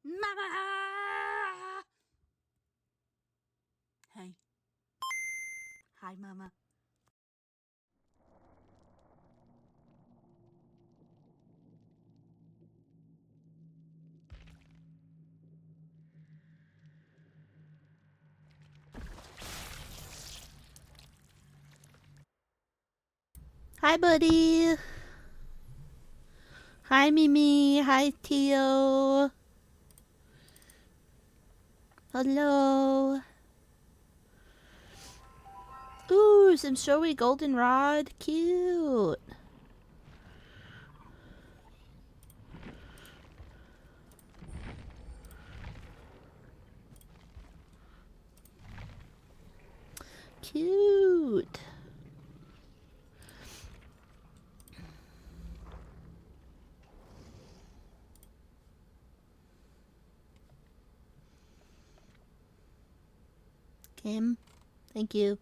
Mama! Hey. Hi, Mama. Hi, buddy. Hi, Mimi. Hi, Tio. Hello. Ooh, some showy goldenrod. Cute. Cute. Kim, thank you.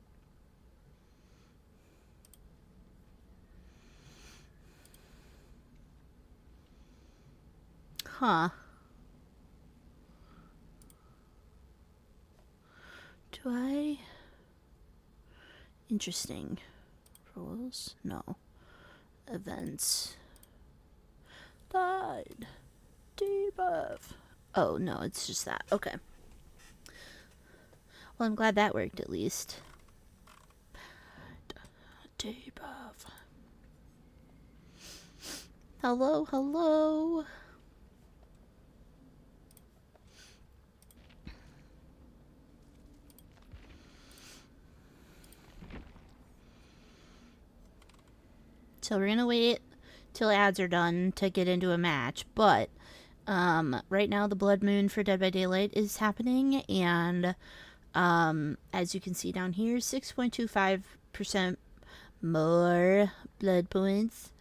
Huh. Do I? Interesting. Rules? No. Events. Died. Debuff. Oh, no, it's just that. Okay. Well, I'm glad that worked at least. Debuff. Hello, hello. So we're gonna wait till ads are done to get into a match, but right now the Blood Moon for Dead by Daylight is happening, and as you can see down here, 6.25% more blood points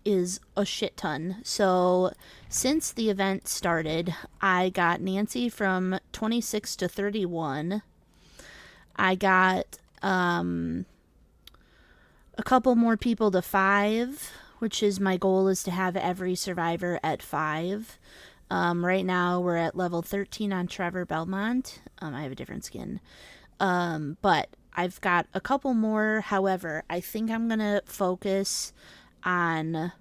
is a shit ton. So since the event started, I got Nancy from 26 to 31. I got a couple more people to 5, which is my goal, is to have every survivor at 5. Right now we're at level 13 on Trevor Belmont. I have a different skin. But I've got a couple more. However, I think I'm going to focus on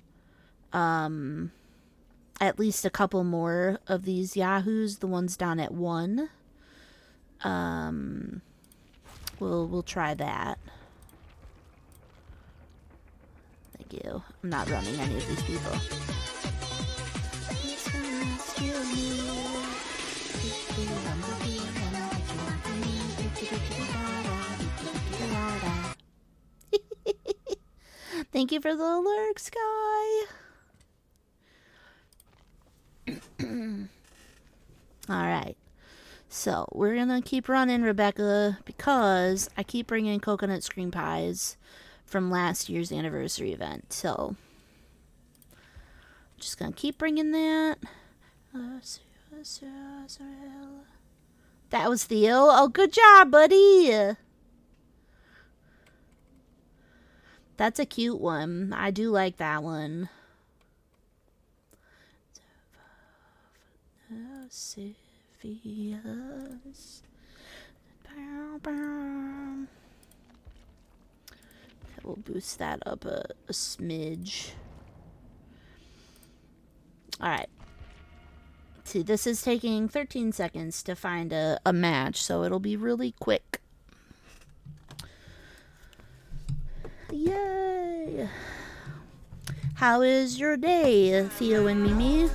at least a couple more of these Yahoos, the ones down at 1. We'll try that. Thank you. I'm not running any of these people. Thank you for the alert, Sky. Alright. So, we're gonna keep running, Rebecca, because I keep bringing coconut screen pies from last year's anniversary event. So, just gonna keep bringing that. That was Theo. Oh, good job, buddy. That's a cute one. I do like that one. That will boost that up a smidge. Alright. See, this is taking 13 seconds to find a match, so it'll be really quick. Yay! How is your day, Theo and Mimi?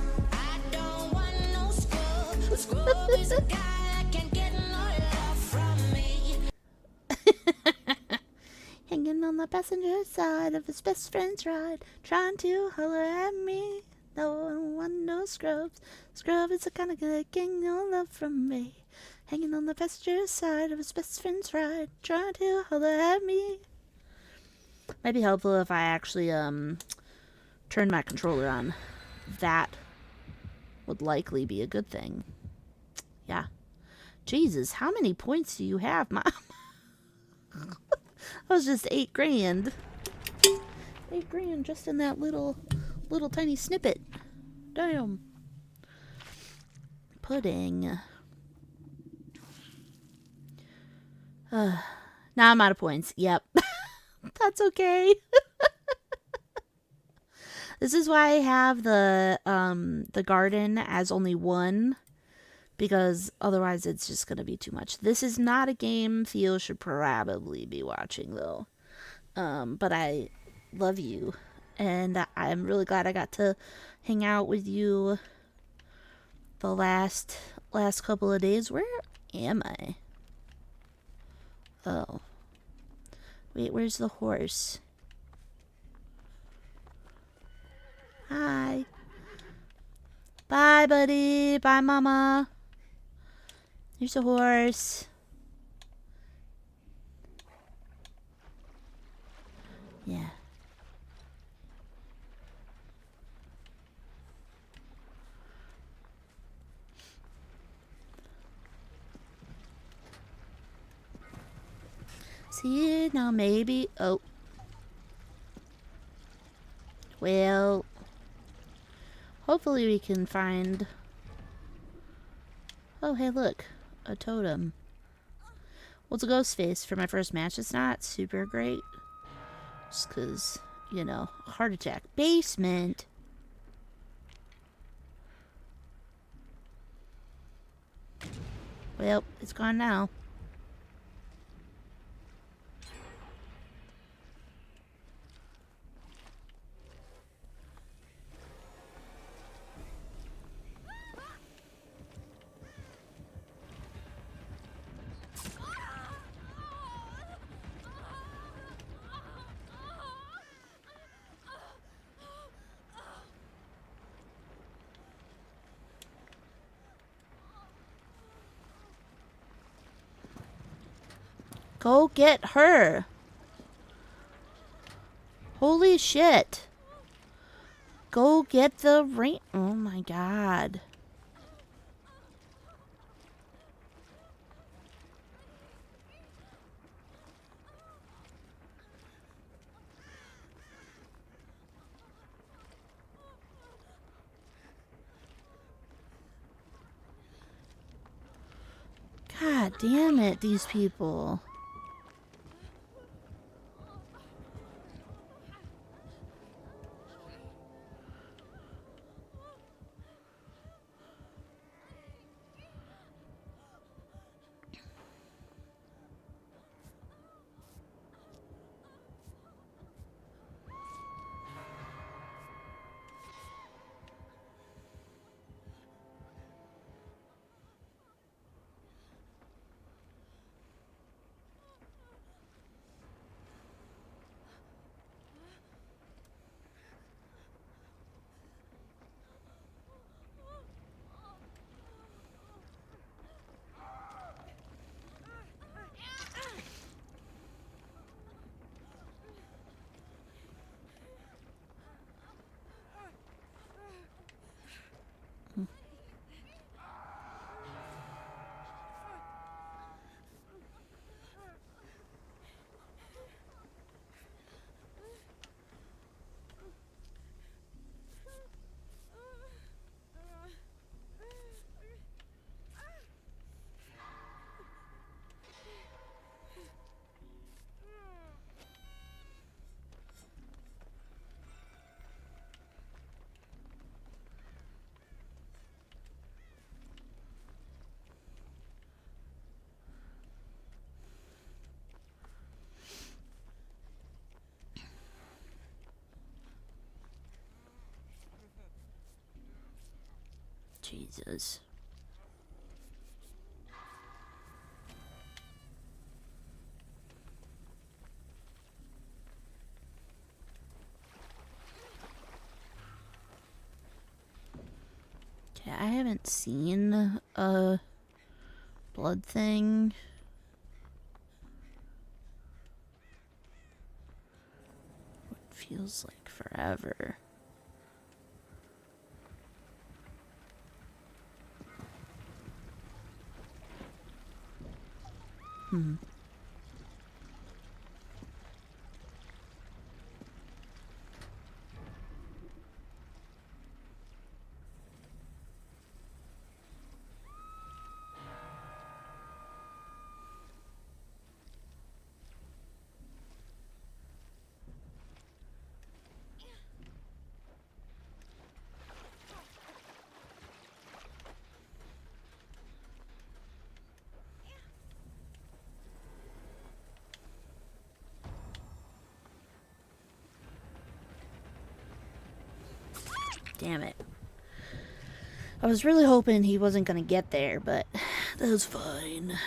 Hanging on the passenger side of his best friend's ride, trying to holler at me. No one want no scrubs. Scrub is the kind of guy getting no love from me. Hanging on the passenger side of his best friend's ride, trying to holler at me. Might be helpful if I actually turn my controller on. That would likely be a good thing. Yeah. Jesus, how many points do you have, Mom? That was just 8 grand. 8 grand just in that little tiny snippet. Damn. pudding. Now I'm out of points. Yep. That's okay. This is why I have the garden as only one, because otherwise it's just going to be too much. This is not a game Theo should probably be watching, though. But I love you, and I'm really glad I got to hang out with you the last couple of days. Where am I? Oh. Wait, where's the horse? Hi. Bye, buddy. Bye, mama. Here's a horse. Yeah. See, now maybe... Oh. Well... Hopefully we can find... Oh, hey, look. A totem. Well, it's a ghost face for my first match. It's not super great. Just because, you know, heart attack. Basement! Well, it's gone now. Go get her. Holy shit. Go get the rain. Oh my god. God damn it, these people. Jesus. Okay, I haven't seen a blood thing. It feels like forever. Damn it. I was really hoping he wasn't going to get there, but that was fine.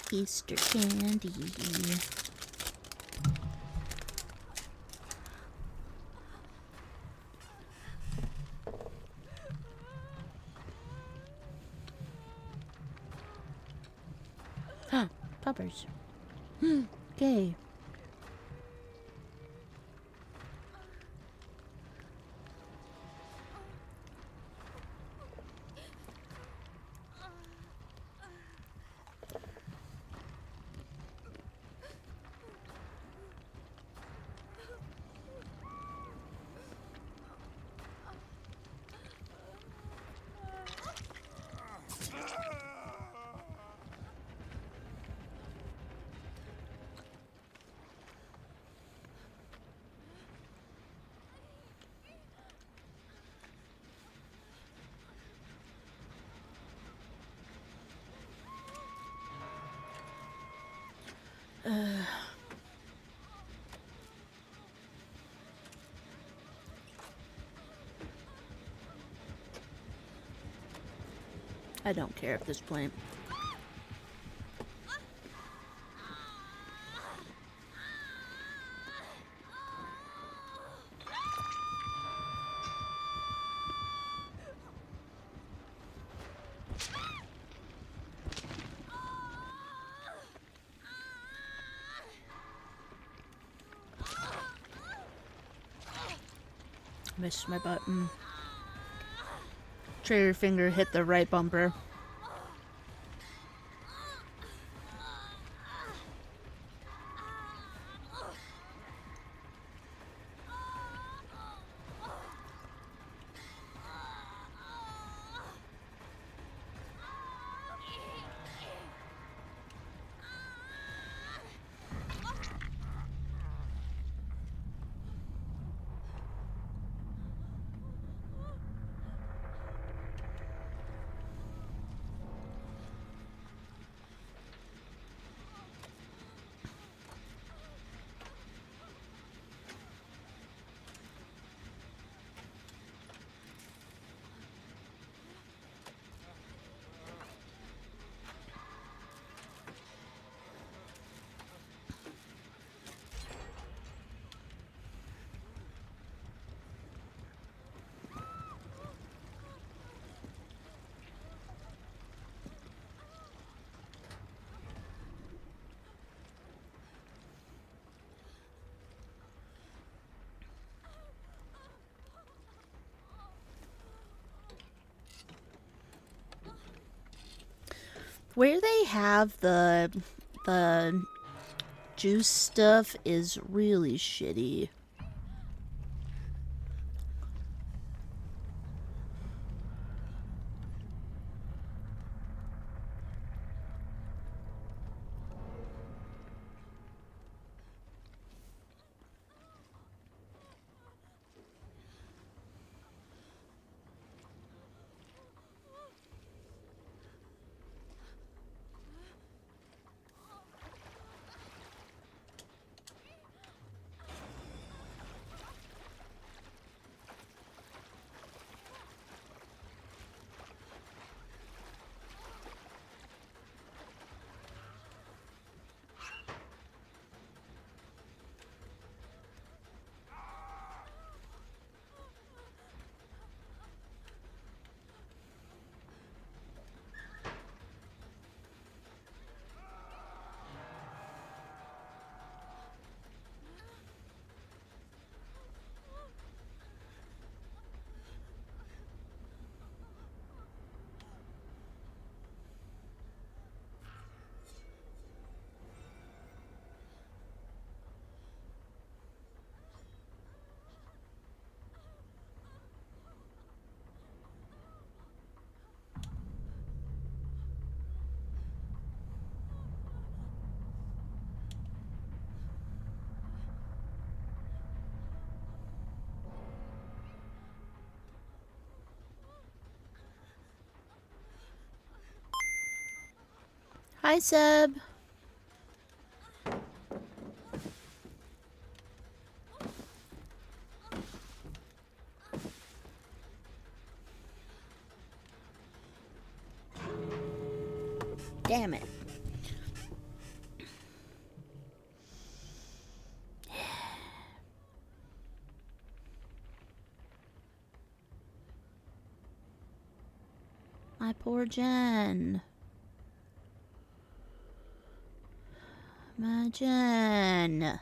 Easter candy. Huh, poppers. Okay. I don't care at this point. Missed my button. Trigger finger hit the right bumper. Where they have the juice stuff is really shitty. Hi, Seb. Damn it. My poor Jen. My Jen.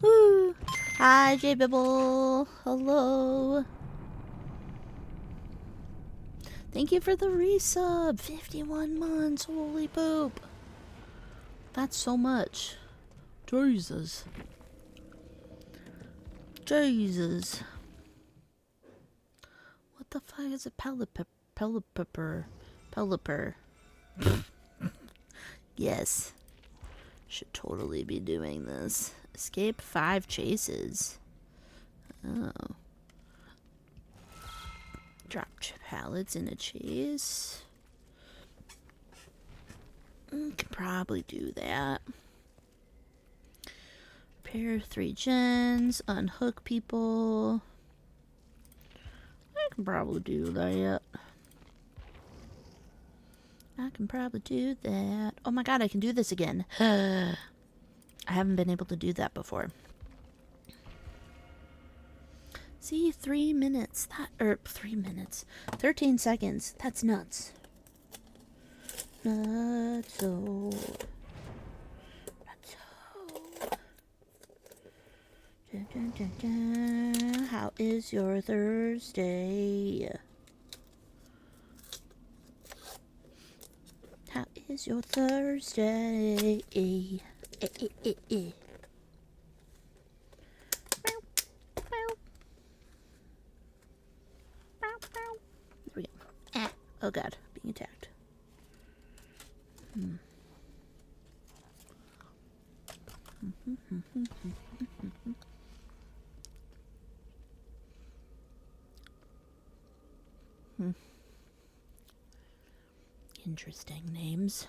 Woo. Hi, J Bibble. Hello. Thank you for the resub. 51 months. Holy poop. That's so much. Jesus. Jesus. What the fuck is a pelipper? Yes. Should totally be doing this. Escape 5 chases. Oh. Drop pallets in a chase. Can probably do that. Repair 3 gens. Unhook people. I can probably do that. I can probably do that. Oh my god, I can do this again. I haven't been able to do that before. See, 3 minutes. 3 minutes. 13 seconds. That's nuts. Nutso. Dun, dun, dun, dun. How is your Thursday? How is your Thursday? There we go. Ah. Oh god, being attacked. Interesting names.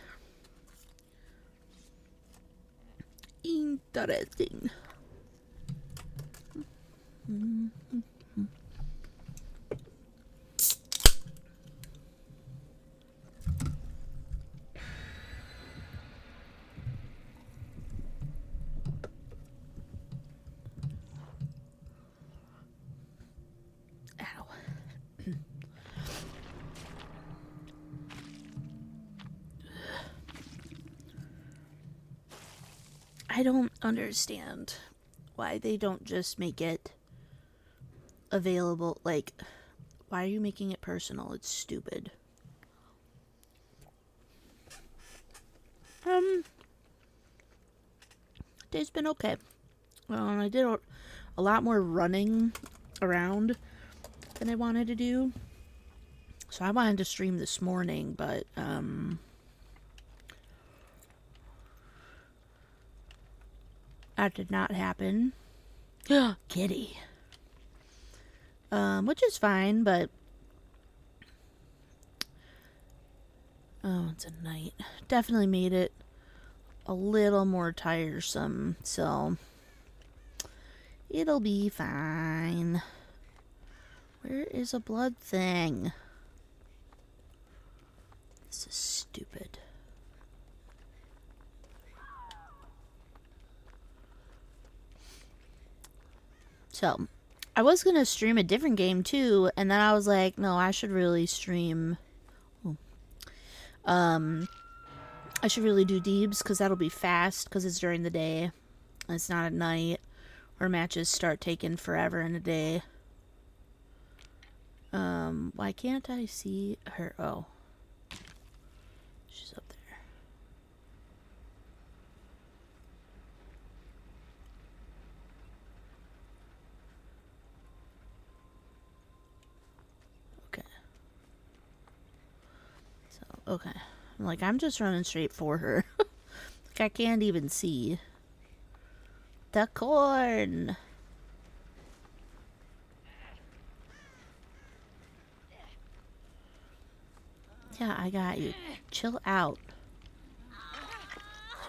Interesting. Ow. I don't understand why they don't just make it available. Like, why are you making it personal? It's stupid. Day's been okay. I did a lot more running around than I wanted to do. So I wanted to stream this morning, but that did not happen. Kitty. Which is fine, but oh, it's a night. Definitely made it a little more tiresome, so it'll be fine. Where is a blood thing? This is stupid. So, I was gonna stream a different game too, and then I was like, no, I should really stream. I should really do Deebs because that'll be fast because it's during the day. It's not at night, where matches start taking forever in a day. Why can't I see her? Oh, she's up there. Okay. So, okay. I'm like, I'm just running straight for her. Like, I can't even see. The corn! Yeah, I got you. Chill out.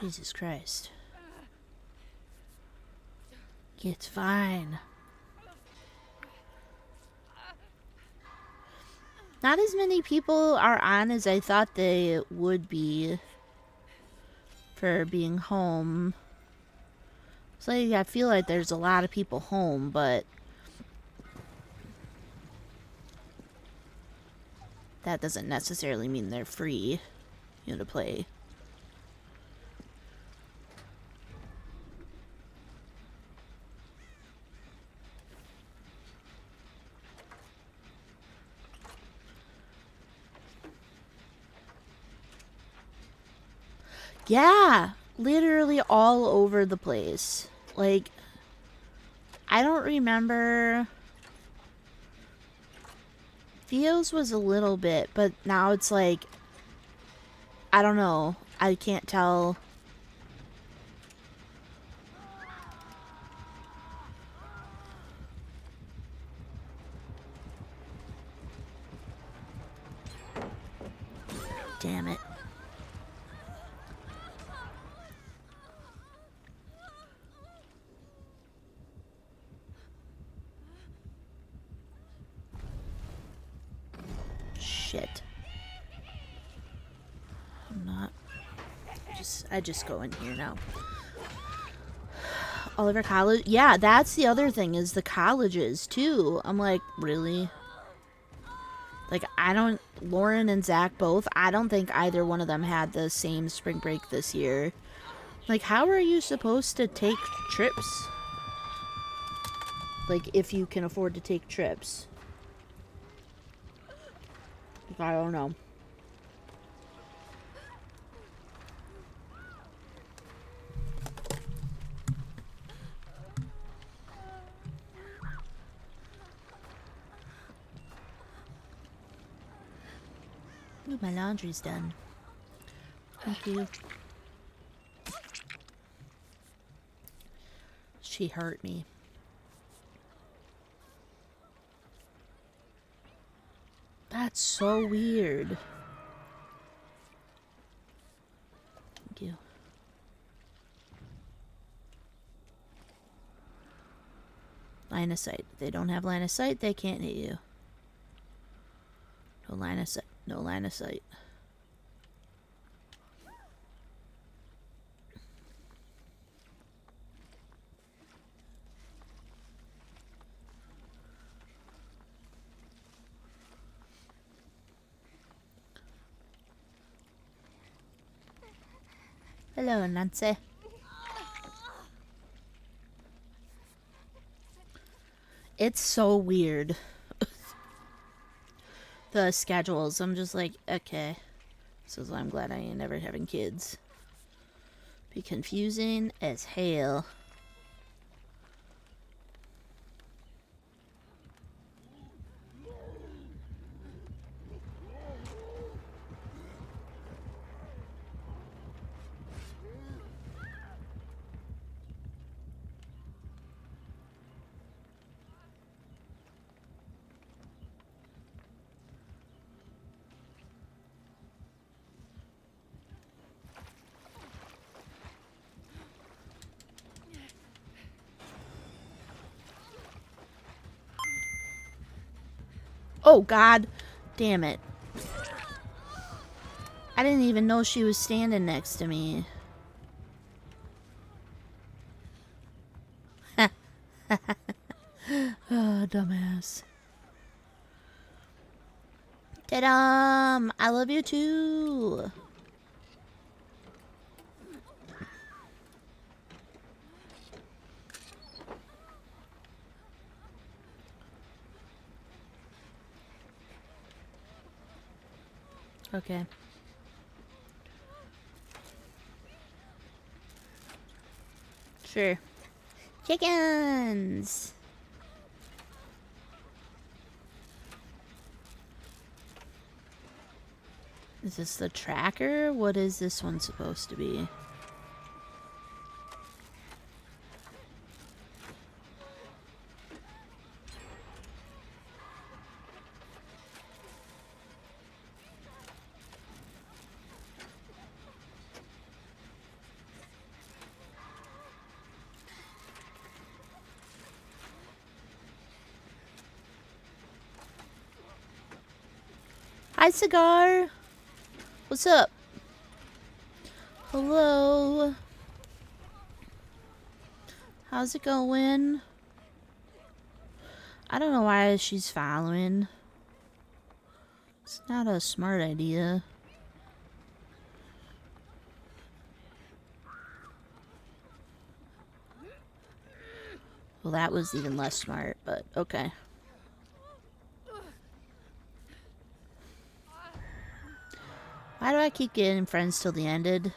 Jesus Christ. It's fine. Not as many people are on as I thought they would be for being home. It's like, I feel like there's a lot of people home, but that doesn't necessarily mean they're free, you know, to play. Yeah, literally all over the place. Like, I don't remember. Theo's was a little bit, but now it's like, I don't know. I can't tell. Damn it. Shit. I'm not. I just go in here now. Oliver College. Yeah, that's the other thing, is the colleges too. I'm like, really? Like, Lauren and Zach both, I don't think either one of them had the same spring break this year. Like, how are you supposed to take trips? Like, if you can afford to take trips. Like, I don't know. Ooh, my laundry's done. Thank you. She hurt me. That's so weird. Thank you. Line of sight. If they don't have line of sight, they can't hit you. No line of sight. No line of sight. Hello, Nancy. It's so weird. The schedules. I'm just like, okay. So I'm glad I ain't never having kids. Be confusing as hell. Oh, God. Damn it. I didn't even know she was standing next to me. Oh, dumbass. Tadam! I love you too. Okay. Sure. Chickens! Is this the tracker? What is this one supposed to be? Hi, Cigar! What's up? Hello? How's it going? I don't know why she's following. It's not a smart idea. Well, that was even less smart, but okay. Why do I keep getting friends till the ended?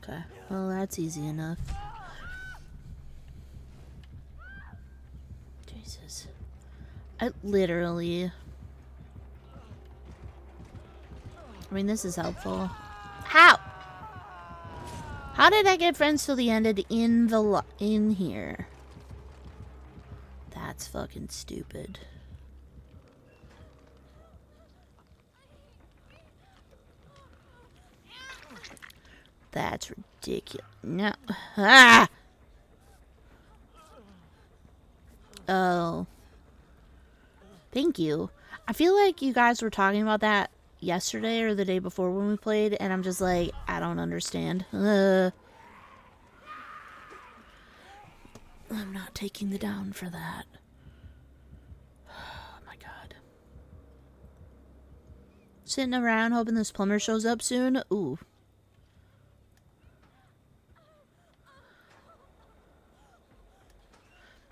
Okay, well, that's easy enough. Jesus. I literally... I mean, this is helpful. How? How did I get friends till the ended in here? That's fucking stupid. That's ridiculous. No. Ah! Oh. Thank you. I feel like you guys were talking about that yesterday or the day before when we played, and I'm just like, I don't understand. I'm not taking the down for that. Oh my god. Sitting around hoping this plumber shows up soon? Ooh.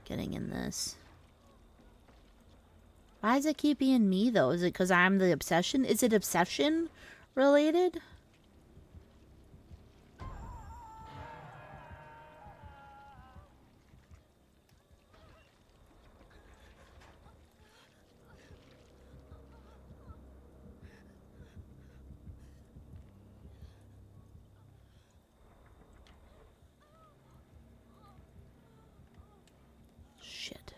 Getting in this. Why does it keep being me, though? Is it because I'm the obsession? Is it obsession related? Shit.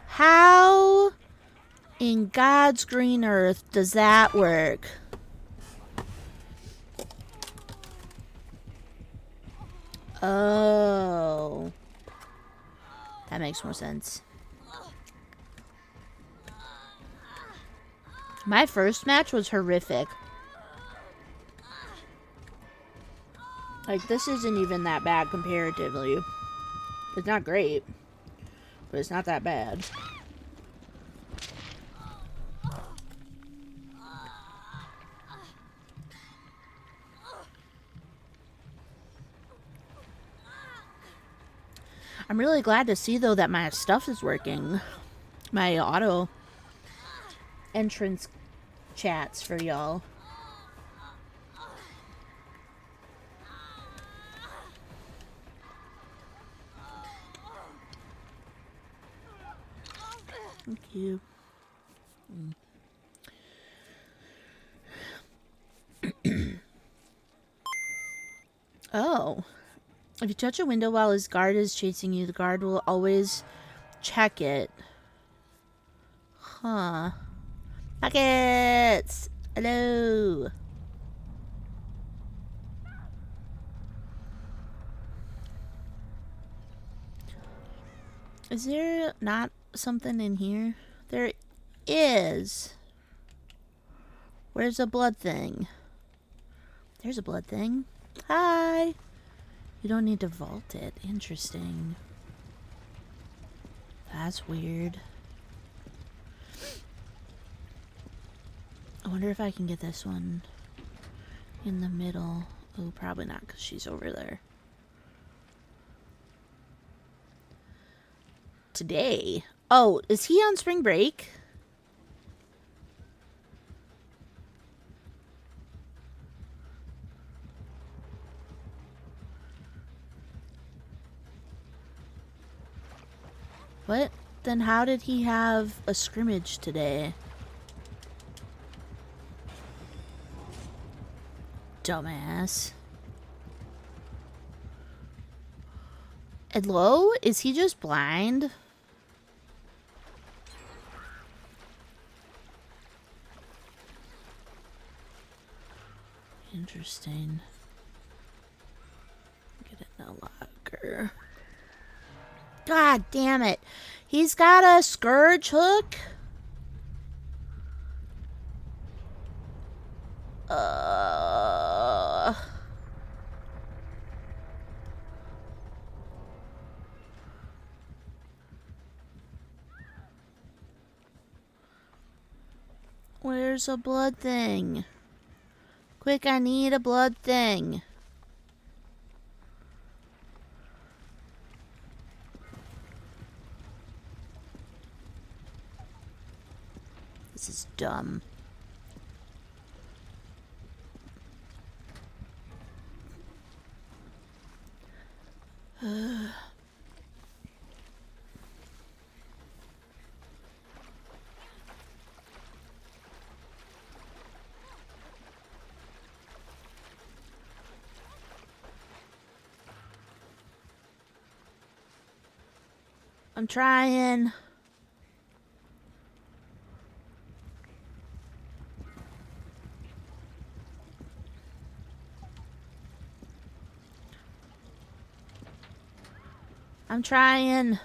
How in God's green earth does that work? Oh. That makes more sense. My first match was horrific. Like, this isn't even that bad comparatively. It's not great, but it's not that bad. I'm really glad to see, though, that my stuff is working. My auto entrance chats for y'all. Thank you. Oh. If you touch a window while his guard is chasing you, the guard will always check it. Huh. Pockets! Hello! Is there not something in here? There is. Where's the blood thing? There's a blood thing. Hi! You don't need to vault it. Interesting. That's weird. I wonder if I can get this one in the middle. Oh, probably not, because she's over there. Today? Oh, is he on spring break? What? Then how did he have a scrimmage today? Dumbass. Hello? Is he just blind? Interesting. Get it in the locker. God damn it. He's got a scourge hook? Where's a blood thing? Quick, I need a blood thing. This is dumb. I'm trying. I'm trying.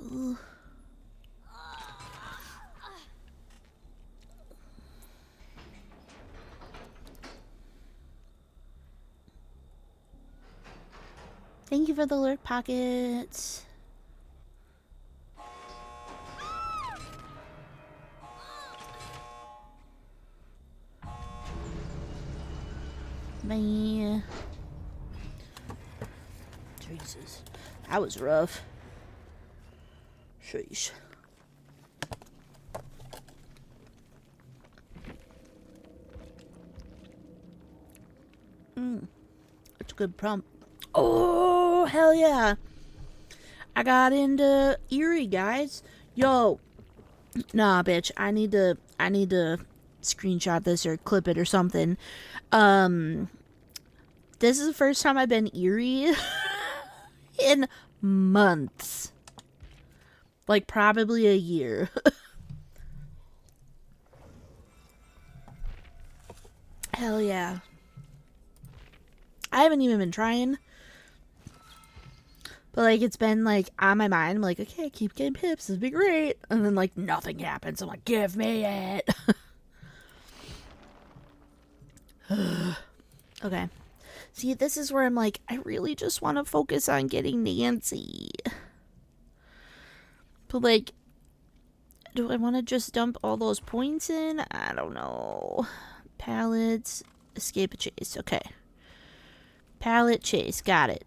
Ooh. Thank you for the alert pockets. Man. Jesus. That was rough. Sheesh. That's a good prompt. Oh, hell yeah. I got into Erie, guys. Yo. Nah, bitch. I need to screenshot this or clip it or something. This is the first time I've been Erie in months. Like, probably a year. Hell yeah. I haven't even been trying. But, like, it's been, like, on my mind. I'm like, okay, keep getting pips. This would be great. And then, like, nothing happens. I'm like, give me it. Okay. See, this is where I'm like, I really just want to focus on getting Nancy. But, like, do I want to just dump all those points in? I don't know. Pallets. Escape a chase. Okay. Pallet chase. Got it.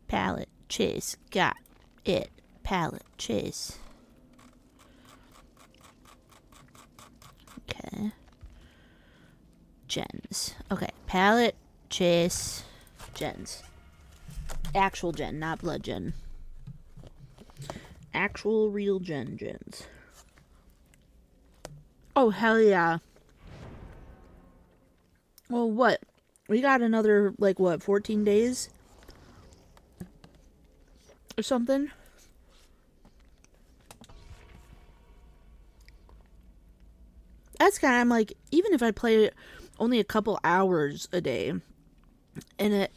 Pallet chase. Got it. Pallet chase. Okay. Gens. Okay. Pallet chase. Gens. Actual gen, not blood gen. Actual real gens. Oh, hell yeah. Well, what? We got another, like, what, 14 days? Or something? That's kind of, I'm like, even if I play only a couple hours a day, and it,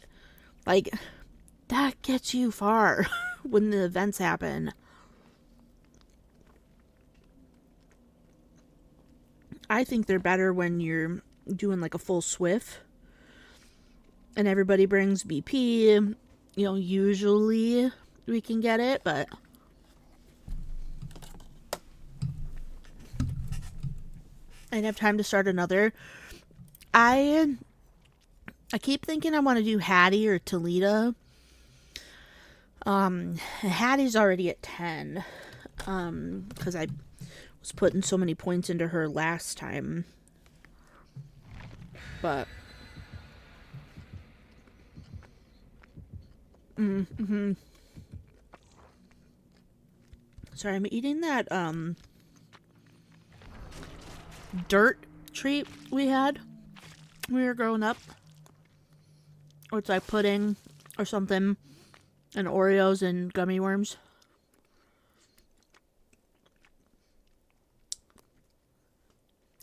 like, that gets you far when the events happen. I think they're better when you're doing, like, a full swift, and everybody brings BP. You know, usually we can get it, but I didn't have time to start another. I keep thinking I want to do Hattie or Toledo. Hattie's already at 10. Because I was putting so many points into her last time. But sorry, I'm eating that dirt treat we had when we were growing up. Or it's like pudding or something, and Oreos and gummy worms.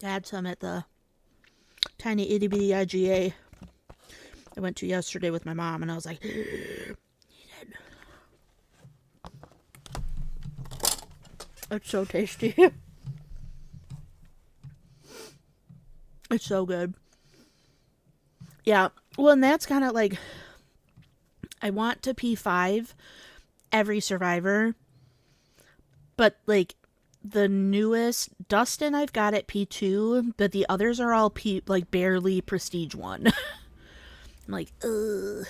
I had some at the tiny itty bitty IGA I went to yesterday with my mom, and I was like, it's so tasty. It's so good. Yeah, well, and that's kind of like, I want to P5 every survivor, but like the newest Dustin I've got at P2, but the others are all like barely prestige 1. I'm like, ugh.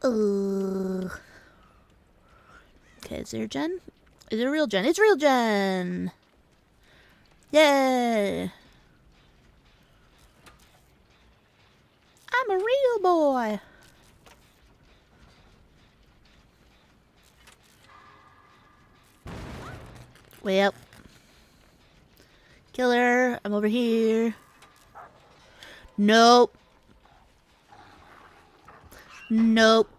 Ugh. Okay, is there Jen? Is it real Jen? It's real Jen! Yay! I'm a real boy! Well, killer, I'm over here. Nope. Nope.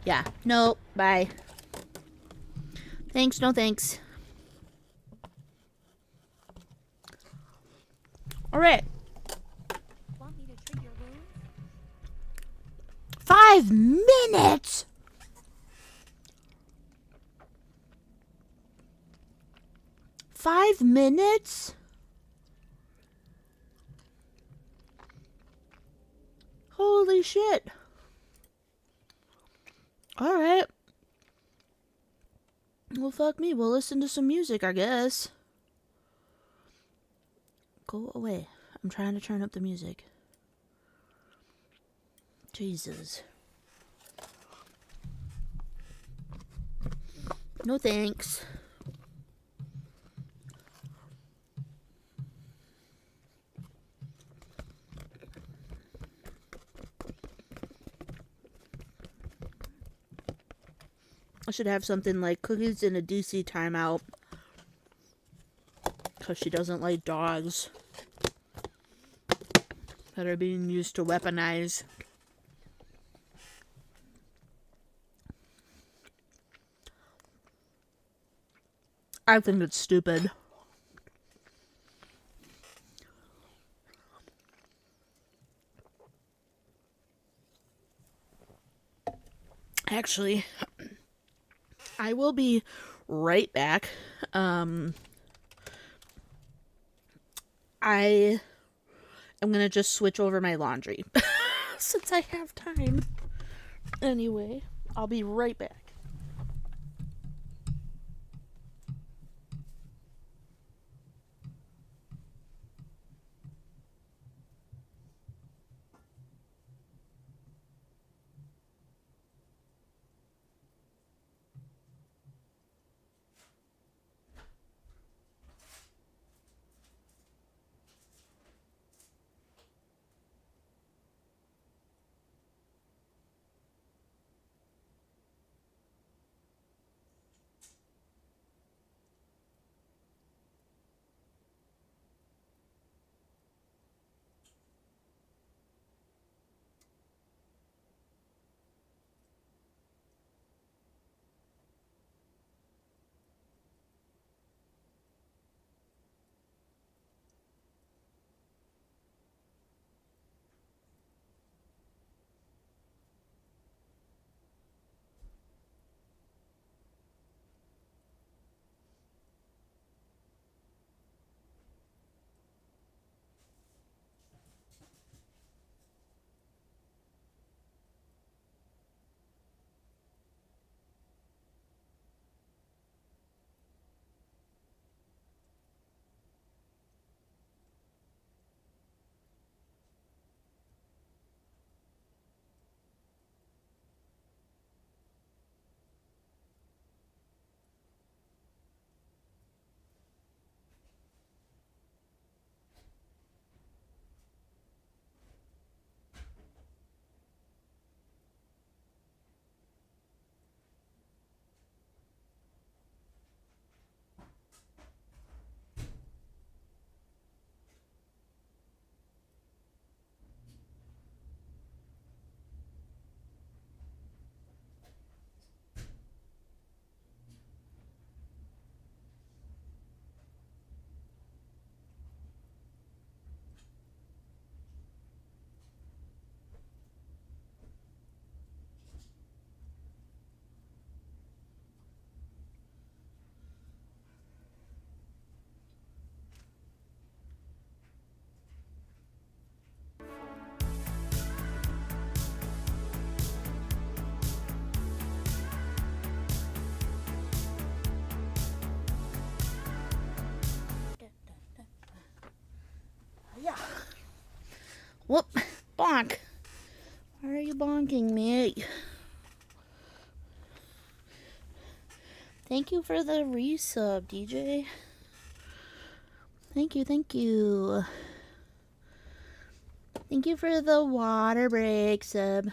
Yeah, nope. Bye. Thanks, no thanks. Alright. 5 minutes? $5? Holy shit. Alright. Well, fuck me. We'll listen to some music, I guess. Go away. I'm trying to turn up the music. Jesus. No thanks. I should have something like cookies in a DC timeout. Because she doesn't like dogs that are being used to weaponize. I think it's stupid. Actually, I will be right back. I am going to just switch over my laundry since I have time. Anyway, I'll be right back. Yeah. Whoop. Bonk. Why are you bonking me? Thank you for the resub, DJ. Thank you, thank you. Thank you for the water break sub.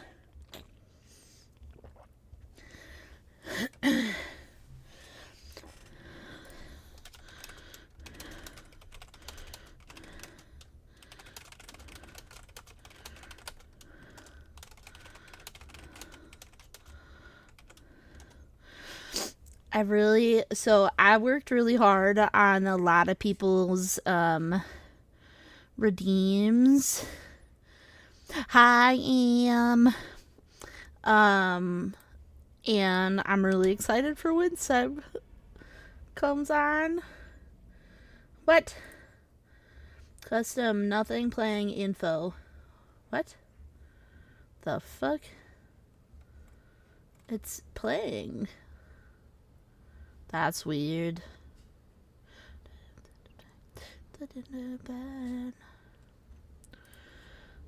I worked really hard on a lot of people's redeems. Hi, Am. And I'm really excited for when Seb comes on. What? Custom nothing playing info. What? The fuck? It's playing. That's weird.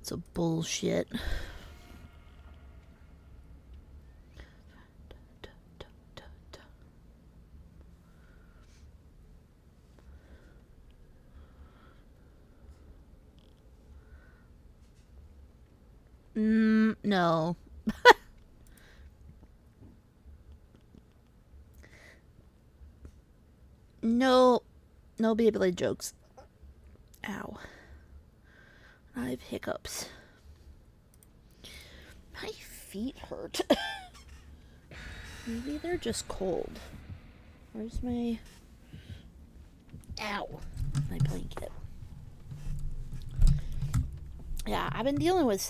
It's a bullshit. No. No. No Beyblade jokes. Ow. I have hiccups. My feet hurt. Maybe they're just cold. Where's my... Ow. My blanket. Yeah, I've been dealing with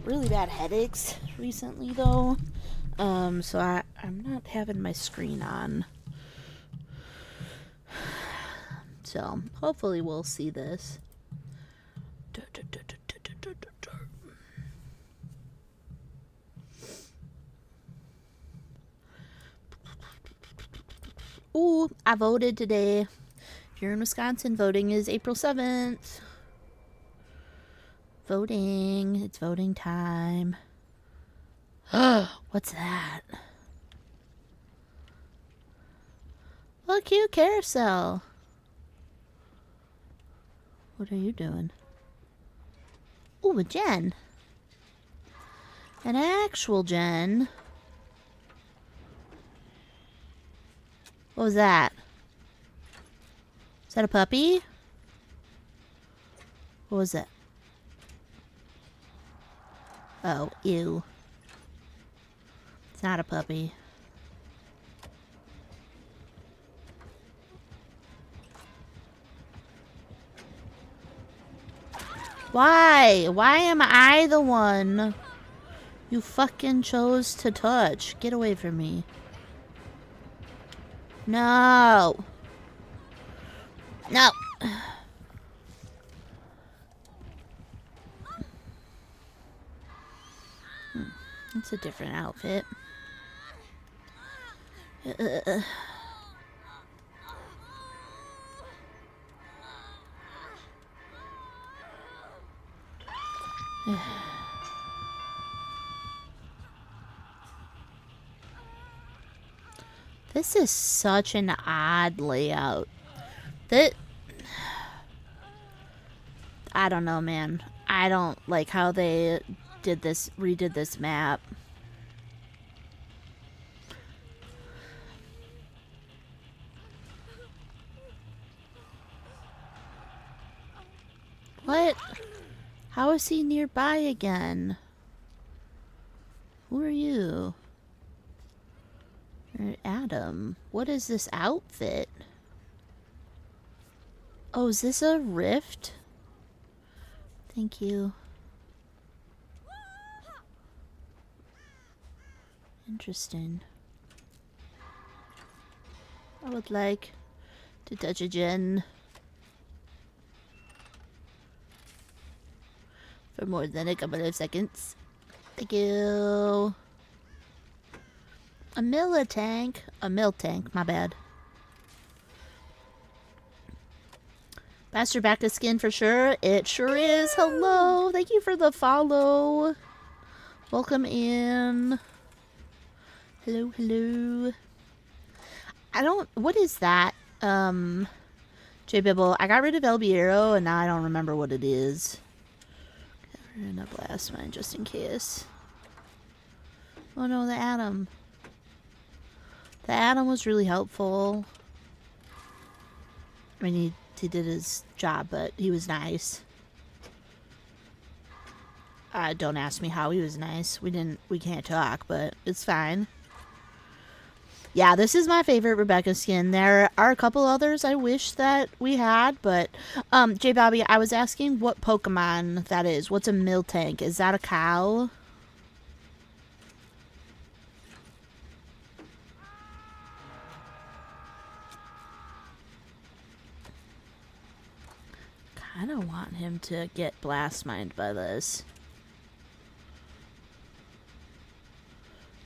really bad headaches recently, though. So I'm not having my screen on. So hopefully we'll see this. Ooh, I voted today. If you're in Wisconsin, voting is April 7th. Voting. It's voting time. What's that? Oh, cute carousel. What are you doing? Ooh, a gen. An actual gen. What was that? Is that a puppy? What was it? Oh, ew. It's not a puppy. Why? Why am I the one you fucking chose to touch? Get away from me. No. No. It's a different outfit. This is such an odd layout. I don't know, man. I don't like how they redid this map. What? How is he nearby again? Who are you? You're Adam. What is this outfit? Oh, is this a rift? Thank you. Interesting. I would like to touch a gen for more than a couple of seconds. Thank you. A miltank. A miltank, my bad. Best Rebecca skin for sure. It sure is. Hello. Thank you for the follow. Welcome in. Hello, hello. What is that? J Bibble, I got rid of El Biero and now I don't remember what it is. We're gonna blast mine just in case. Oh no, the Atom. The Atom was really helpful. I mean, he did his job, but he was nice. Don't ask me how he was nice. We can't talk, but it's fine. Yeah, this is my favorite Rebecca skin. There are a couple others I wish that we had, but J Bobby, I was asking what Pokemon that is. What's a Miltank? Is that a cow? Kinda want him to get blast mined by this.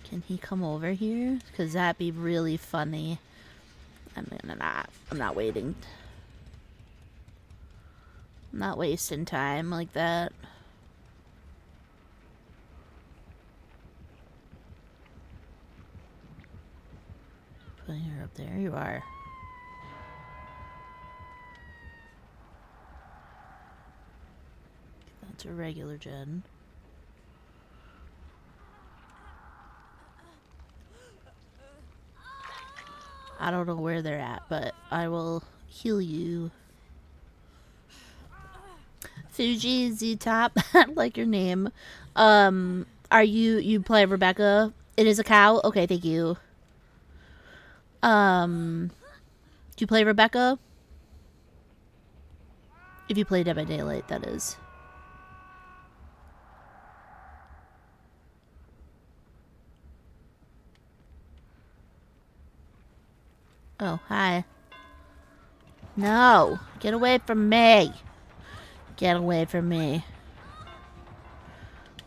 Can he come over here? Because that'd be really funny. I'm not waiting. I'm not wasting time like that. Putting her up there. You are. That's a regular gen. I don't know where they're at, but I will heal you. Fuji Z-Top, I like your name. Are you play Rebecca? It is a cow? Okay, thank you. Do you play Rebecca? If you play Dead by Daylight, that is. Oh, hi. No! Get away from me! Get away from me.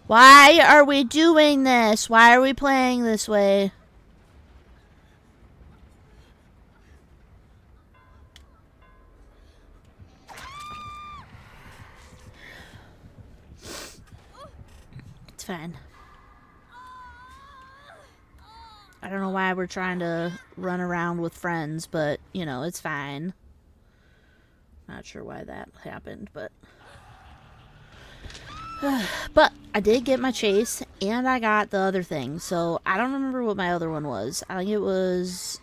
Why are we doing this? Why are we playing this way? It's fine. I don't know why we're trying to run around with friends, but, you know, it's fine. Not sure why that happened, but... But I did get my chase, and I got the other thing, so I don't remember what my other one was. I think it was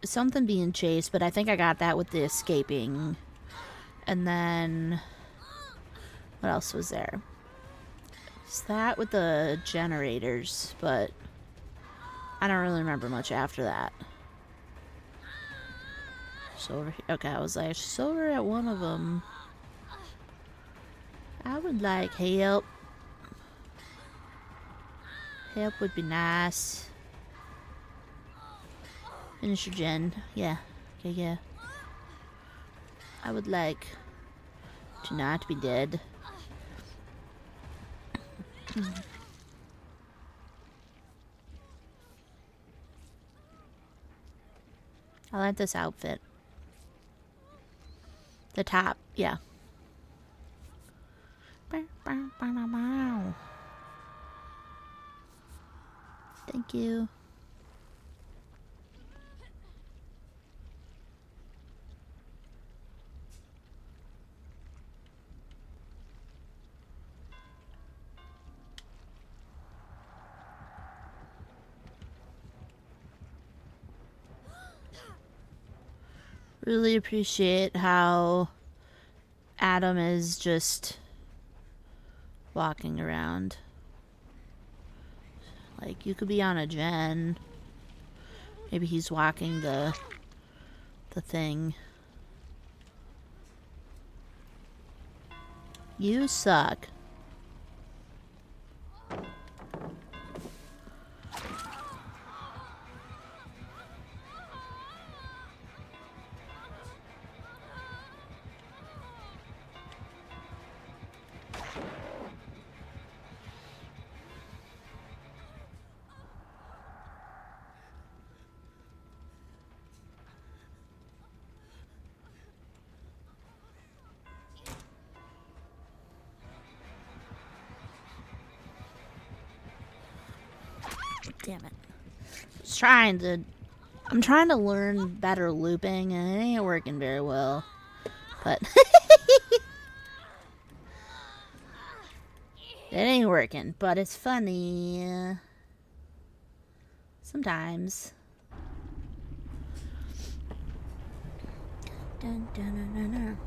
something being chased, but I think I got that with the escaping. And then... what else was there? It's that with the generators, but I don't really remember much after that. So over here, okay, I was like, she's over at one of them. I would like help. Help would be nice. Finish your gen. Yeah. Okay, yeah. I would like to not be dead. I like this outfit. The top, yeah. Thank you. Really appreciate how Adam is just walking around. Like, you could be on a gen. Maybe he's walking the thing. You suck. Damn it. I'm trying to learn better looping, and it ain't working very well. But it ain't working, but it's funny. Sometimes. Dun, dun, dun, dun, dun.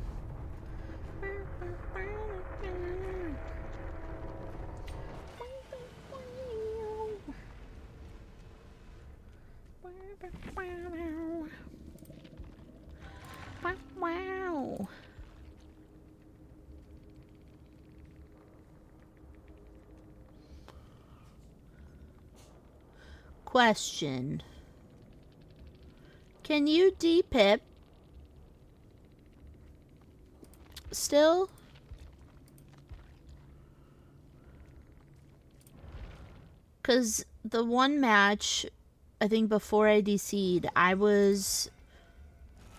Wow. Question. Can you de-pip still? Because the one match, I think before I DC'd, I was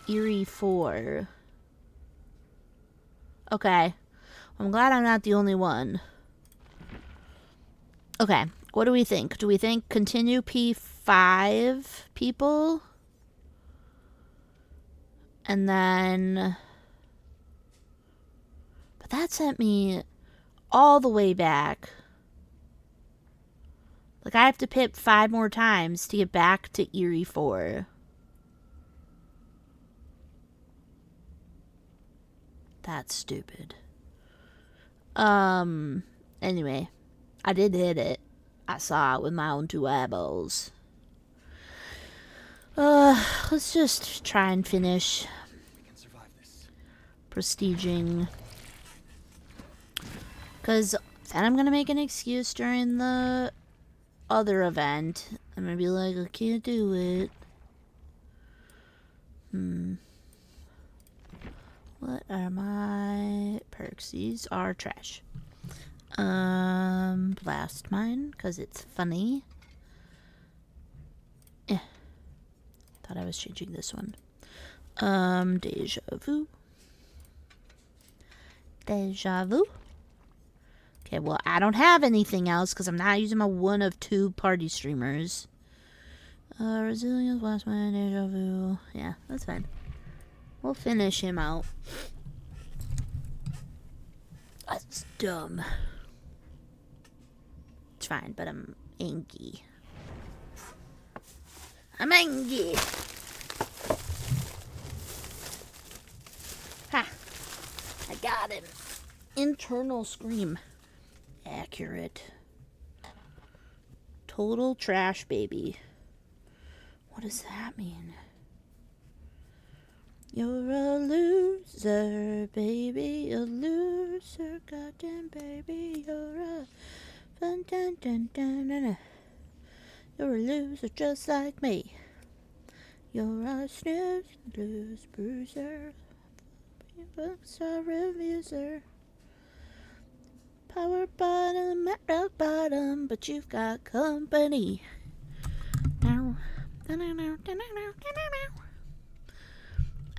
Eerie 4. Okay. I'm glad I'm not the only one. Okay. What do we think? Do we think continue P5 people? And then... but that sent me all the way back. Like, I have to pip 5 more times to get back to Eerie 4. That's stupid. Anyway. I did hit it. I saw it with my own 2 eyeballs. Let's just try and finish prestiging. Because then I'm gonna make an excuse during the other event. I'm gonna be like, I can't do it. What are my perks? These are trash. Blast mine, because it's funny. Thought I was changing this one. Deja vu. Deja vu. Okay, well, I don't have anything else because I'm not using my one of two party streamers. Resilience, blast mine, deja vu. Yeah, that's fine. We'll finish him out. That's dumb. It's fine, but I'm angry. I'm angry. Ha! I got him. Internal scream. Accurate. Total trash baby. What does that mean? You're a loser, baby, a loser, goddamn baby, you're a fun dun dun dun dun dun. You're a loser just like me. You're a snooze, blues bruiser, star refuser. Power bottom at rock bottom, but you've got company.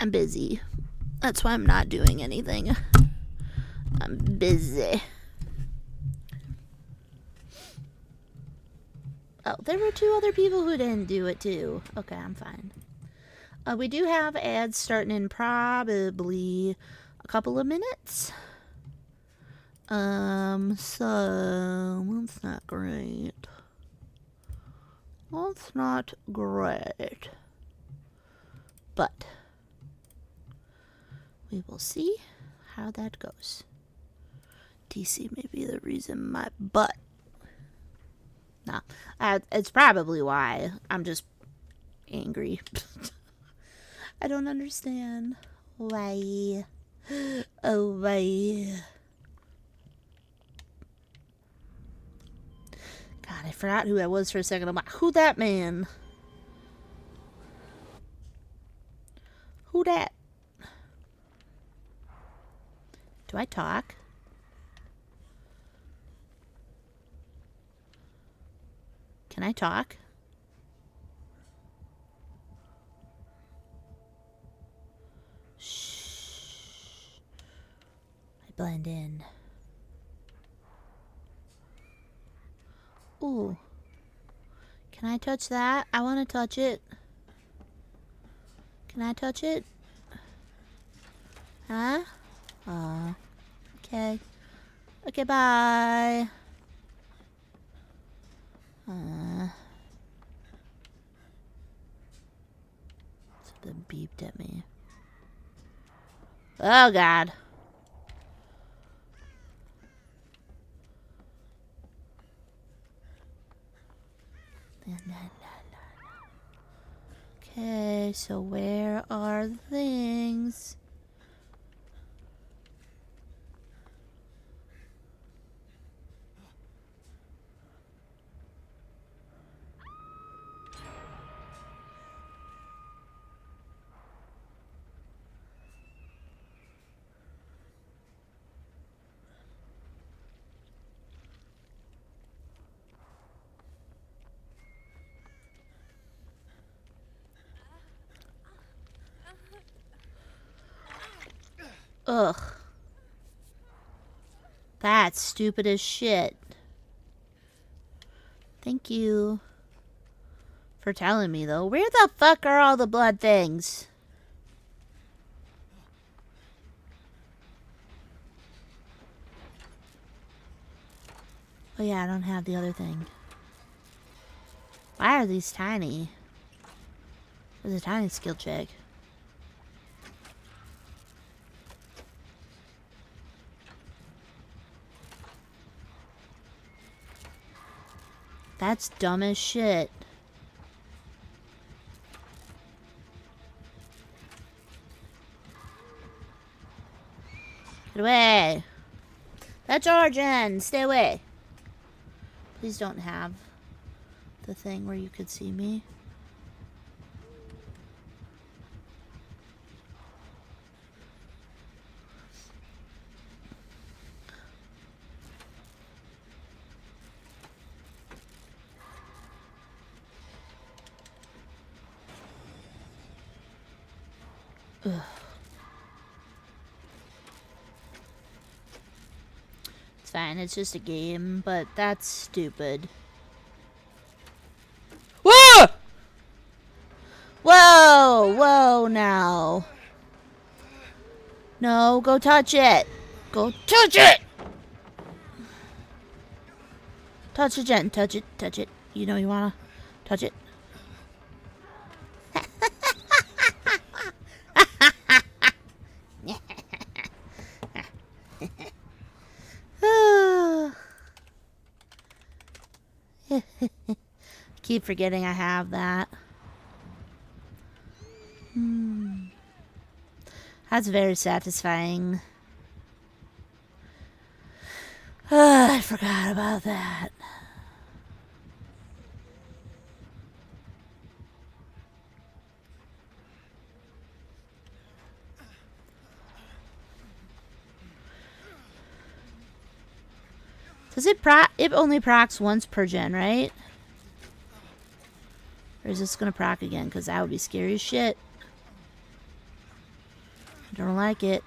I'm busy. That's why I'm not doing anything. I'm busy. Oh, there were two other people who didn't do it too. Okay, I'm fine. We do have ads starting in probably a couple of minutes. So that's not great. That's not great. But we will see how that goes. DC may be the reason my butt. Nah, it's probably why I'm just angry. I don't understand why. Oh, why? God, I forgot who I was for a second. I'm like, who that man? Who that? Do I talk? Can I talk? Shh. I blend in. Ooh. Can I touch that? I want to touch it. Can I touch it? Huh? Aw. Okay. Okay, bye. Something beeped at me. Oh, God. Okay, so where are the things? Ugh. That's stupid as shit. Thank you for telling me, though. Where the fuck are all the blood things? Oh yeah, I don't have the other thing. Why are these tiny? There's a tiny skill check. That's dumb as shit. Get away. That's Origin. Stay away. Please don't have the thing where you could see me. Ugh. It's fine, it's just a game, but that's stupid. Whoa! Whoa! Whoa now. No, go touch it! Go touch it! Touch it, Jen. Touch it, touch it. You know you wanna touch it. Keep forgetting I have that. That's very satisfying. I forgot about that. Does it it only procs once per gen, right? Or is this gonna proc again? Because that would be scary as shit. I don't like it.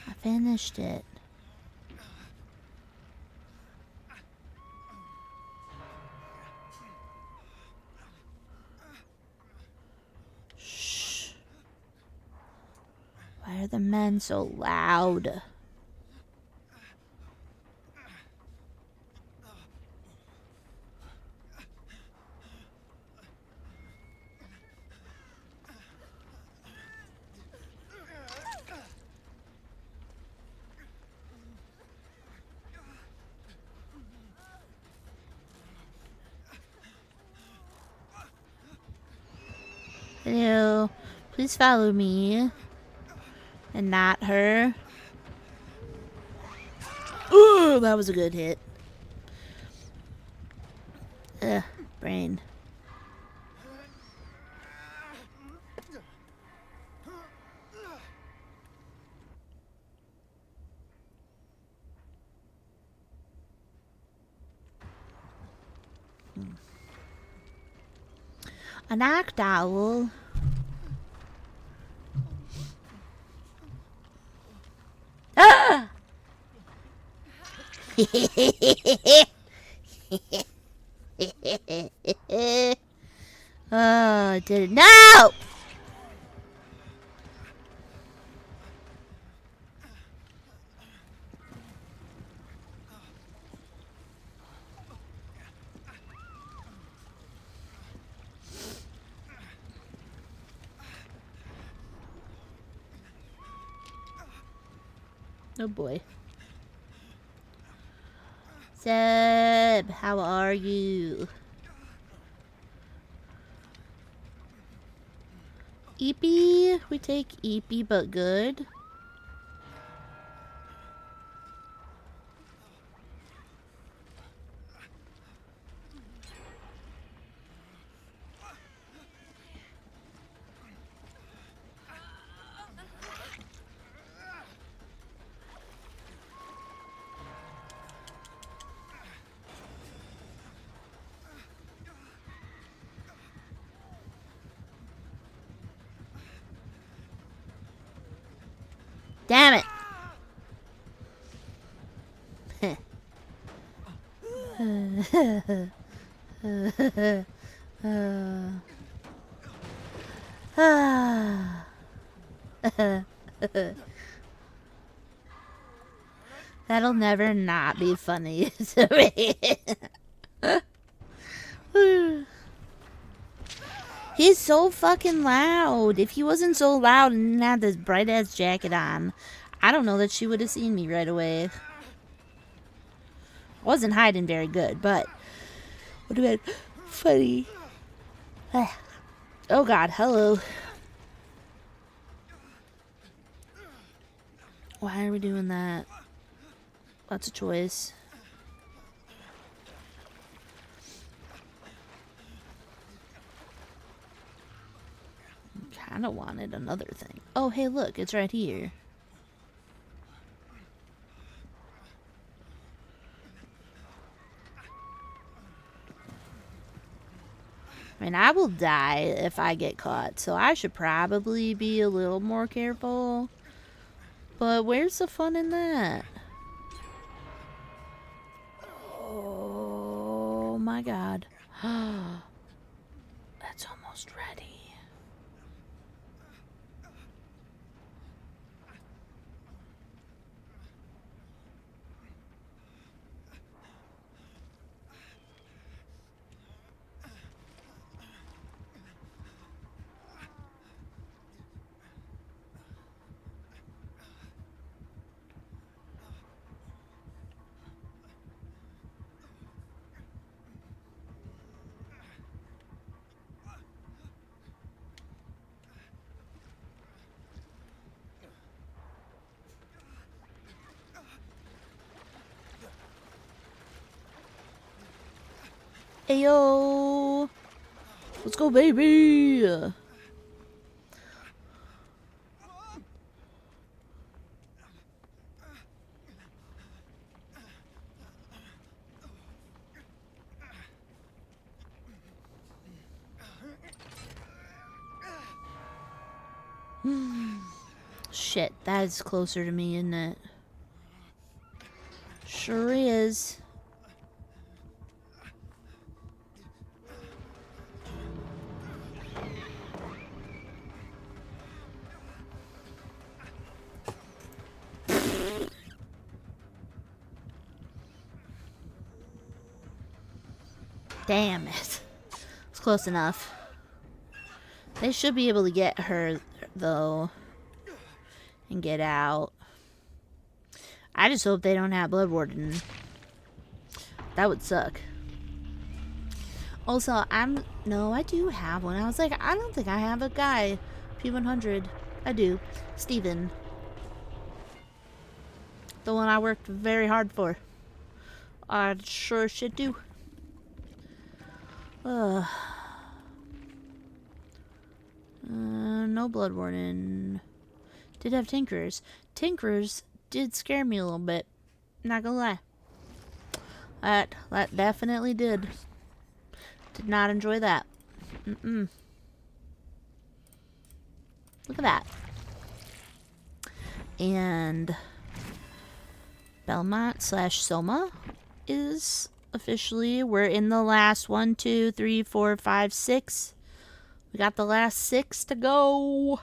I finished it. Shh. Why are the men so loud? Hello. Please follow me. And not her. Ooh, that was a good hit. Ugh, brain. A knocked owl. Ah! Oh, I did it. No! Oh boy. Seb, how are you? Eepy? We take Eepy, but good. Damn it! That'll never not be funny to me. He's so fucking loud. If he wasn't so loud and didn't have this bright ass jacket on, I don't know that she would have seen me right away. Wasn't hiding very good, but would have been funny. Oh god, hello. Why are we doing that? Lots of choice. Okay. kind of wanted another thing. Oh, hey, look, it's right here. I mean, I will die if I get caught, so I should probably be a little more careful. But where's the fun in that? Oh my god. That's almost ready. Ayo! Let's go, baby! Shit, that is closer to me, isn't it? Sure is. Damn it. It's close enough. They should be able to get her, though, and get out. I just hope they don't have Blood Warden. That would suck. Also, no, I do have one. I was like, I don't think I have a guy. P100. I do. Steven. The one I worked very hard for. I sure should do. No Blood Warden. Did have Tinkerers. Tinkerers did scare me a little bit. Not gonna lie. That definitely did. Did not enjoy that. Look at that. And Belmont / Soma is officially, we're in the last 1, 2, 3, 4, 5, 6. We got the last 6 to go.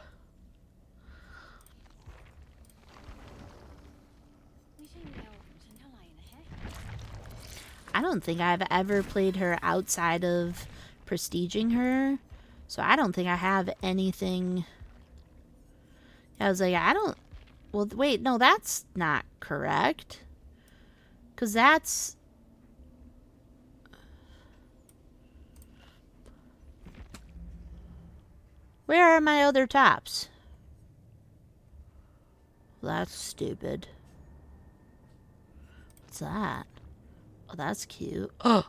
I don't think I've ever played her outside of prestiging her. So I don't think I have anything. I was like, I don't. Well, wait, no, that's not correct. Because that's. Where are my other tops? That's stupid. What's that? Oh, that's cute. Oh!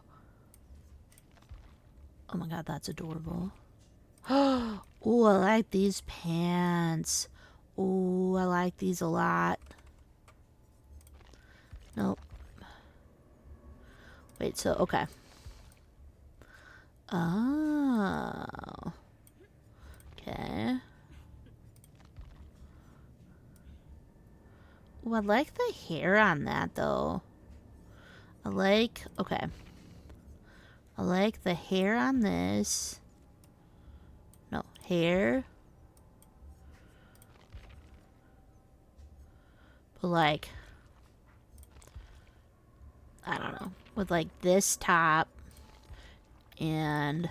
Oh my god, that's adorable. Oh, I like these pants. Oh, I like these a lot. Nope. Wait, so, okay. Oh. Okay. Oh, I like the hair on that, though. Okay. I like the hair on this. No, hair. But like, I don't know. With like this top. And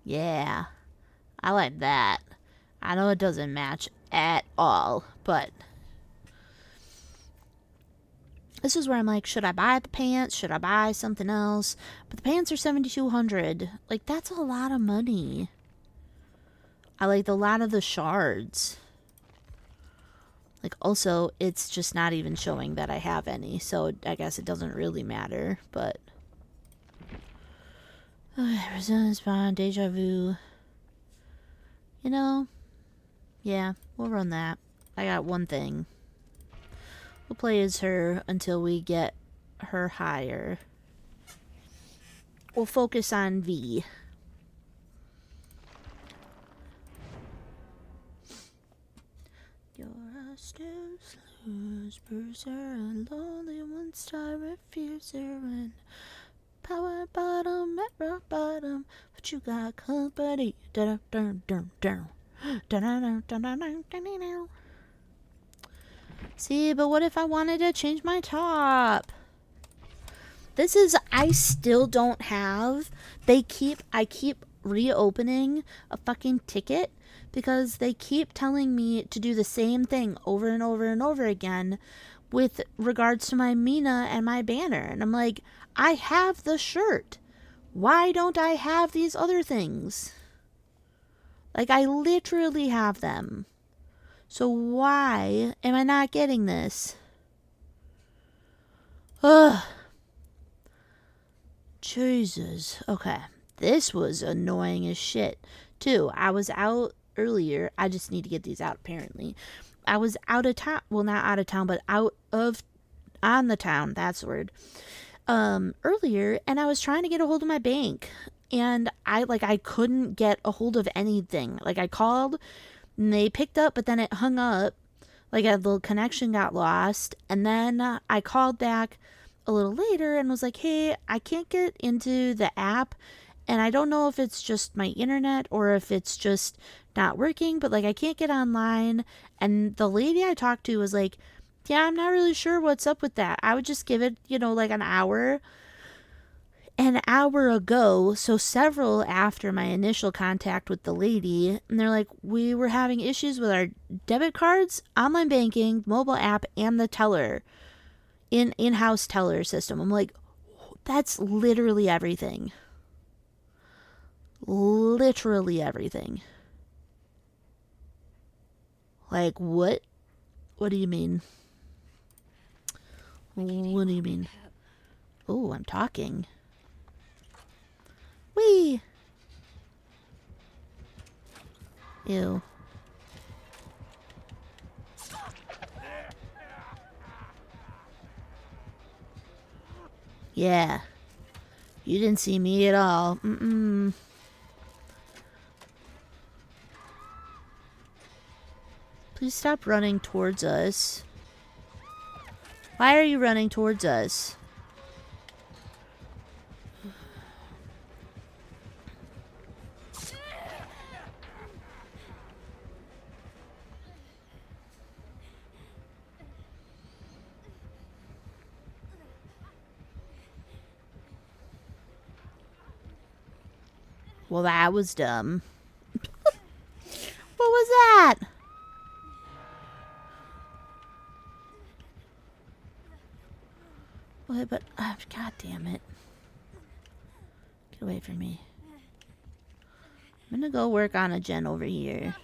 yeah, I like that. I know it doesn't match at all, but this is where I'm like, should I buy the pants? Should I buy something else? But the pants are $7,200. Like, that's a lot of money. I like a lot of the shards. Like, also, it's just not even showing that I have any. So, I guess it doesn't really matter. But Resistance Bond, Deja Vu. You know, yeah, we'll run that. I got one thing. We'll play as her until we get her higher. We'll focus on V. You're a snooze, lose, bruiser, a lonely one-star refuser, and power bottom at rock bottom, but you got company. See, but what if I wanted to change my top? I still don't have, I keep reopening a fucking ticket because they keep telling me to do the same thing over and over and over again with regards to my Mina and my banner. And I'm like, I have the shirt. Why don't I have these other things? Like, I literally have them. So why am I not getting this? Ugh. Jesus. Okay. This was annoying as shit, too. I was out earlier. I just need to get these out, apparently. I was out of town. Well, not out of town, but on the town. That's the word. Earlier, and I was trying to get a hold of my bank. And I couldn't get a hold of anything. Like, I called, and they picked up, but then it hung up. Like, the connection got lost. And then I called back a little later and was like, hey, I can't get into the app. And I don't know if it's just my internet or if it's just not working. But, I can't get online. And the lady I talked to was like, yeah, I'm not really sure what's up with that. I would just give it, an hour. An hour ago, so several after my initial contact with the lady, and they're like, we were having issues with our debit cards, online banking, mobile app, and the teller, in-house teller system. I'm like, that's literally everything. Literally everything. Like, what? What do you mean? What do you mean? Oh, I'm talking. Whee! Ew. Yeah. You didn't see me at all. Mm-mm. Please stop running towards us. Why are you running towards us? Well, that was dumb. What was that? What? But God damn it! Get away from me. I'm gonna go work on a gen over here.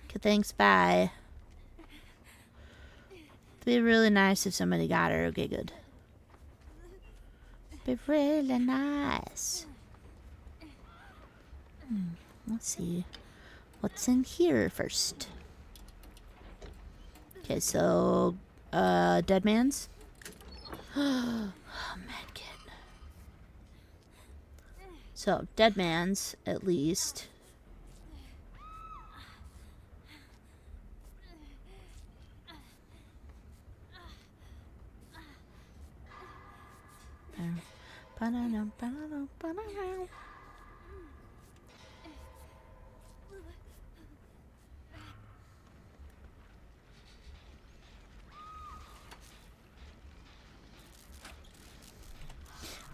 Okay, thanks. Bye. It'd be really nice if somebody got her. Okay, good. Be really nice. Let's see what's in here first. Okay, so dead man's. Oh, medkit. So dead man's at least.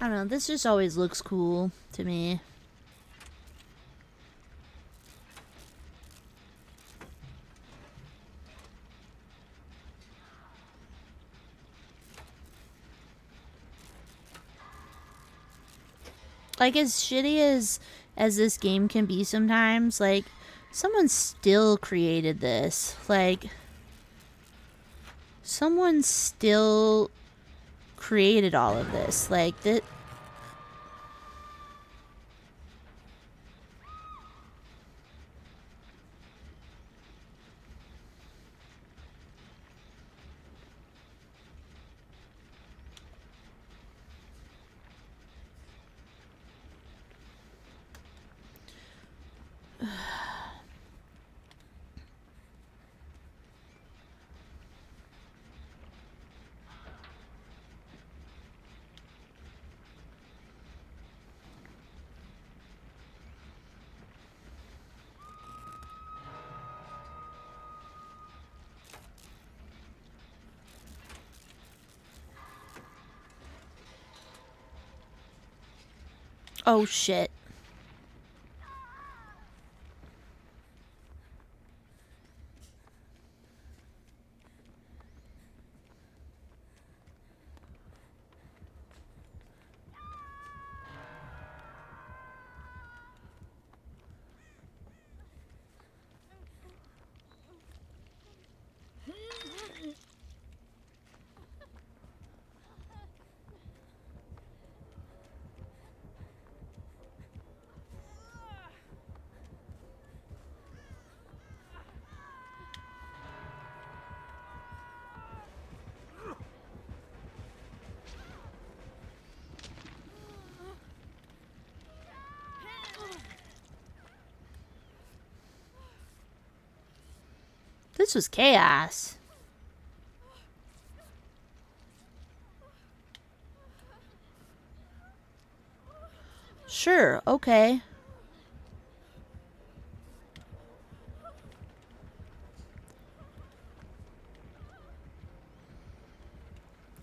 I don't know, this just always looks cool to me. Like, as shitty as this game can be sometimes, like, someone still created this. Like, someone still created all of this. Like, that. Oh, shit. This was chaos. Sure, okay.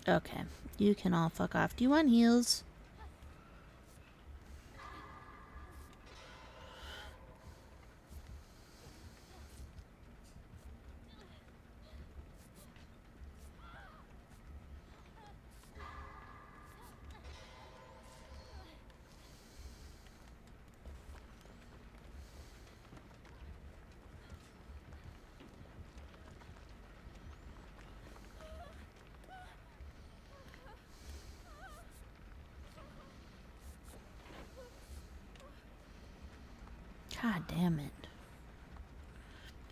Okay, you can all fuck off. Do you want heals? God damn it.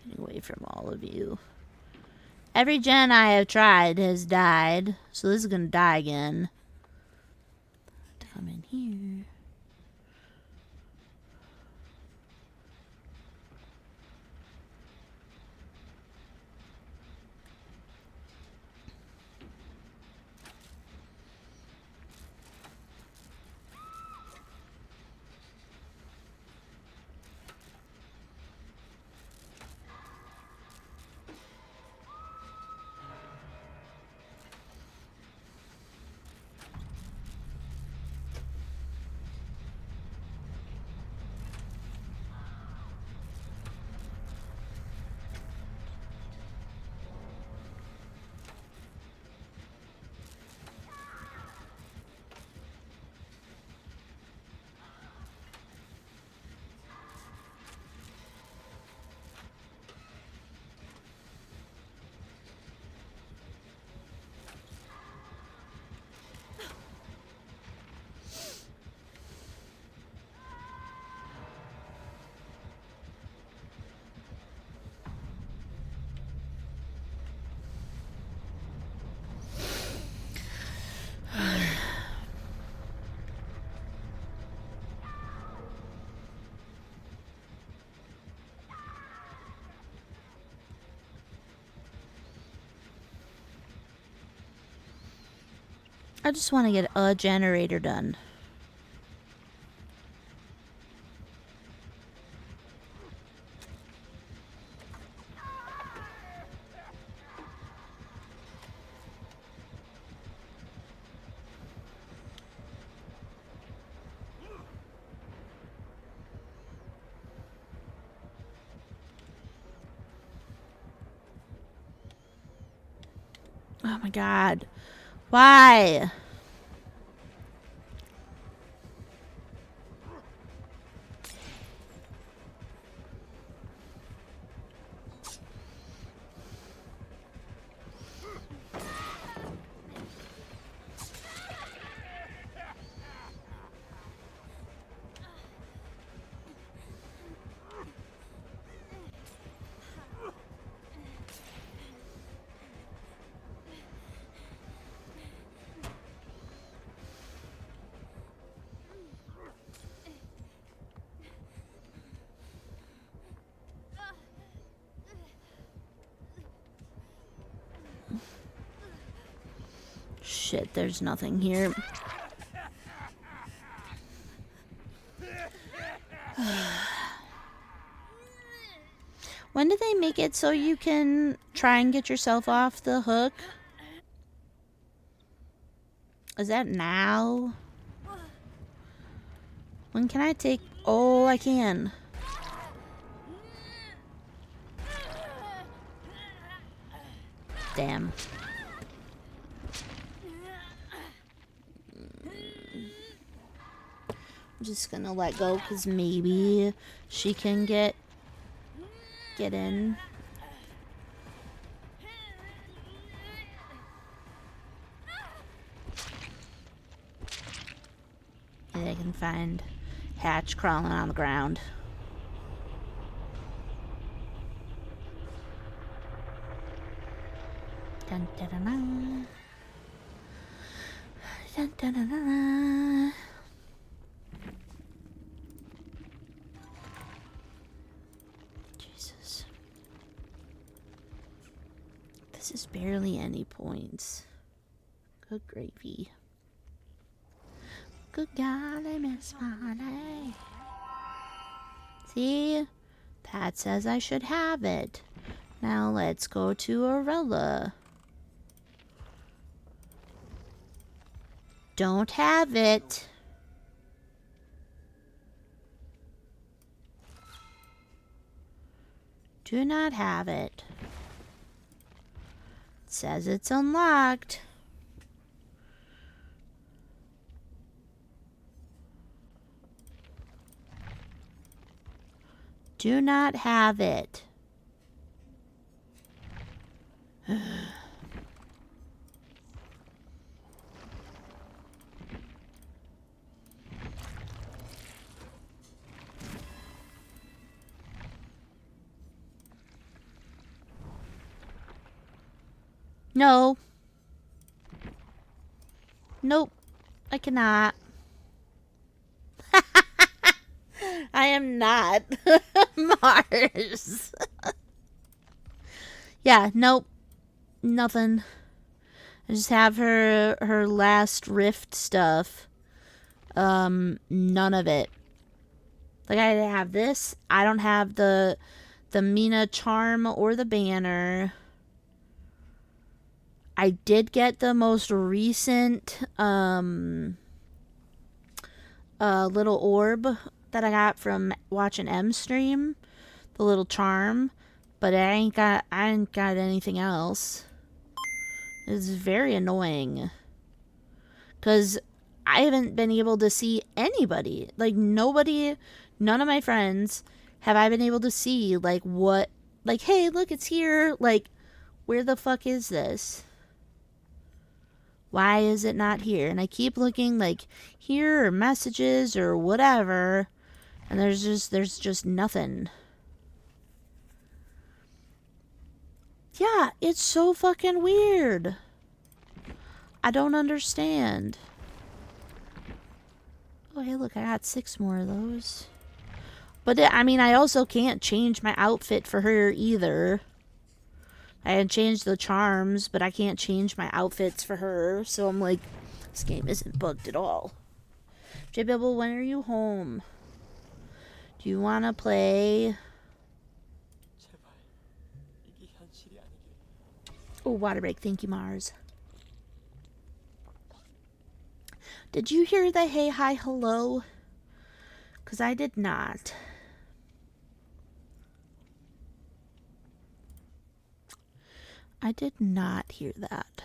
Getting away from all of you. Every gen I have tried has died, so this is gonna die again. Come in here. I just want to get a generator done. Oh my god. Why? Shit, there's nothing here. When did they make it so you can try and get yourself off the hook? Is that now? When can I take... Oh, I can. Damn. I'm just gonna let go because maybe she can get in. Maybe I can find Hatch crawling on the ground. Dun, dun, dun, dun. Dun, dun, dun, dun, dun. Jesus. This is barely any points. Good gravy. Good golly, Miss Molly. See? That says I should have it. Now let's go to Arella. Don't have it. Do not have it. It says it's unlocked. Do not have it. No. Nope. I cannot. I am not Mars. Yeah, nope. Nothing. I just have her last Rift stuff. None of it. Like, I have this. I don't have the Mina charm or the banner. I did get the most recent little orb that I got from watching M stream, the little charm, but I ain't got anything else. It's very annoying because I haven't been able to see anybody, like nobody, none of my friends have I been able to see like what, like, hey, look, it's here, like, where the fuck is this? Why is it not here? And I keep looking, like, here or messages or whatever, and there's just nothing. Yeah, it's so fucking weird. I don't understand. Oh, hey, look, I got 6 more of those. But, I mean, I also can't change my outfit for her either. I had changed the charms, but I can't change my outfits for her. So I'm like, this game isn't bugged at all. J-Bibble, when are you home? Do you want to play? Oh, water break. Thank you, Mars. Did you hear the hey, hi, hello? Because I did not. I did not hear that.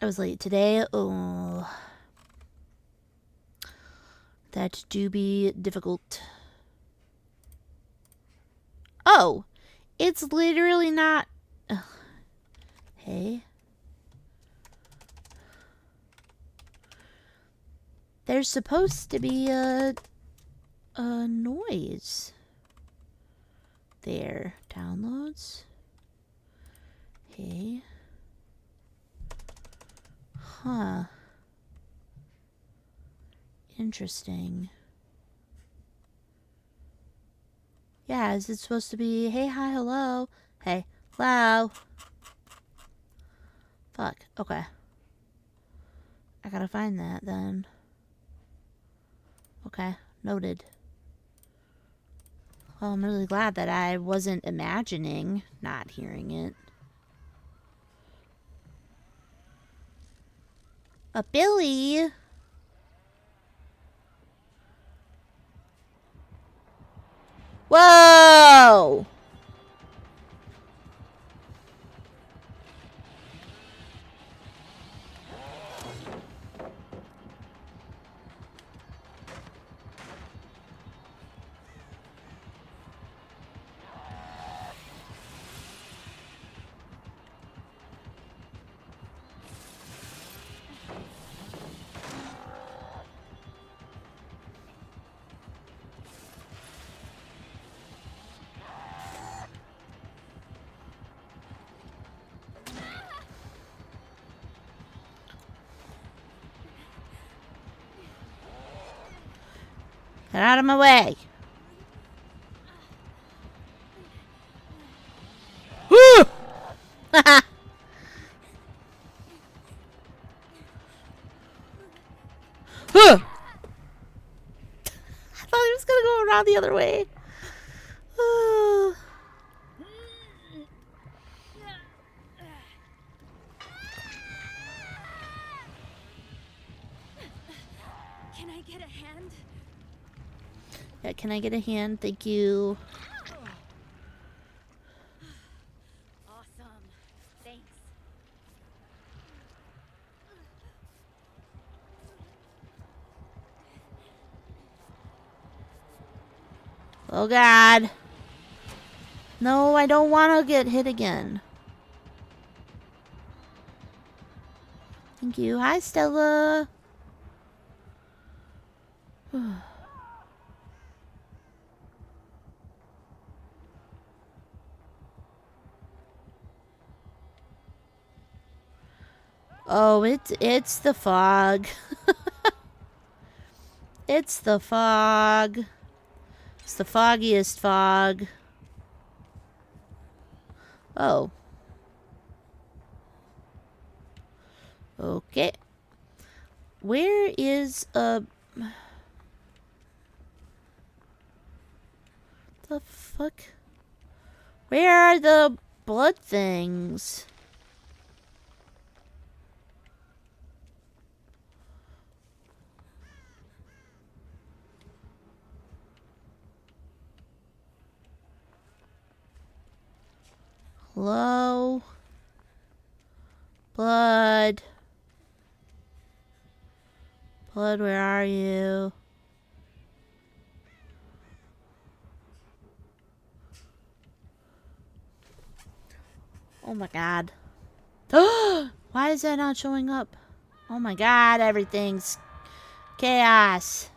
I was late today. Oh. That do be difficult. Oh. It's literally not... Ugh. Hey. There's supposed to be a noise. There. Downloads. Hey. Huh. Interesting. Yeah, is it supposed to be, hey, hi, hello? Hey, hello? Fuck, okay. I gotta find that then. Okay, noted. Well, I'm really glad that I wasn't imagining not hearing it. A Billy? Whoa! Get out of my way. Woo! I thought he was gonna go around the other way. Can I get a hand? Yeah, can I get a hand? Thank you. Awesome. Thanks. Oh God. No, I don't want to get hit again. Thank you. Hi, Stella. Oh, it's the fog. It's the fog. It's the foggiest fog. Oh. Okay. Where is the fuck? Where are the blood things? Hello? Blood. Blood, where are you? Oh my God. Why is that not showing up? Oh my God, everything's chaos.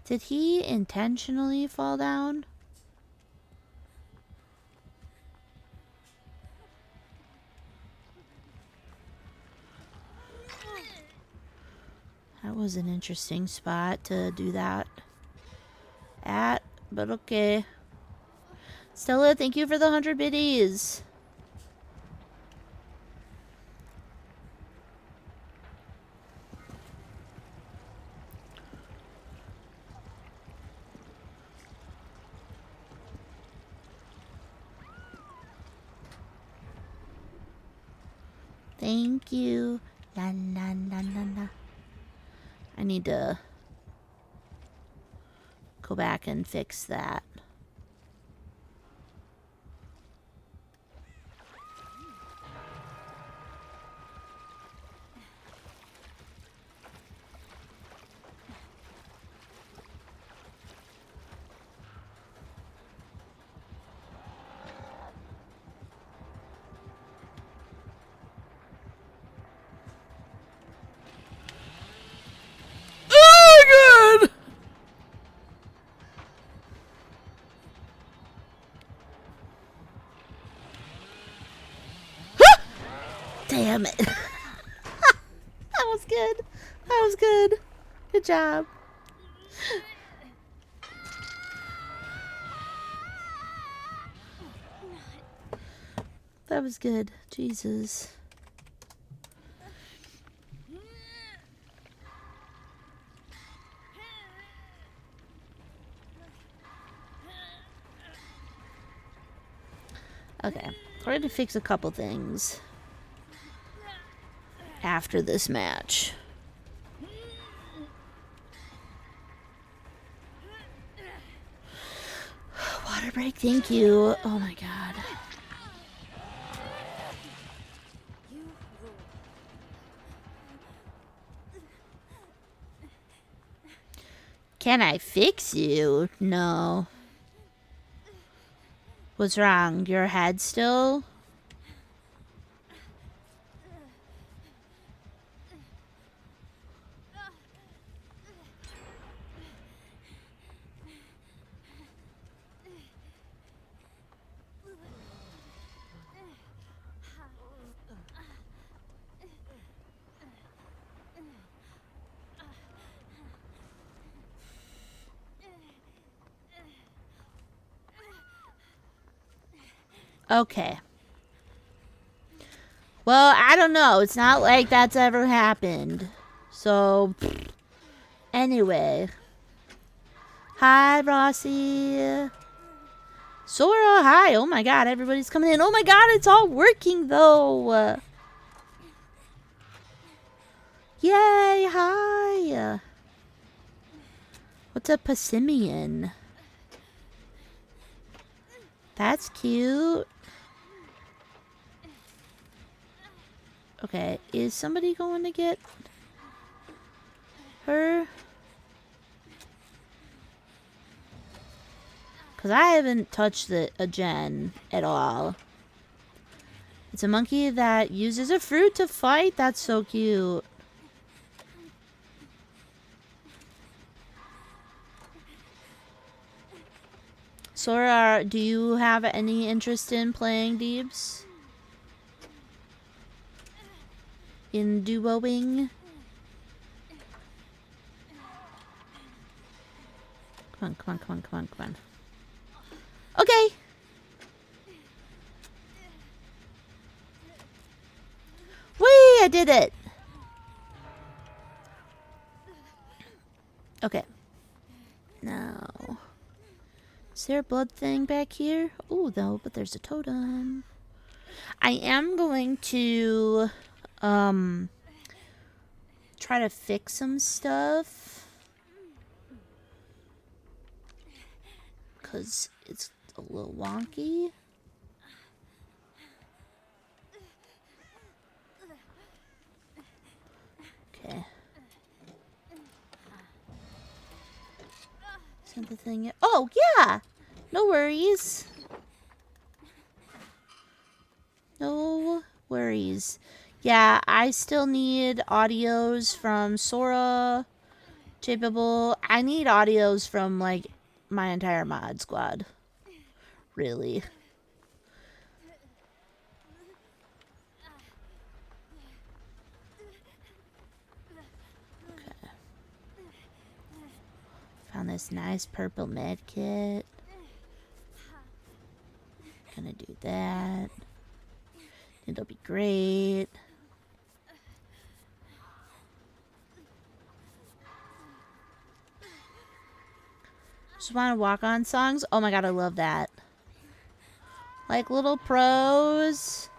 Did he intentionally fall down? That was an interesting spot to do that at, but okay. Stella, thank you for the 100 biddies. Thank you. La la la la la. I need to go back and fix that. Oh my God! Damn it. That was good. That was good. Good job. That was good. Jesus. Okay. We're going to fix a couple things. after this match. Water break, thank you. Oh my god. Can I fix you? No. What's wrong? Your head still? Okay. Well, I don't know. It's not like that's ever happened. So, anyway. Hi, Rossi. Sora, hi. Oh my god, everybody's coming in. Oh my god, it's all working though. Yay, hi. What's a Passimian? That's cute. Okay, is somebody going to get her? Because I haven't touched a gen at all. It's a monkey that uses a fruit to fight. That's so cute. Sora, do you have any interest in playing Deebs? In duoing? Come on, come on, come on, come on, come on. Okay. Whee! I did it. Okay. Now, is there a blood thing back here? Oh, no, but there's a totem. I am going to try to fix some stuff, because it's a little wonky. Okay. Isn't the thing yet? Oh, yeah! No worries. No worries. Yeah, I still need audios from Sora, J-Bibble. I need audios from, like, my entire mod squad. Really. Okay. Found this nice purple med kit. Gonna do that. It'll be great. Just want to walk on songs. Oh my god, I love that. Like little pros.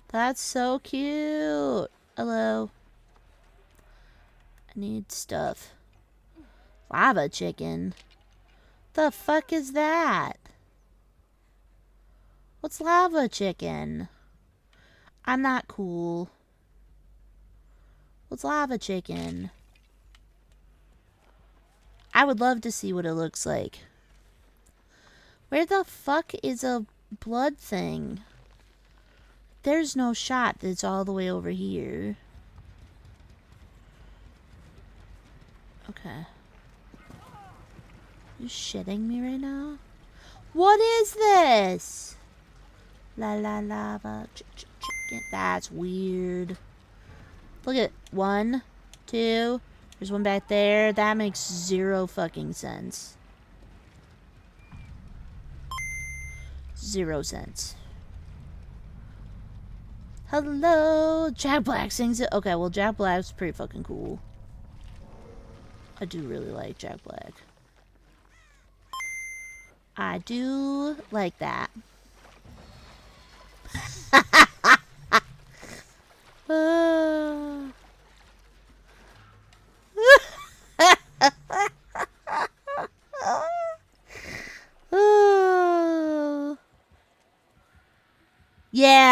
That's so cute. Hello. I need stuff. Lava chicken. The fuck is that? What's lava chicken? I'm not cool. What's lava chicken? I would love to see what it looks like. Where the fuck is a blood thing? There's no shot that's all the way over here. Okay. You shitting me right now? What is this? La la lava chicken. That's weird. Look at 1, 2. There's one back there. That makes 0 fucking sense. 0 cents. Hello. Jack Black sings it. Okay, well, Jack Black's pretty fucking cool. I do really like Jack Black. I do like that.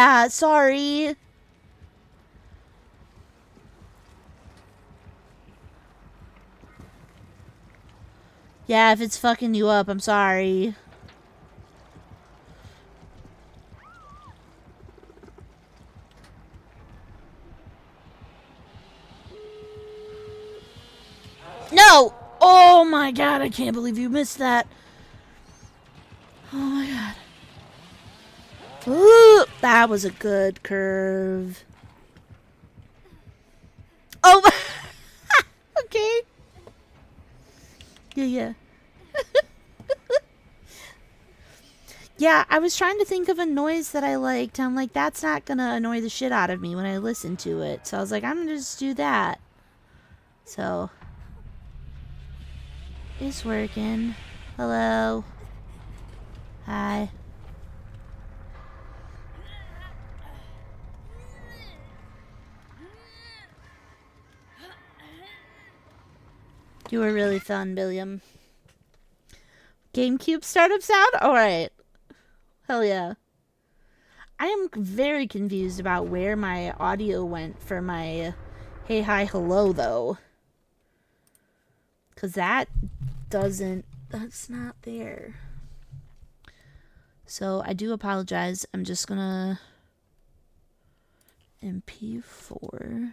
Yeah, sorry. Yeah, if it's fucking you up, I'm sorry. No! Oh my god, I can't believe you missed that. Oh my god. Ooh, that was a good curve. Oh, okay. Yeah. Yeah, I was trying to think of a noise that I liked. I'm like, that's not gonna annoy the shit out of me when I listen to it. So I was like, I'm gonna just do that. So, it's working. Hello. Hi. You were really fun, Billiam. GameCube startup sound? Alright. Hell yeah. I am very confused about where my audio went for my hey, hi, hello, though. Because that's not there. So I do apologize. I'm just gonna MP4.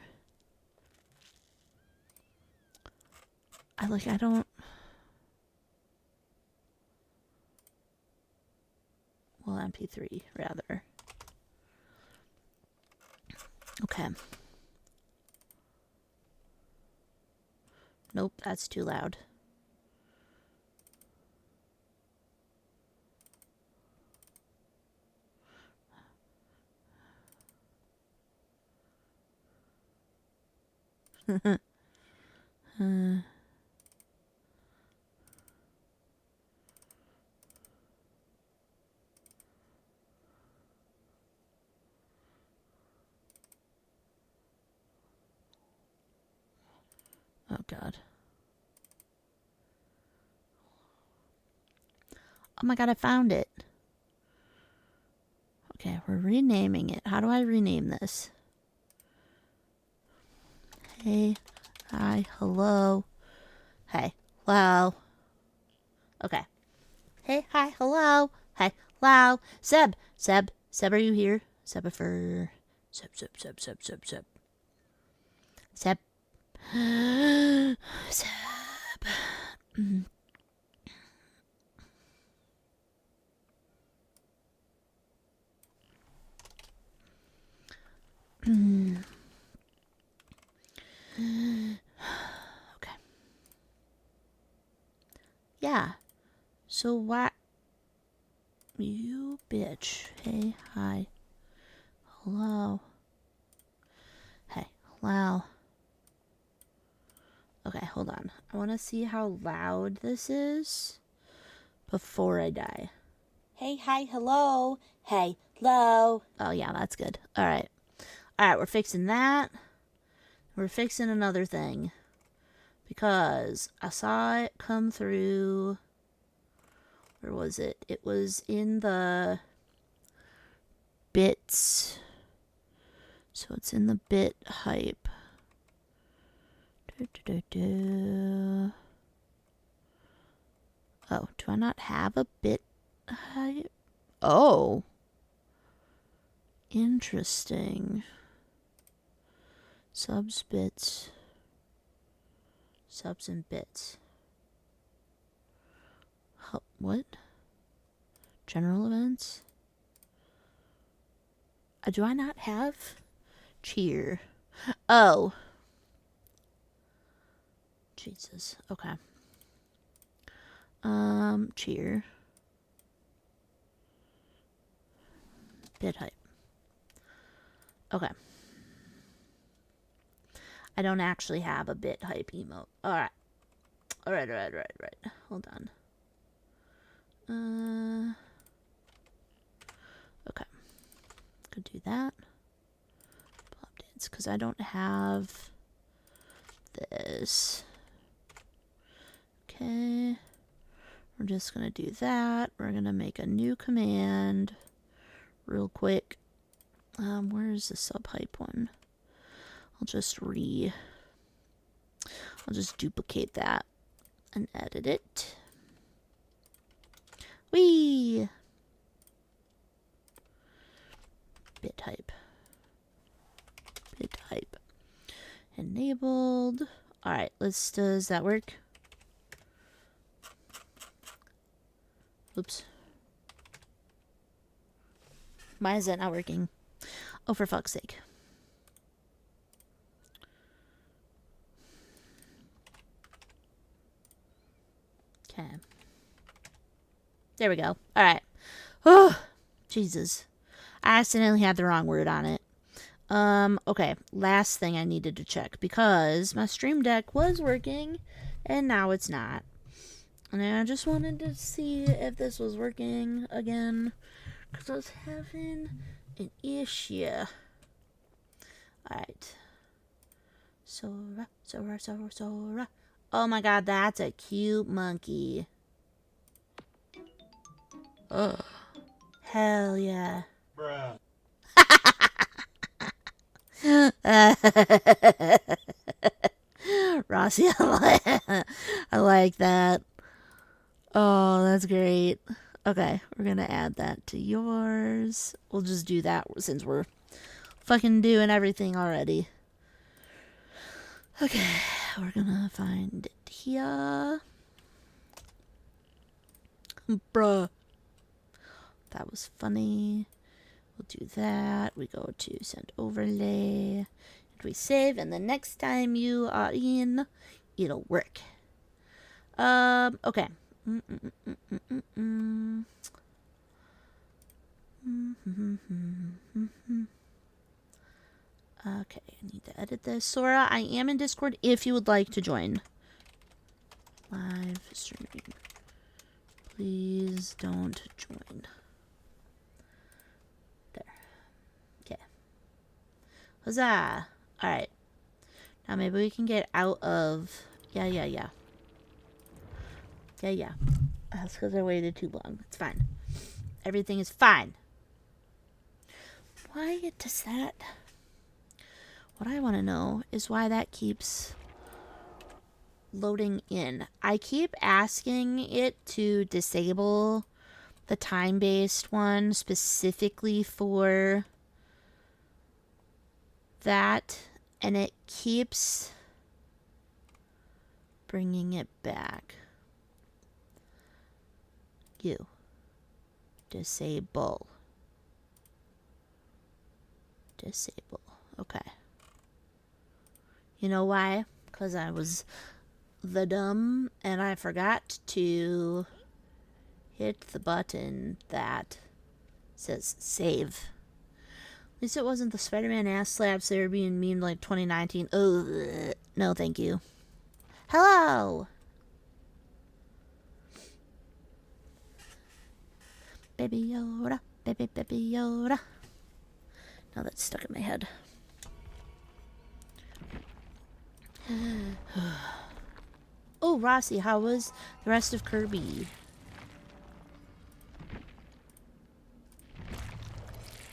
I don't. Well, MP3 rather. Okay. Nope, that's too loud. Oh god. Oh my god, I found it. Okay, we're renaming it. How do I rename this? Hey, hi, hello. Hey, hello. Okay. Hey, hi, hello. Hey, hello. Seb, are you here? Sebifer. Seb. Seb. Seb. Okay. Yeah. So what? You bitch. Hey, hi. Hello. Hey, hello. Okay, hold on. I want to see how loud this is before I die. Hey, hi, hello. Hey, hello. Oh, yeah, that's good. All right. All right, we're fixing that. We're fixing another thing. Because I saw it come through. Where was it? It was in the bits. So it's in the bit hype. Oh, do I not have a bit hype? Oh. Interesting. Subs, bits. Subs and bits. What? General events? Do I not have cheer? Oh. Jesus. Okay. Cheer. Bit hype. Okay. I don't actually have a bit hype emote. Alright. Alright. Hold on. Okay. Could do that. Pop dance, because I don't have this. Okay. We're just going to do that. We're going to make a new command real quick. Where's the sub-hype one? I'll just duplicate that and edit it. Whee! Bit hype. Bit hype. Enabled. Alright, does that work? Oops. Why is that not working? Oh, for fuck's sake. Okay. There we go. Alright. Oh, Jesus. I accidentally had the wrong word on it. Okay. Last thing I needed to check, because my Stream Deck was working and now it's not. And I just wanted to see if this was working again, because I was having an issue. Alright. Sora. Oh my god, that's a cute monkey. Oh. Hell yeah. Bruh. Rossi, I like that. Oh, that's great. Okay, we're gonna add that to yours. We'll just do that since we're fucking doing everything already. Okay, we're gonna find it here. Bruh. That was funny. We'll do that. We go to send overlay. And we save, and the next time you are in, it'll work. Okay. Okay, I need to edit this. Sora, I am in Discord if you would like to join. Live streaming. Please don't join. There. Okay. Huzzah! Alright. Now maybe we can get out of... Yeah. That's because I waited too long. It's fine. Everything is fine. Why does that... What I want to know is why that keeps loading in. I keep asking it to disable the time-based one specifically for that, and it keeps bringing it back. You. Disable. Okay. You know why? Because I was the dumb and I forgot to hit the button that says save. At least it wasn't the Spider-Man ass slaps they were being memed like 2019. Ugh. No, thank you. Hello! Baby Yoda, baby Yoda. Now that's stuck in my head. Oh, Rossi, how was the rest of Kirby?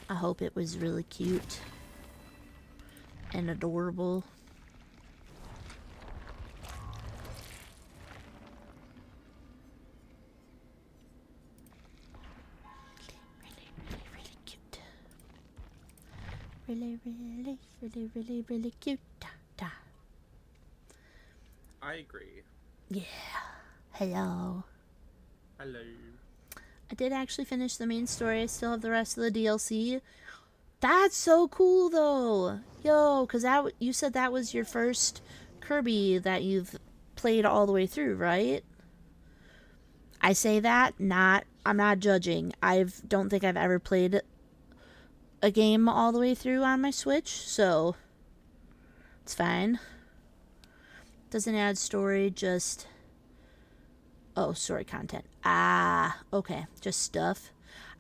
I hope it was really cute and adorable. Really cute. Really cute. I agree. Yeah. Hello. Hello. I did actually finish the main story. I still have the rest of the DLC. That's so cool, though. Yo, because you said that was your first Kirby that you've played all the way through, right? I say that, I'm not judging. Don't think I've ever played a game all the way through on my Switch, so it's fine. Doesn't add story, just... Oh, story content. Ah, okay. Just stuff.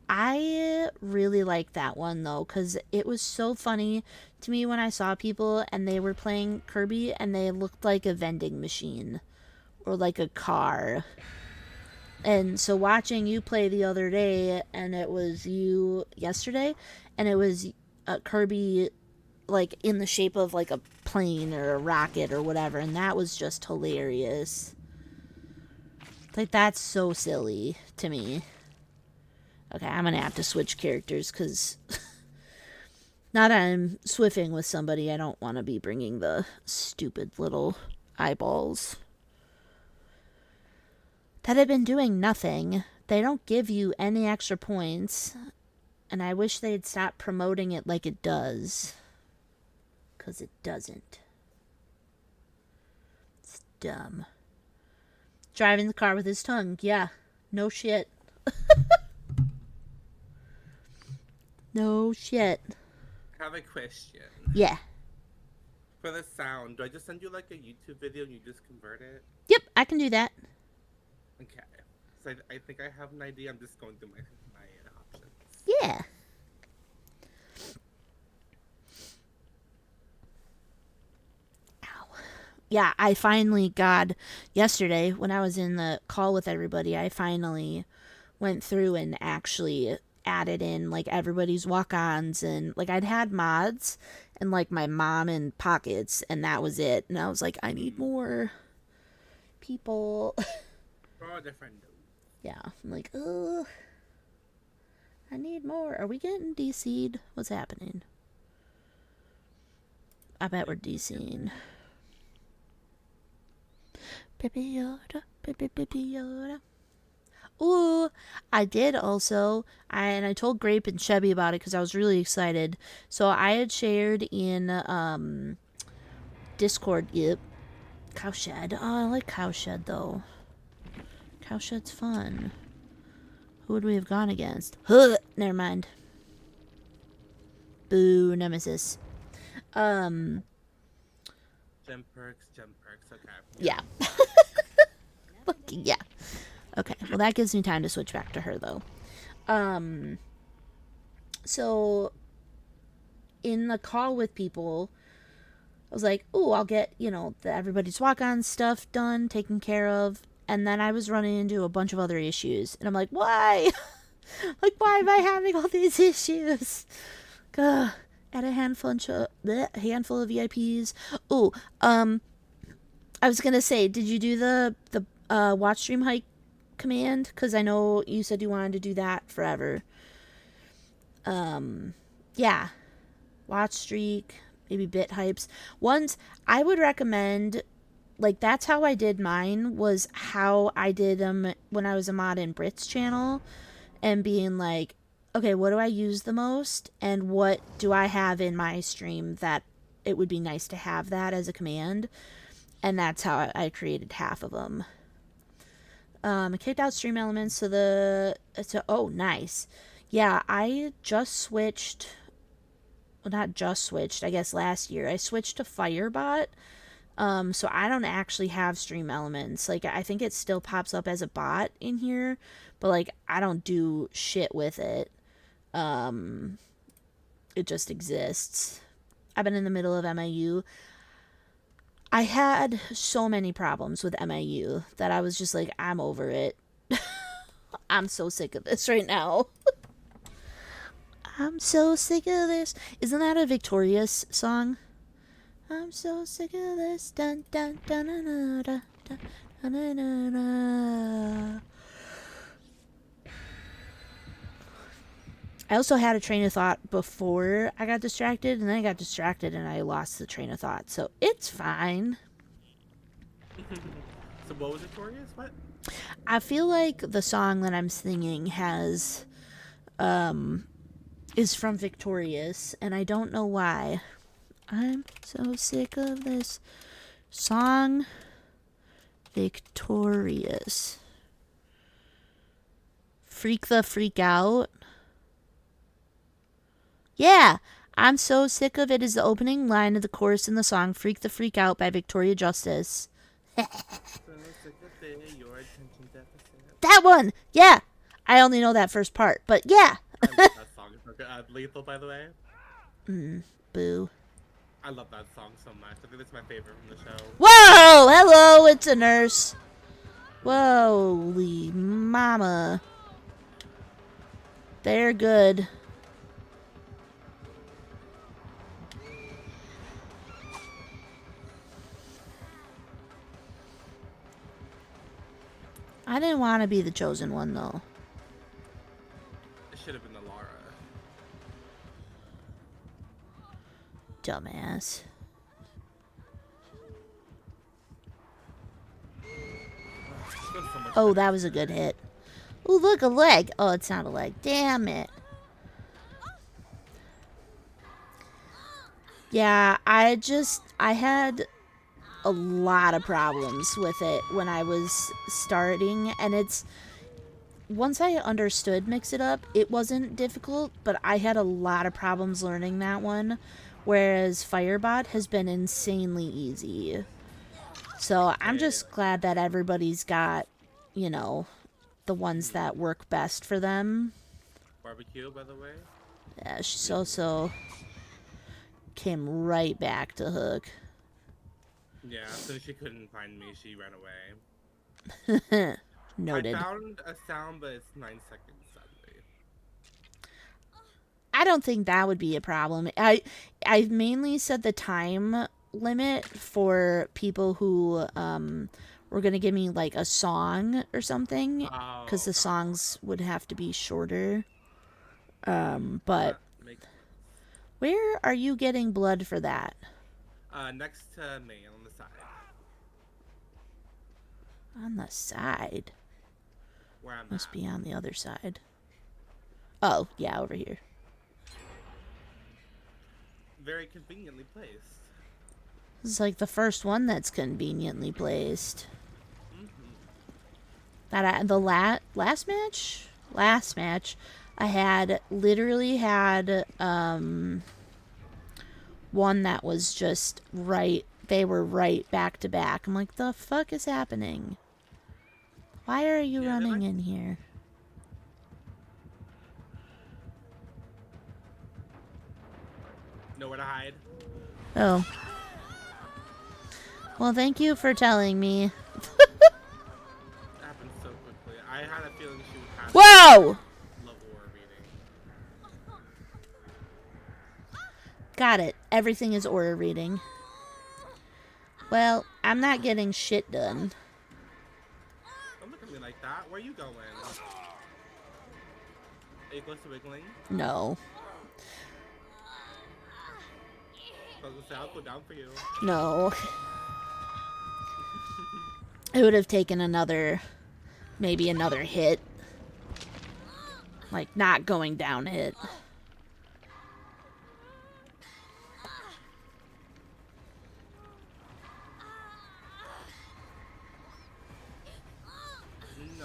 I really like that one, though, because it was so funny to me when I saw people and they were playing Kirby and they looked like a vending machine or like a car. And so watching you play the other day, and it was you yesterday, and it was Kirby, like, in the shape of, like, a plane or a rocket or whatever, and that was just hilarious. Like, that's so silly to me. Okay, I'm gonna have to switch characters, because now that I'm swiffing with somebody, I don't want to be bringing the stupid little eyeballs that have been doing nothing. They don't give you any extra points, and I wish they'd stop promoting it like it does, because it doesn't. It's dumb. Driving the car with his tongue. Yeah, no shit. No shit. I have a question. Yeah. For the sound, do I just send you like a YouTube video and you just convert it? Yep, I can do that. Okay. So I think I have an idea. I'm just going through my options. Yeah. Ow. Yeah, I finally got, yesterday when I was in the call with everybody, I finally went through and actually added in like everybody's walk-ons, and like I'd had mods and like my mom in pockets, and that was it. And I was like, I need more people. For all different notes. Yeah, I'm like, ugh, I need more. Are we getting DC'd? What's happening? I bet we're DC'ing. Baby Yoda, baby Yoda. Ooh, I did also, I told Grape and Chevy about it because I was really excited. So I had shared in Discord. Yep, Cowshed. Oh, I like Cowshed though. Cowshed's fun. Who would we have gone against? Huh, never mind. Boo, Nemesis. Gem perks, okay. Yeah. Yeah. Okay, well that gives me time to switch back to her though. So in the call with people, I was like, "Ooh, I'll get, everybody's walk-on stuff done, taken care of." And then I was running into a bunch of other issues, and I'm like, "Why? Like, why am I having all these issues?" Ugh. At a handful of VIPs. Ooh, I was gonna say, did you do the watch stream hike command? Because I know you said you wanted to do that forever. Yeah, watch streak, maybe bit hypes. Ones I would recommend, like that's how I did mine, was how I did them when I was a mod in Brit's channel, and being like, okay, what do I use the most, and what do I have in my stream that it would be nice to have that as a command, and that's how I created half of them. I kicked out stream elements oh, nice. Yeah, I just switched, well, not just switched, I guess last year, I switched to Firebot, so I don't actually have stream elements. Like, I think it still pops up as a bot in here, but, like, I don't do shit with it. It just exists. I've been in the middle of MAU. I had so many problems with MAU that I was just like, I'm over it. I'm so sick of this right now. I'm so sick of this. Isn't that a Victorious song? I'm so sick of this. Dun, dun, dun, dun, dun, dun, dun, dun, dun, dun. I also had a train of thought before I got distracted, and then I got distracted and I lost the train of thought. So it's fine. So what was Victorious? What? I feel like the song that I'm singing is from Victorious, and I don't know why. I'm so sick of this song. Victorious. Freak the Freak Out. Yeah, I'm so sick of it is the opening line of the chorus in the song Freak the Freak Out by Victoria Justice. That one! Yeah! I only know that first part, but yeah! I love that song. It's Lethal, by the way. Boo. I love that song so much. I think it's my favorite from the show. Whoa! Hello, it's a nurse. Holy mama. They're good. I didn't want to be the chosen one, though. It should have been the Lara. Dumbass. Spent so much Oh, time that was a good hit. Oh, look, a leg. Oh, it's not a leg. Damn it. Yeah, I had a lot of problems with it when I was starting, and once I understood Mix It Up, it wasn't difficult, but I had a lot of problems learning that one, whereas Firebot has been insanely easy. So I'm Okay, just glad that everybody's got, you know, the ones that work best for them. barbecue, by the way. Yeah, she's also came right back to Hook. Yeah, as soon as she couldn't find me, she ran away. I Noted. found a sound, but it's 9 seconds, sadly. I don't think that would be a problem. I mainly set the time limit for people who were gonna give me like a song or something, because Oh, the gotcha. songs would have to be shorter. But That makes sense. where are you getting blood for that? Next to me on the side. On the side. Where I'm Must at. be on the other side. Oh, yeah, over here. Very conveniently placed. This is like the first one that's conveniently placed. Last match? Last match, I had literally had one that was just right. They were right back to back. I'm like, the fuck is happening? Why are you Yeah, they running like in here? nowhere to hide. Oh. Well, thank you for telling me. It happened so quickly. I had a feeling she would have Whoa! love war reading. Got it. Everything is order reading. Well, I'm not getting shit done. Don't look at me like that. Where are you going? Are you close to wiggling? No. I was gonna say, I'll go down for you. No. It would have taken maybe another hit. Like, not going down hit. No.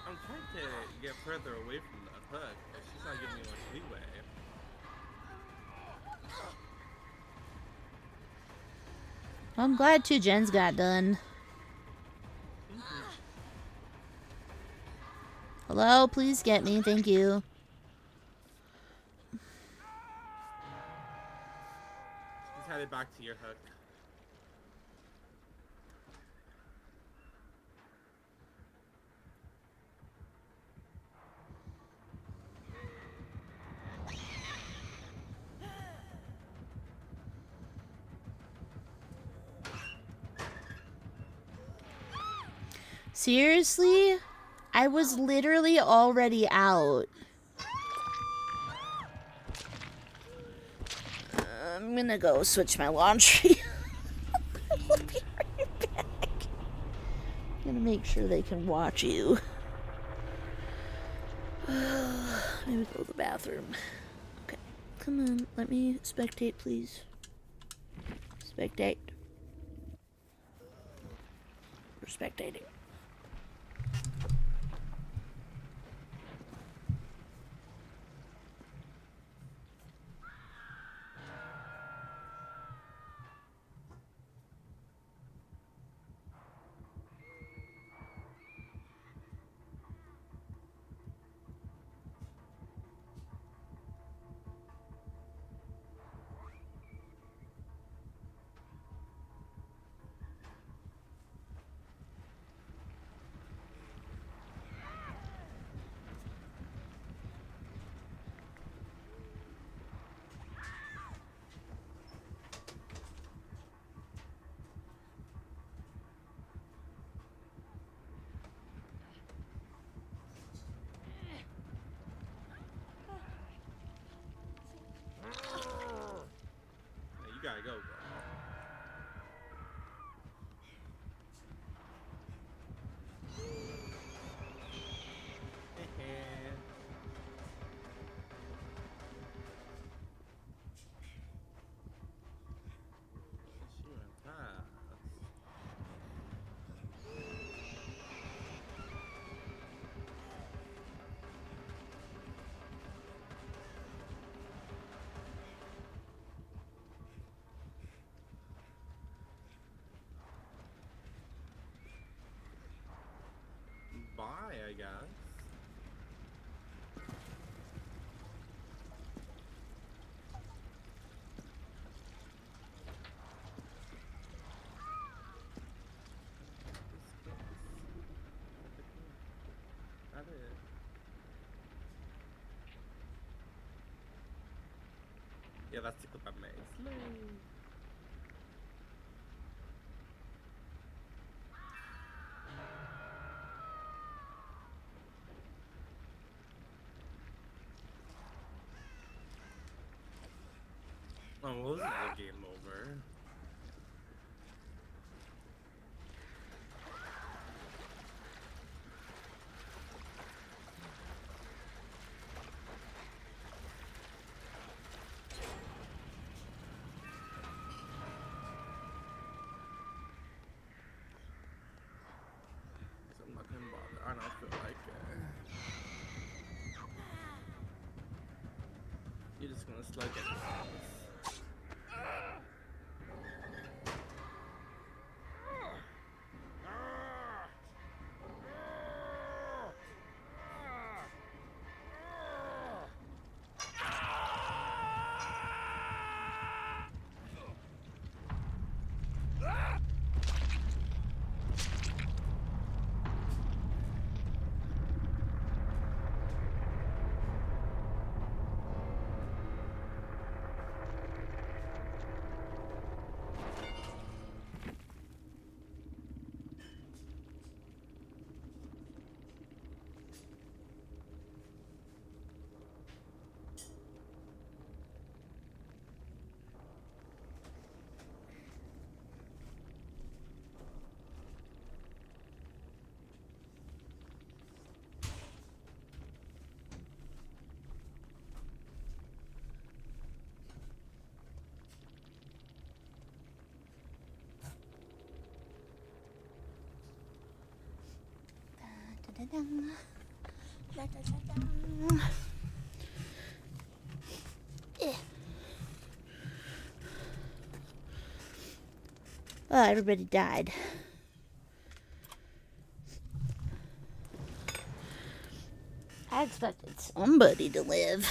I'm trying to get further away from the hook, but she's not giving me much leeway. Well, I'm glad 2 gens got done. Hello, please get me. Thank you. She's headed back to your hook. Seriously? I was literally already out. I'm gonna go switch my laundry. I'll be right back. I'm gonna make sure they can watch you. Maybe go to the bathroom. Okay. Come on, let me spectate, please. Spectate. We're spectating. try, I guess. Got it. Yeah, that's the clip I made. Oh, well, this is the game over. So I'm not gonna bother. I don't feel like it. You're just gonna slug it. Oh, everybody died. I expected somebody to live.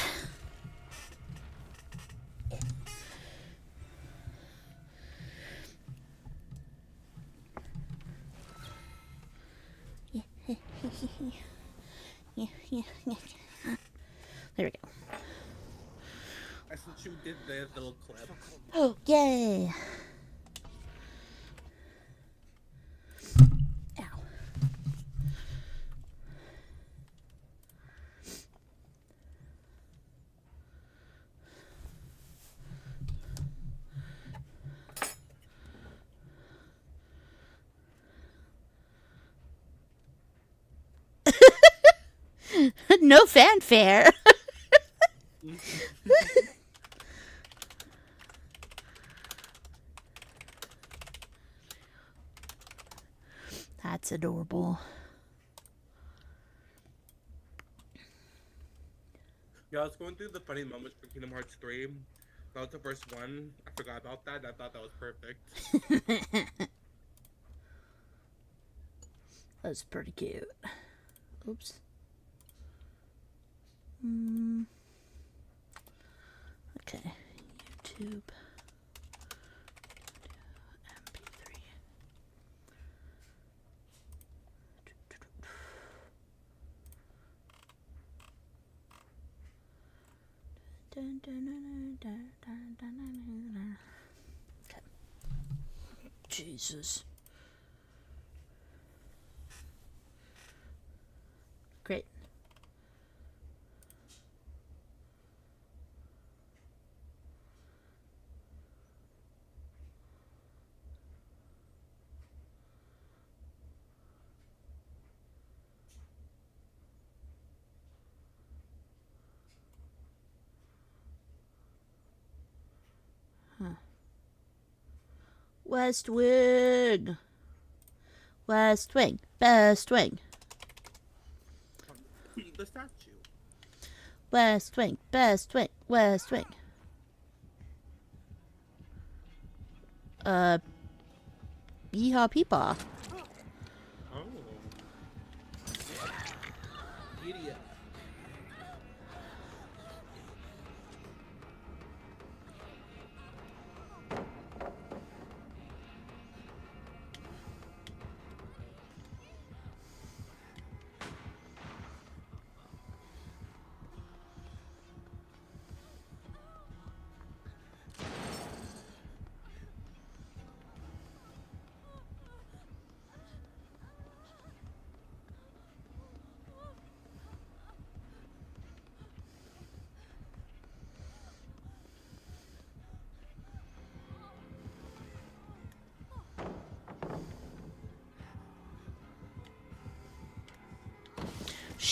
There we go. I since you did the little clip. Oh, yay! Ow. No fanfare. That's adorable. Yeah, I was going through the funny moments for Kingdom Hearts 3. That was the first one. I forgot about that. I thought that was perfect. That's pretty cute. Oops. Okay. YouTube. MP3. Okay. Jesus. Great. West Wing. West Wing. Best Wing. The statue. West Wing. Best Wing. West Wing. Yeehaw peepaw. Oh.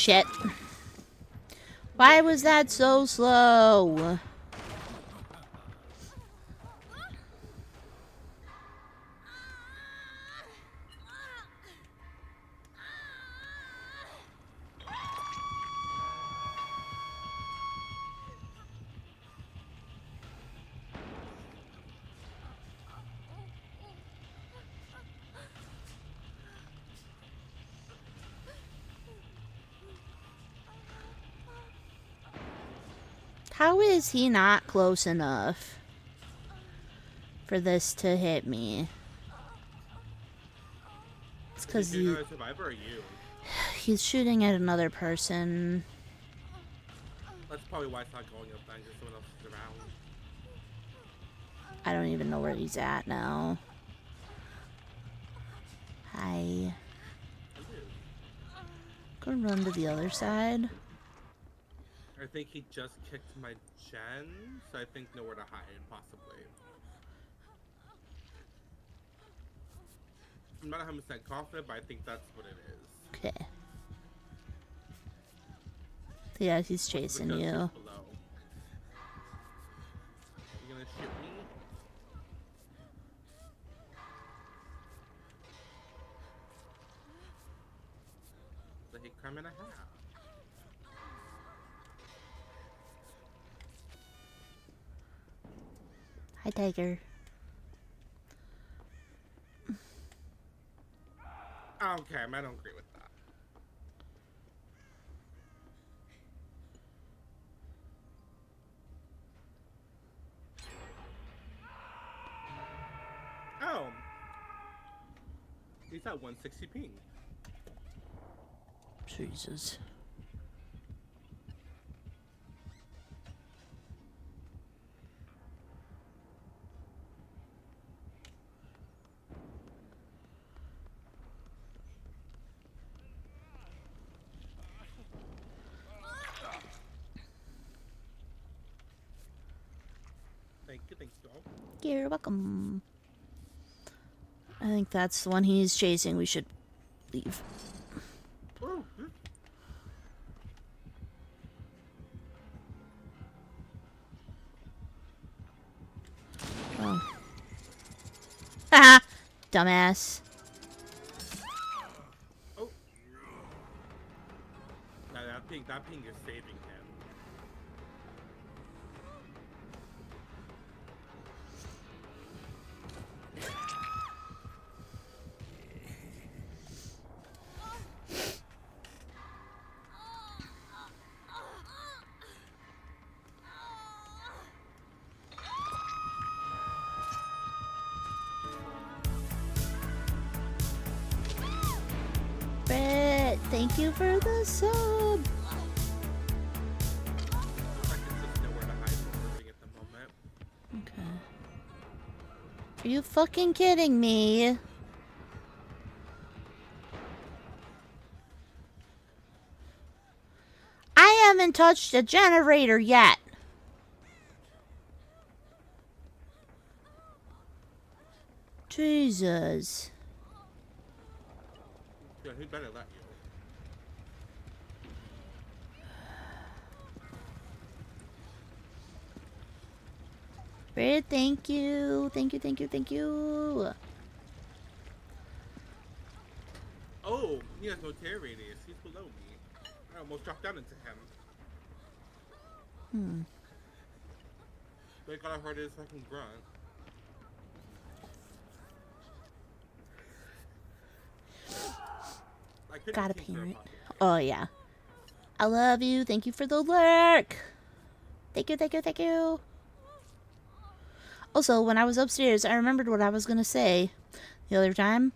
shit. Why was that so slow? How is he not close enough for this to hit me? It's because Is he another survivor or you? he's shooting at another person. That's probably why it's not going up then, because someone else is around. I don't even know where he's at now. Hi. Gonna run to the other side. I think he just kicked my gen, so I think nowhere to hide, possibly. I'm not 100% confident, but I think that's what it is. Okay. Yeah, he's chasing you. You gonna shoot me? The hate crime and a half. Hi, Tiger. Okay, I don't agree with that. Oh. He's at 160 ping. Jesus. Thank you. You're welcome. I think that's the one he's chasing. We should leave. Oh, Oh. Haha! Dumbass. Oh. That ping is saving him. Brett, thank you for the sub. Looks like it's just nowhere to hide from moving at the moment. Okay. Are you fucking kidding me? I haven't touched a generator yet. Jesus. Yeah, he'd better let you. Brett, thank you. Thank you. Oh, he has no tear radius. He's below me. I almost dropped down into him. They gotta hurt his fucking grunt. Got a parent. Oh, yeah. I love you. Thank you for the lurk. Thank you. Also, when I was upstairs, I remembered what I was going to say the other time.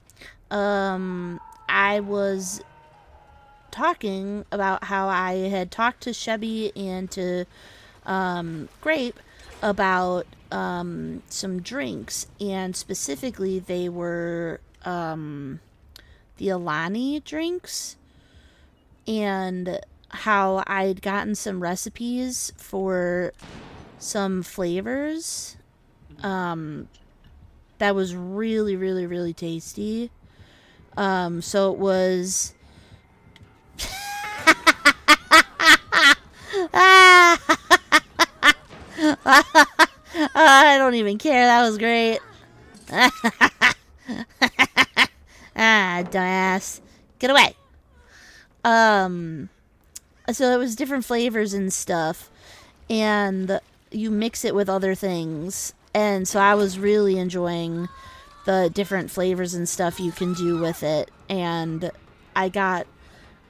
I was talking about how I had talked to Chevy and to Grape about some drinks, and specifically they were the Alani drinks, and how I'd gotten some recipes for some flavors that was really tasty. So it was I don't even care. That was great. Ah, dumbass. Get away. Um, so it was different flavors and stuff, and you mix it with other things. And so I was really enjoying the different flavors and stuff you can do with it. And I got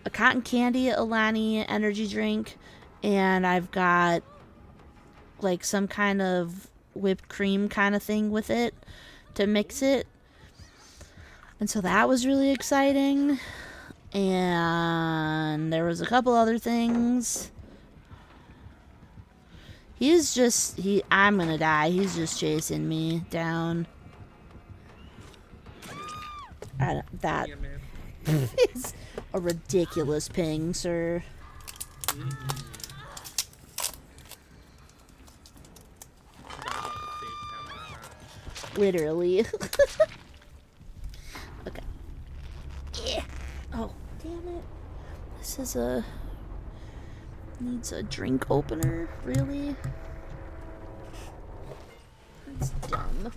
a cotton candy Alani energy drink, and I've got like some kind of whipped cream kind of thing with it to mix it. And so that was really exciting. And there was a couple other things. I'm gonna die. He's just chasing me down. That Yeah, man. is a ridiculous ping, sir. Mm-hmm. Forgot about the save tab this time. Literally. Okay. Yeah. Oh, damn it. This is needs a drink opener, really? That's dumb.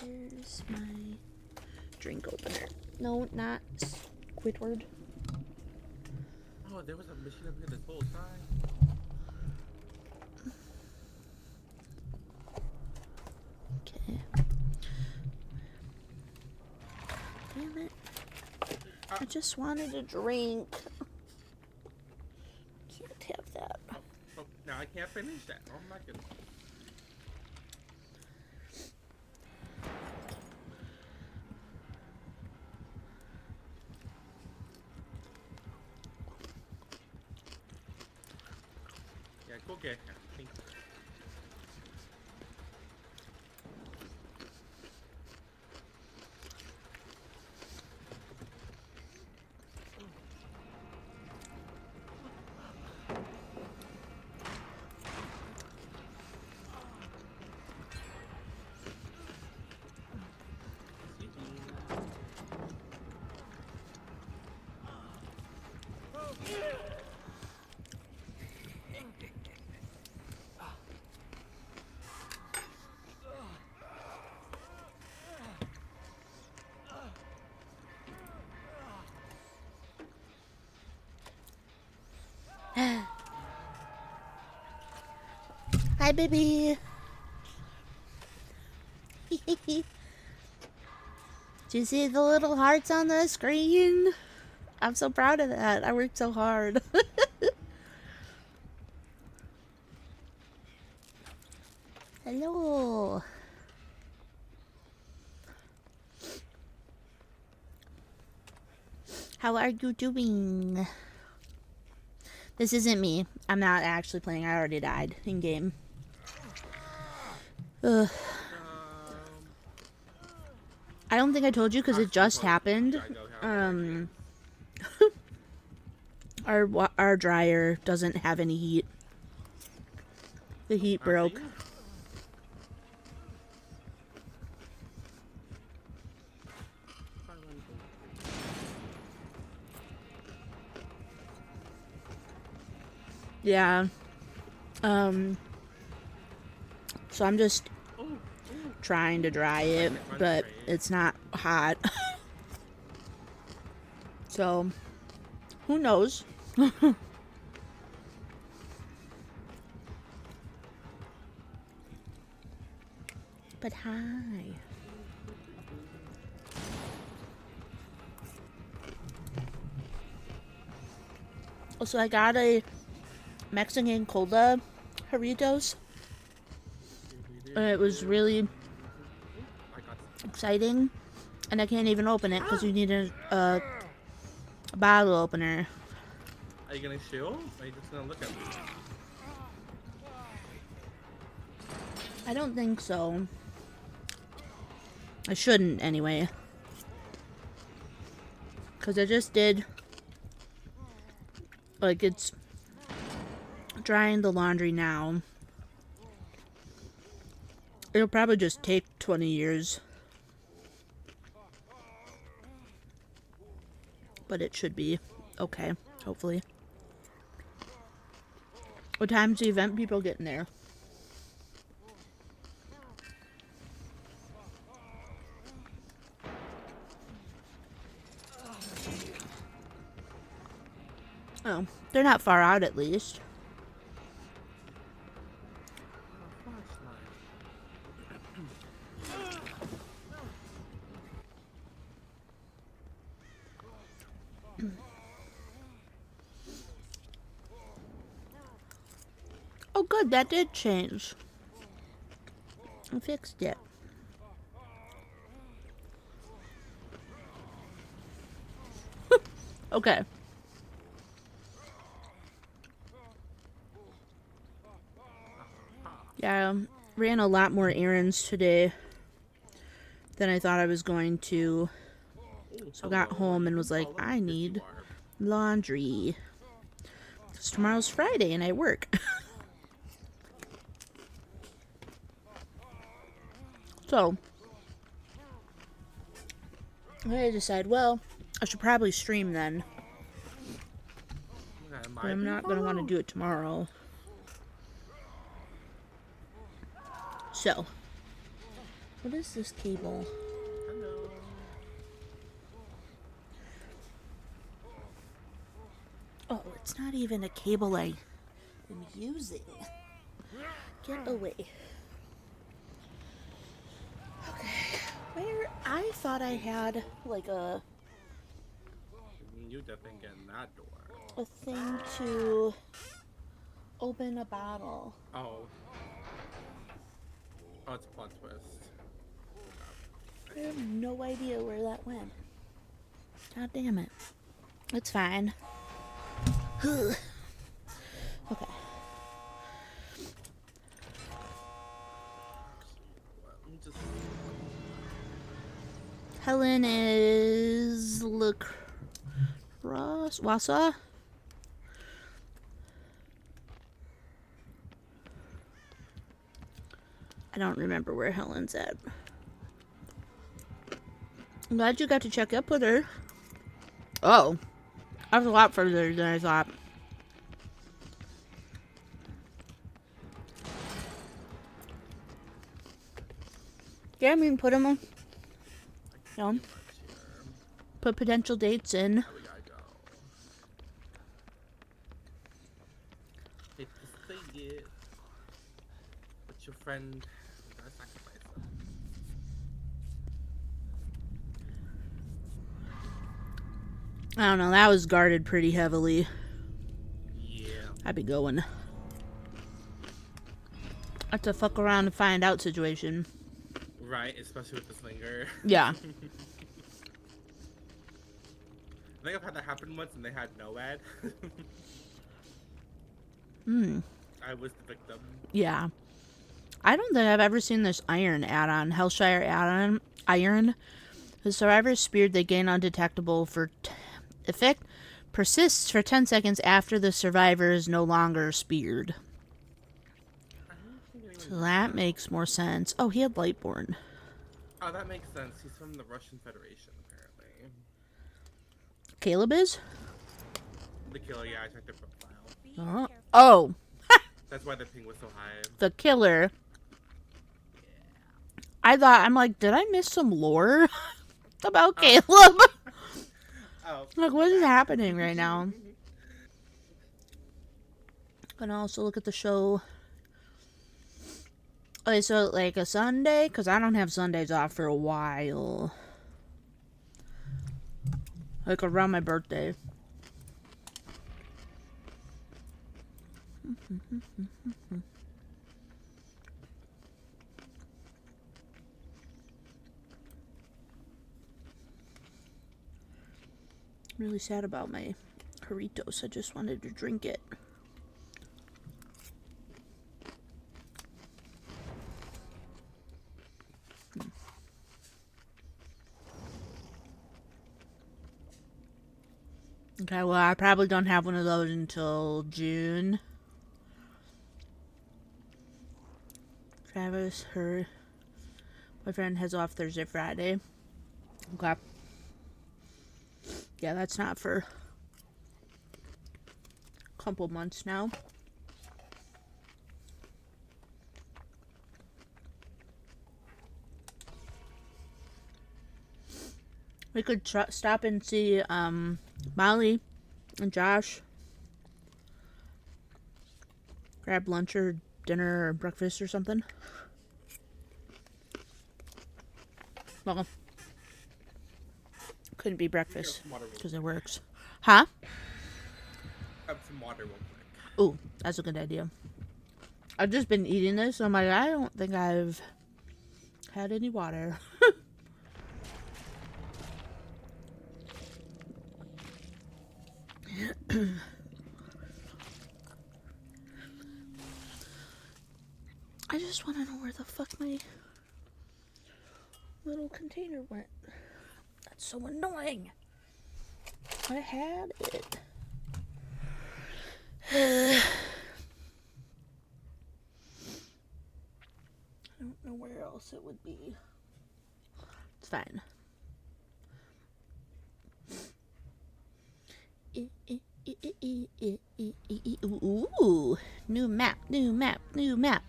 Here's my drink opener. No, not Squidward. Oh, there was a mission up here this whole time. Okay. Damn it. I just wanted a drink. Can't have that. Oh, now I can't finish that. Oh my goodness. Yeah, go get him. Thank you. Hi, baby. Did you see the little hearts on the screen? I'm so proud of that. I worked so hard. Hello. How are you doing? This isn't me. I'm not actually playing. I already died in game. Ugh. I don't think I told you because it just happened. Our dryer doesn't have any heat. The heat broke. Yeah. So I'm just trying to dry it, but it's not hot. So, who knows? But hi. Also, I got a Mexican cola Doritos. And it was really exciting. And I can't even open it because you need a bottle opener. Are you gonna chill? Or are you just gonna look at me? I don't think so. I shouldn't, anyway. Because I just did... Like, it's drying the laundry now. It'll probably just take 20 years. But it should be okay, hopefully. What time's the event people getting there? Oh, they're not far out at least. Oh, good, that did change. I fixed it. Okay. Yeah, ran a lot more errands today than I thought I was going to. So I got home and was like, I need laundry. Because tomorrow's Friday and I work. So I decided, well, I should probably stream then. But I'm not going to want to do it tomorrow. So, what is this cable? Hello. Oh, it's not even a cable I am using. Get away. Okay. Where? I thought I had, like, You definitely get in that door. a thing to open a bottle. Oh. Oh, it's a plot twist. I have no idea where that went. God damn it. It's fine. Okay. Helen is lacrosse. Wassa? I don't remember where Helen's at. I'm glad you got to check up with her. Oh. That was a lot further than I thought. Yeah, I mean, put them on. You know, put potential dates in. There we gotta go. Hate to say it, but your friend gotta sacrifice him. I don't know. That was guarded pretty heavily. Yeah. I'd be going. That's a fuck around and find out situation. Right, especially with the slinger. Yeah. I think I've had that happen once and they had no ad. I was the victim. Yeah. I don't think I've ever seen this iron add-on. Hellshire add-on. Iron. The survivor's speared, they gain undetectable for effect. Persists for 10 seconds after the survivor is no longer speared. So that makes more sense. Oh, he had Lightborn. Oh, that makes sense. He's from the Russian Federation, apparently. Caleb is? The killer, yeah, I checked their profile. Be Oh. careful. Oh. That's why the ping was so high. The killer. I'm like, did I miss some lore about Caleb? Oh. Like, what is happening right now? Gonna also look at the show. Okay, so like a Sunday, because I don't have Sundays off for a while. Like around my birthday. I'm really sad about my Doritos. I just wanted to drink it. Okay, well, I probably don't have one of those until June. Travis, her boyfriend, has off Thursday, Friday. Okay. Yeah, that's not for a couple months now. We could stop and see Molly and Josh. Grab lunch or dinner or breakfast or something. Well, couldn't be breakfast Some water real because it quick. works. Huh? Grab some water real quick. Ooh, that's a good idea. I've just been eating this, so I'm like, I don't think I've had any water. I just want to know where the fuck my little container went. That's so annoying. I had it. I don't know where else it would be. It's fine. Ooh, new map, new map, new map.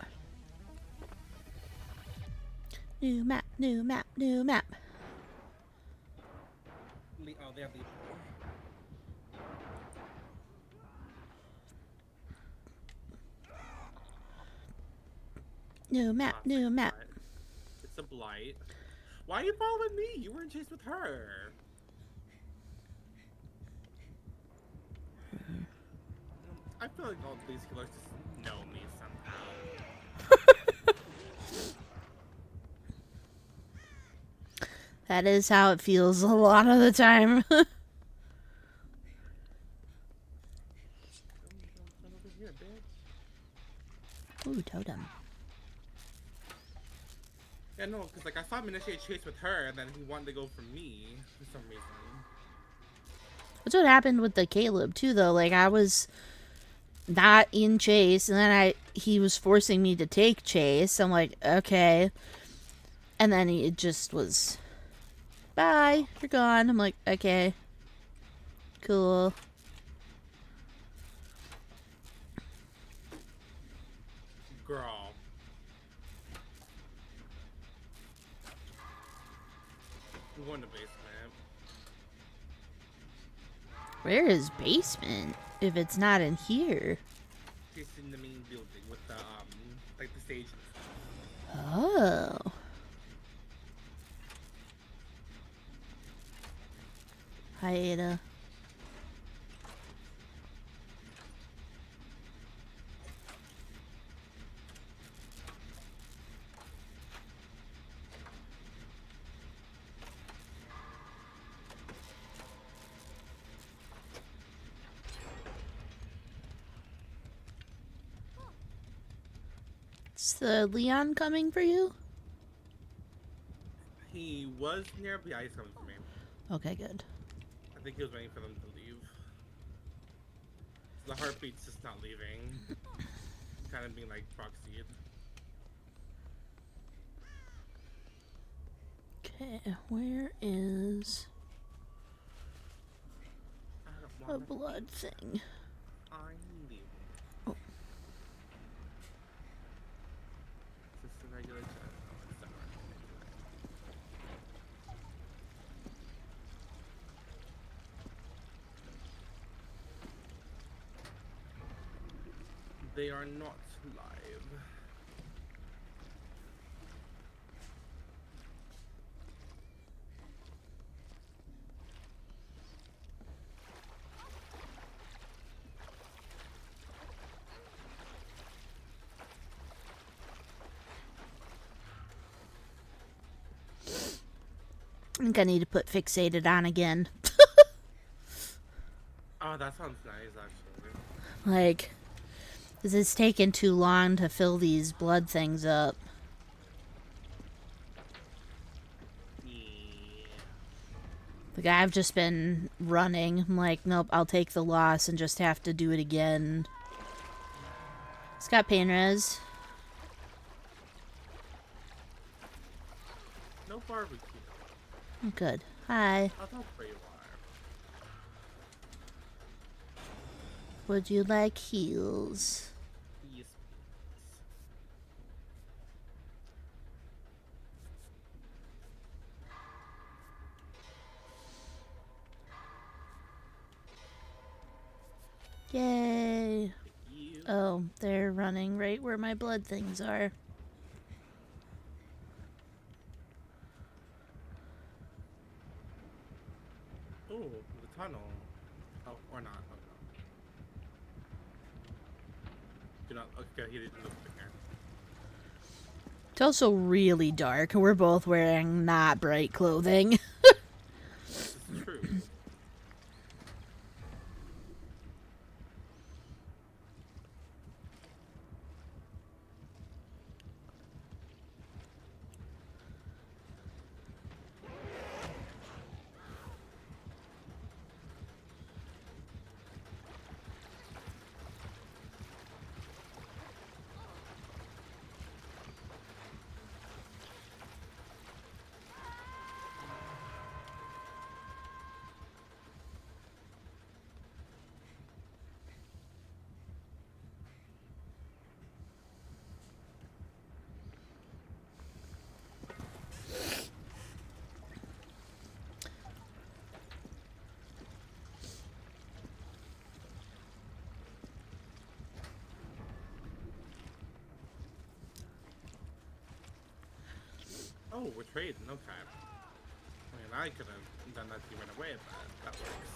New map, new map, new map. Oh, they have the. New map, new map. It's a blight. Why are you following me? You were in chase with her. I feel like all these killers just know me somehow. That is how it feels a lot of the time. Come over here, bitch. Ooh, totem. Yeah, no, because like I saw him initiate chase with her, and then he wanted to go for me for some reason. That's what happened with the Caleb too, though. Like I was not in chase, and then he was forcing me to take chase. I'm like, okay, and then he just was, bye, you're gone. I'm like, okay, cool. Girl. I'm going to basement. Where is basement if it's not in here? She's in the main building with the like the stage and stuff. Oh. Hi, Ada. Is the Leon coming for you? He was near, but yeah, he's coming for me. Okay, good. I think he was waiting for them to leave. The heartbeat's just not leaving. Kind of being like proxied. Okay, where is a blood thing? I'm leaving. Oh. Is this a regular chat? Oh, it's not right. They are not live. I think I need to put fixated on again. Oh, that sounds nice, actually. Like, this is taking too long to fill these blood things up. Yeah. Like, I've just been running. I'm like, nope, I'll take the loss and just have to do it again. It's got pain res. No barbecue. Oh, good. Hi. I'll talk where you are. Would you like heals? Yes, please. Yay. You. Oh, they're running right where my blood things are. Oh, the tunnel. Oh, or not. Oh, no. Do not. Okay, he didn't look in here. It's also really dark. We're both wearing not bright clothing. This is true. Oh, we're trading. Okay. I mean, I could have done that to you right away, but that works.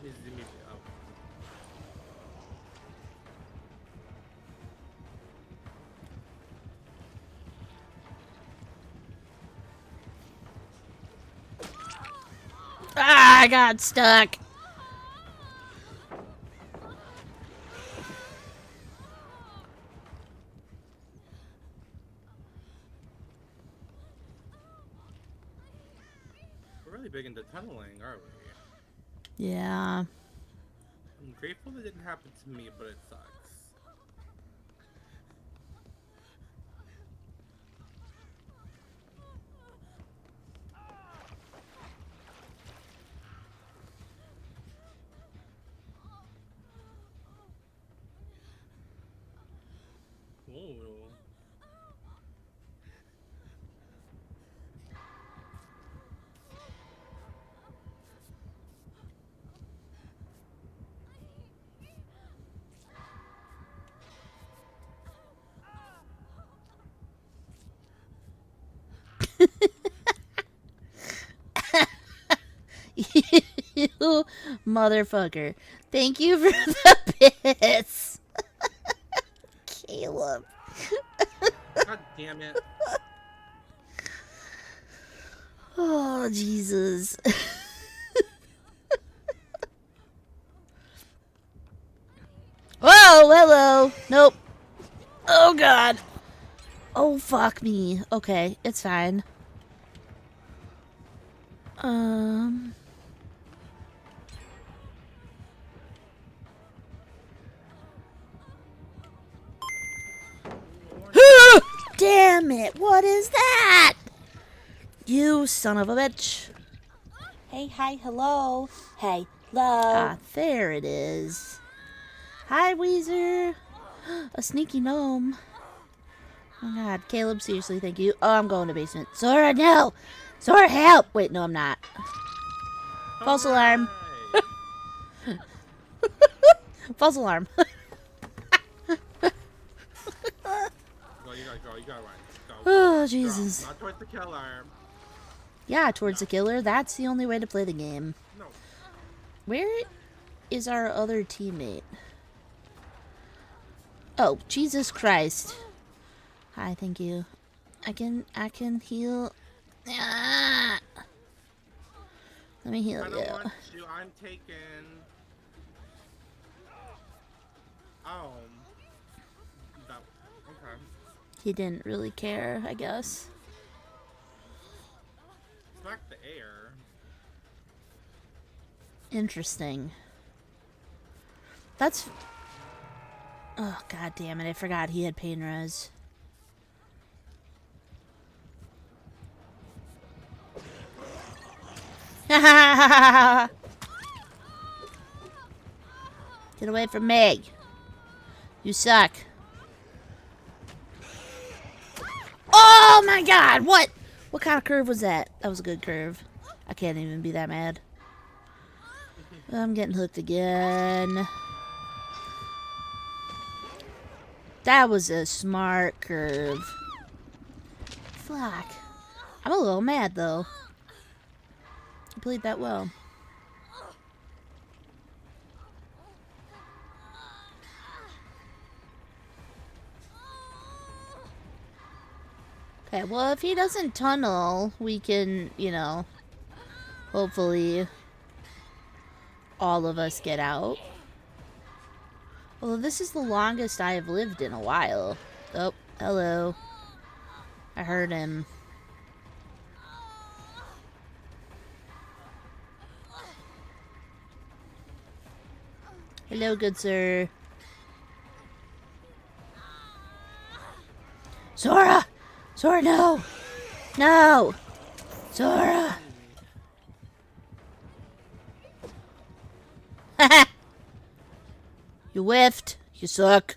This is immediately up. Ah, I got stuck. We're really big into tunneling, aren't we? Yeah. I'm grateful it didn't happen to me, but it sucks. Ooh. You motherfucker. Thank you for the bits. Caleb. God damn it. Oh, Jesus. Whoa, hello. Nope. Oh, God. Oh, fuck me. Okay, it's fine. Um... Damn it, what is that? You son of a bitch. Hey, hi, hello. Hey, hello. Ah, there it is. Hi, Weezer. A sneaky gnome. Oh, God. Caleb, seriously, thank you. Oh, I'm going to basement. Sora, no. Sora, help. Wait, no, I'm not. False alarm. Alright. False alarm. Go, you gotta go, you gotta run. Go, Oh, go. Jesus. Drop. Not towards the kill arm. Yeah, towards the killer. That's the only way to play the game. No. Where is our other teammate? Oh, Jesus Christ. Hi, thank you. I can heal. Ah! Let me heal I you. don't want you. I'm taken. Oh. That. Okay. He didn't really care, I guess. Smack the air. Interesting. That's... Oh, god damn it. I forgot he had pain res. Get away from me. You suck. Oh my god, what? What kind of curve was that? That was a good curve. I can't even be that mad. I'm getting hooked again. That was a smart curve. Fuck. I'm a little mad though. I played that well. Okay, well, if he doesn't tunnel, we can, you know, hopefully all of us get out. Well, this is the longest I have lived in a while. Oh, hello. I heard him. Hello, good sir. Sora! Sora, no! No! Sora! You whiffed. You suck.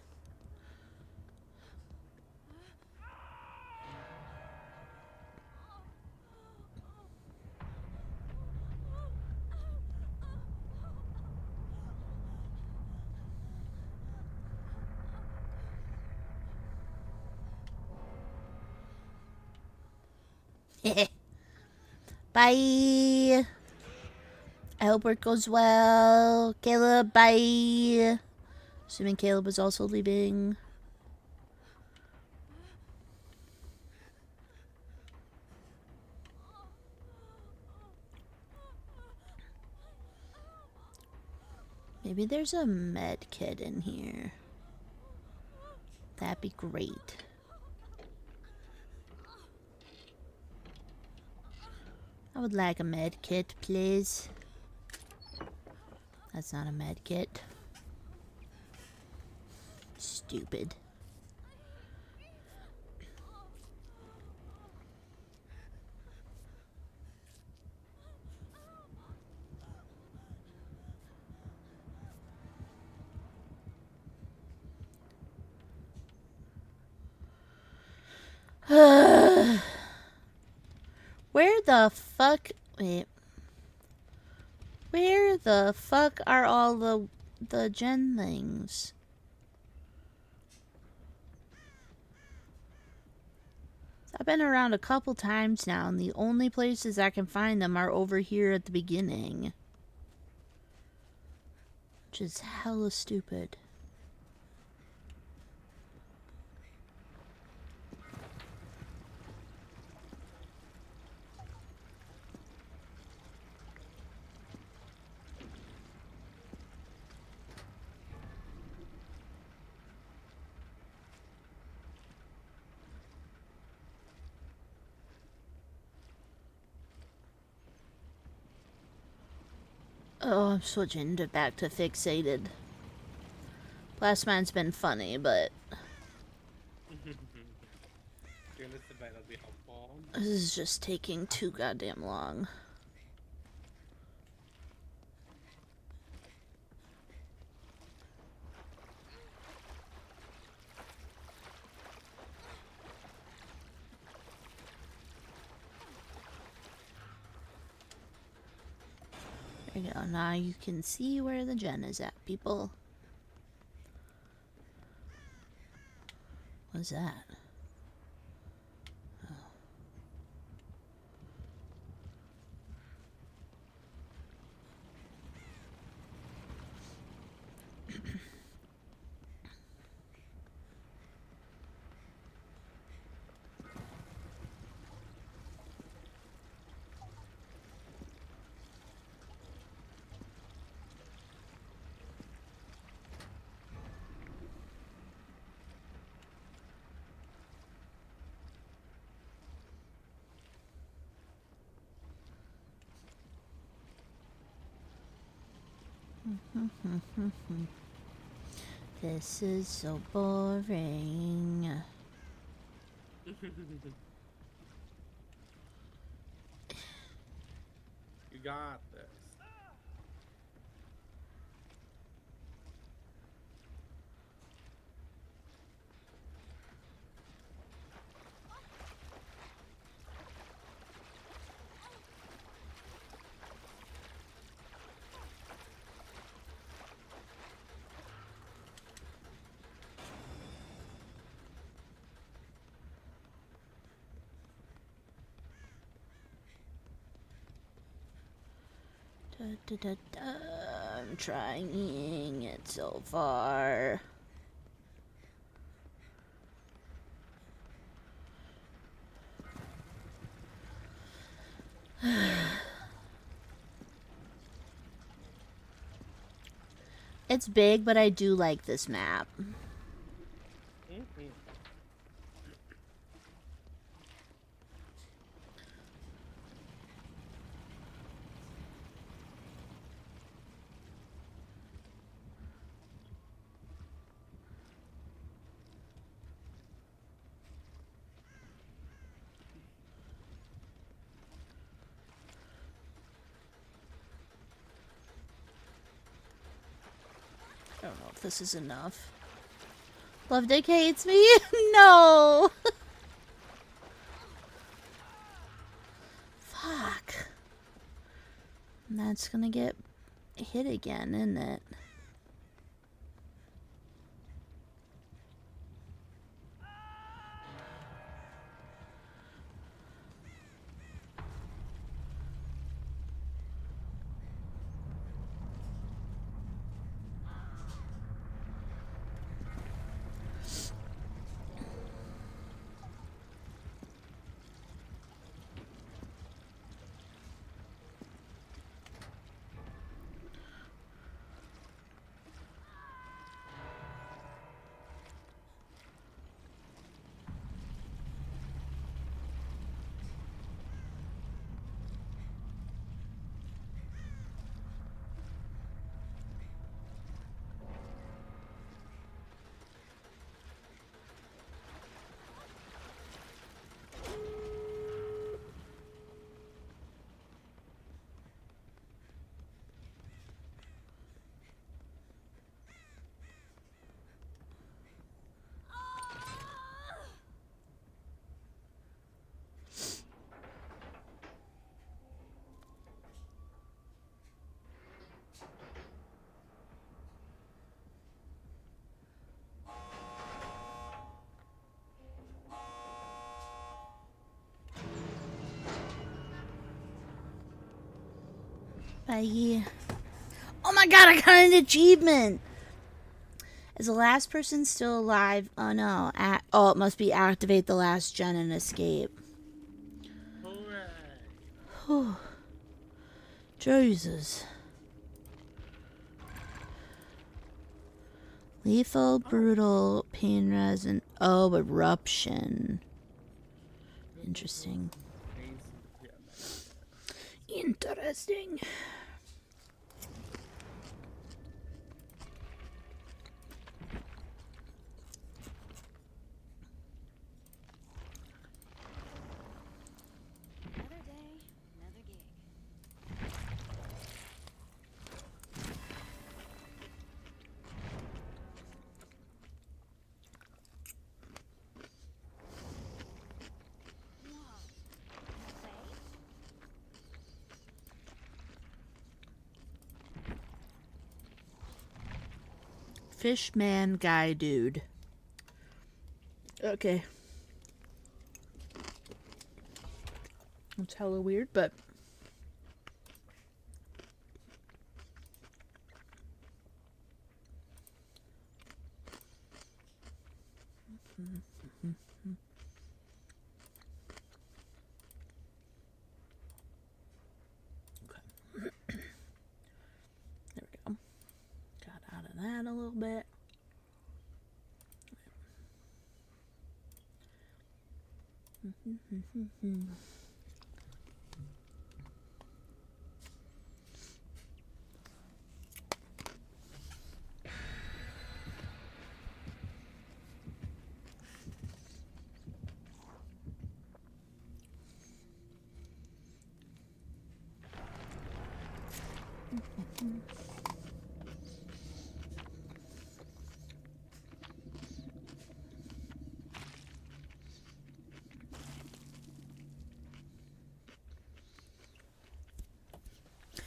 Bye. I hope work goes well. Caleb, bye. Assuming Caleb was also leaving. Maybe there's a med kit in here. That'd be great. I would like a med kit, please. That's not a med kit. Stupid. Where the fuck... Wait. Where the fuck are all the gen things? I've been around a couple times now, and the only places I can find them are over here at the beginning. Which is hella stupid. Oh, I'm switching back to fixated. Last mine's been funny, but Doing this event will be helpful. this is just taking too goddamn long. There you go. Now you can see where the gen is at, people. What's that? This is so boring. You got this. I'm trying it so far. It's big, but I do like this map. I don't know if this is enough. Love Dick hates me? No! Fuck. And that's gonna get hit again, isn't it? Bye. Oh my god, I got an achievement! Is the last person still alive? Oh no. It must be activate the last gen and escape. Hooray. Jesus. Lethal, brutal, pain resin. Oh, eruption. Interesting. Interesting. Another day, another gig. Fishman guy dude. Okay. It's hella weird, but there we go. Got out of that a little bit.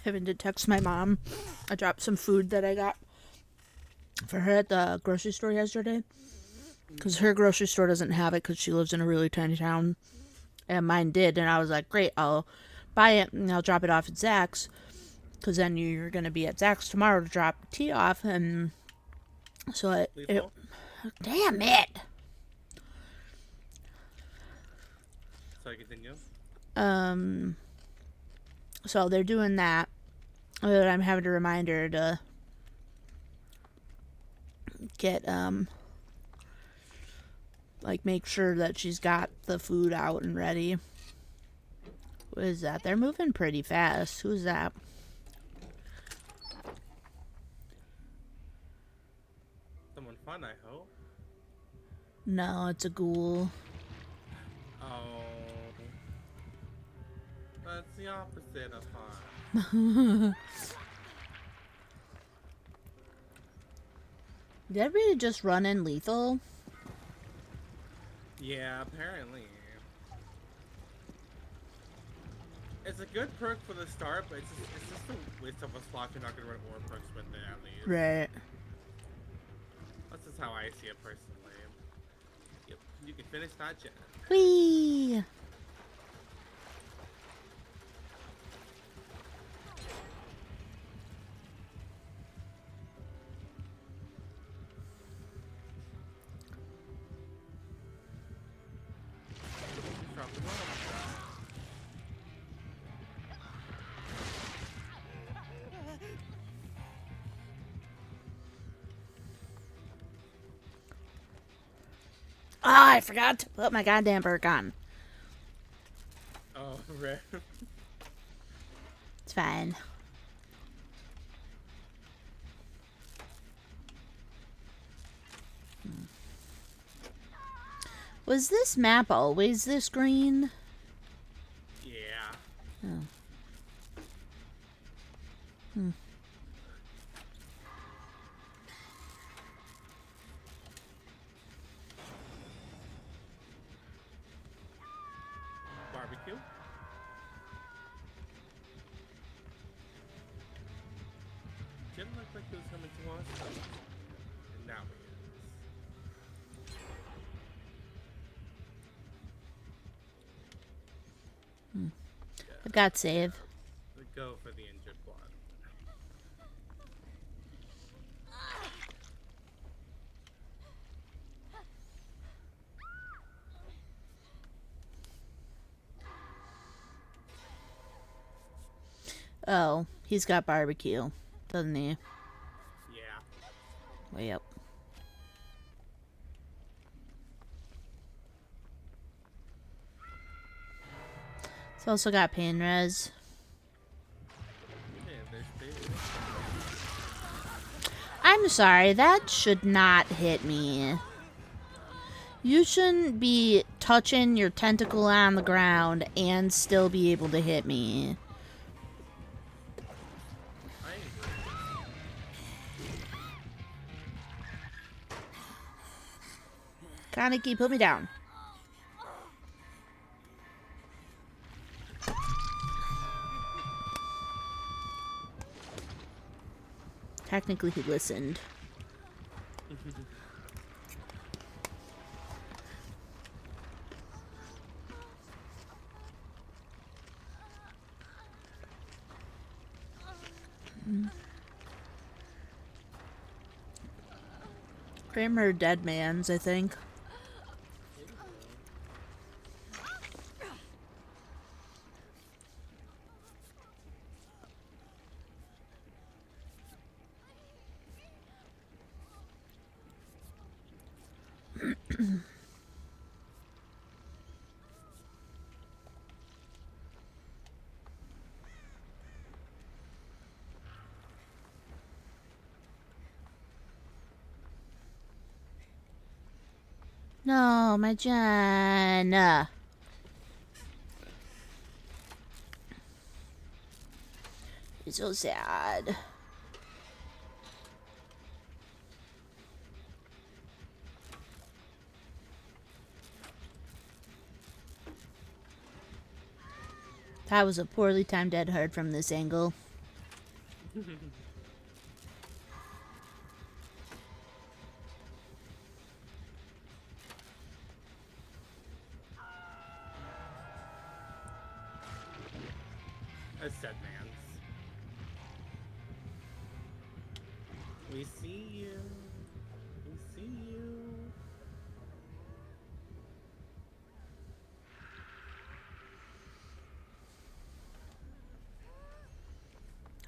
Having to text my mom. I dropped some food that I got for her at the grocery store yesterday. Because her grocery store doesn't have it because she lives in a really tiny town. And mine did. And I was like, great, I'll buy it and I'll drop it off at Zach's. Because then you're going to be at Zach's tomorrow to drop tea off. And so Lethal. damn it. Sorry, continue. So they're doing that. But I'm having a reminder to get, like, make sure that she's got the food out and ready. What is that? They're moving pretty fast. Who's that? Someone fun, I hope. No, it's a ghoul. Oh. That's the opposite of fun. Did everybody just run in lethal? Yeah, apparently. It's a good perk for the start, but it's just a waste of a slot. You're not gonna run more perks with it at least. Right. That's just how I see it personally. Yep, you can finish that gen. Whee! Drop the ball. Ah, I forgot to put my goddamn perk on. Oh, right. It's fine. Was this map always this green? Yeah. Oh. Hmm. Barbecue. Didn't look like he was coming to us, and now he is. I've got save. Go for the injured one. Oh, he's got barbecue, doesn't he? Yeah. Way up. It's also got pain res. Yeah, there's two. I'm sorry, that should not hit me. You shouldn't be touching your tentacle on the ground and still be able to hit me. I agree. Kaneki, put me down. Technically, he listened. Kramer dead man's, I think. No, my Jen. It's so sad. That was a poorly timed dead hard from this angle. A dead man's. We see you. We see you.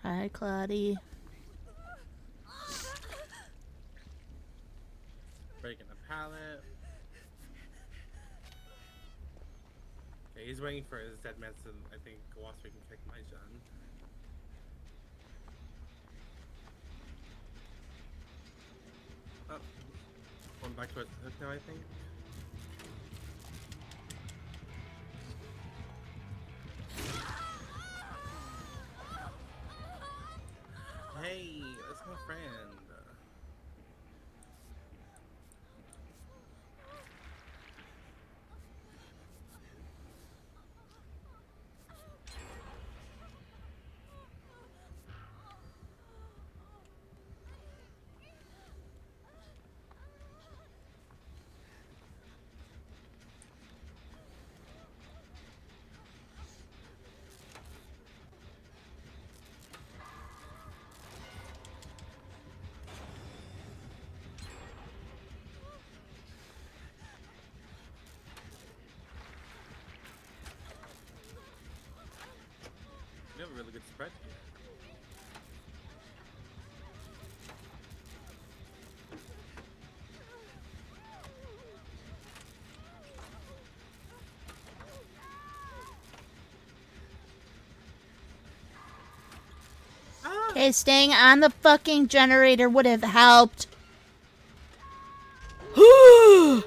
Hi, Claudie. Breaking a pallet. Okay, he's waiting for his dead man to, I think, go off so he can kick my gen. Oh, going back towards the hook now, I think. Hey, that's my friend. We have a really good spread here. Okay, staying on the fucking generator would have helped. Oh,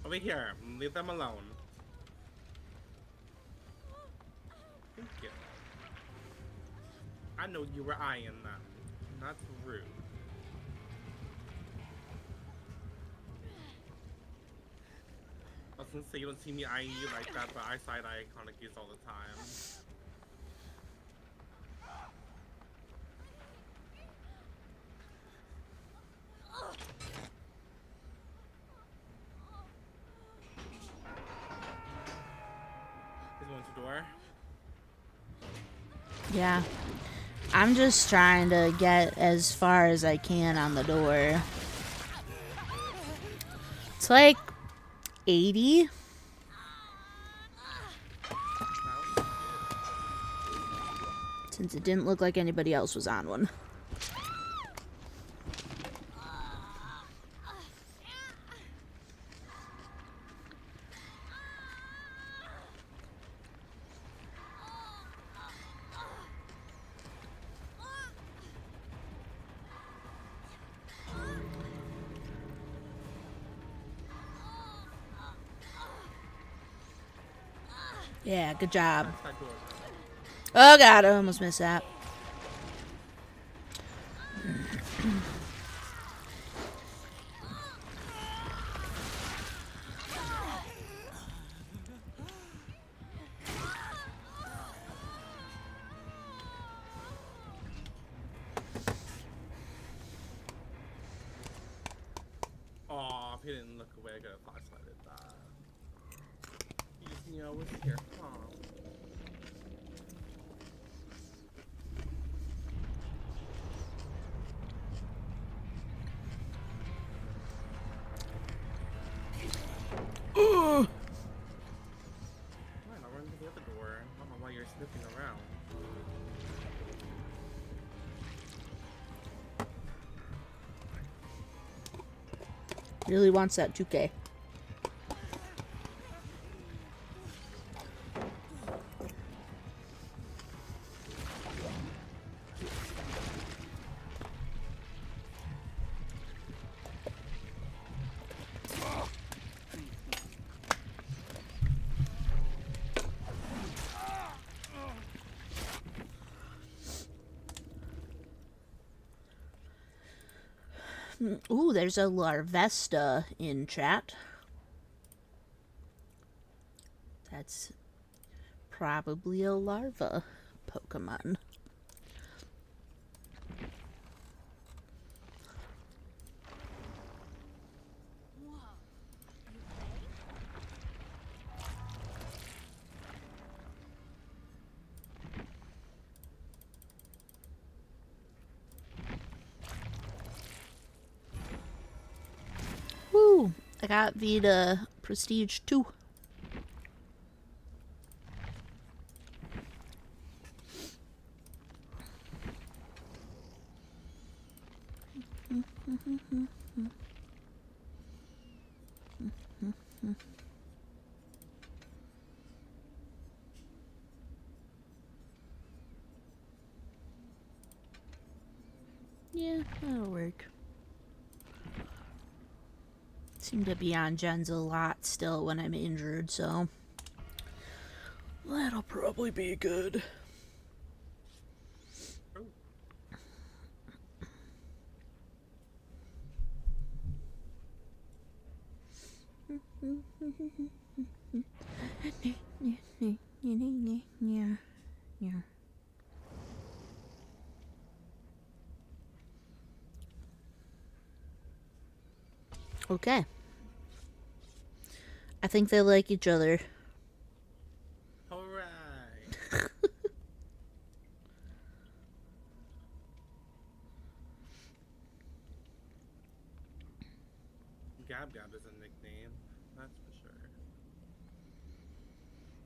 over here. Leave them alone. Thank you. I know you were eyeing them. That's rude. I was gonna say you don't see me eyeing you like that, but I side eye iconic use all the time. He's going to door. Yeah. I'm just trying to get as far as I can on the door. It's like 80. Since it didn't look like anybody else was on one. Yeah, good job. That's that door. Oh god, I almost missed that. Aw, if he didn't look away, I could have flashlighted that. He just knew I was here. Aw. Fine, I'll run to the other door. I don't know why you're sniffing around. Really wants that 2K. Ooh, there's a Larvesta in chat. That's probably a larva Pokemon. I got Vita Prestige 2. Yeah, that'll work. Seem to be on gens a lot still when I'm injured, so that'll probably be good. Oh. Yeah. Okay. I think they like each other. Alright. Gab Gab is a nickname, that's for sure.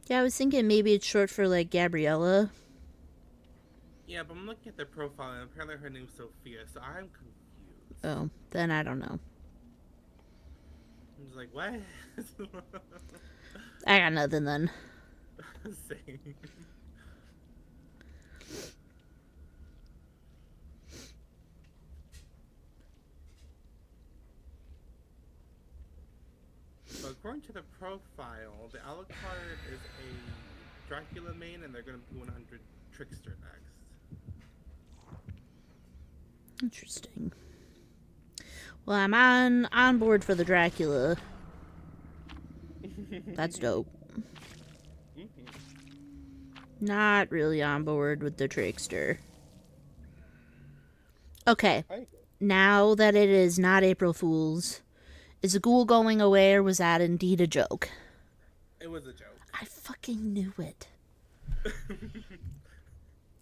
Yeah, I was thinking maybe it's short for like Gabriella. Yeah, but I'm looking at their profile and apparently her name's Sophia, so I'm confused. Oh, then I don't know. I'm just like, what? I got nothing then. Same. But according to the profile, the Alucard is a Dracula main, and they're gonna be 100 Trickster next. Interesting. Well, I'm on board for the Dracula. That's dope. Not really on board with the Trickster. Okay, now that it is not April Fool's, is the ghoul going away or was that indeed a joke? It was a joke. I fucking knew it.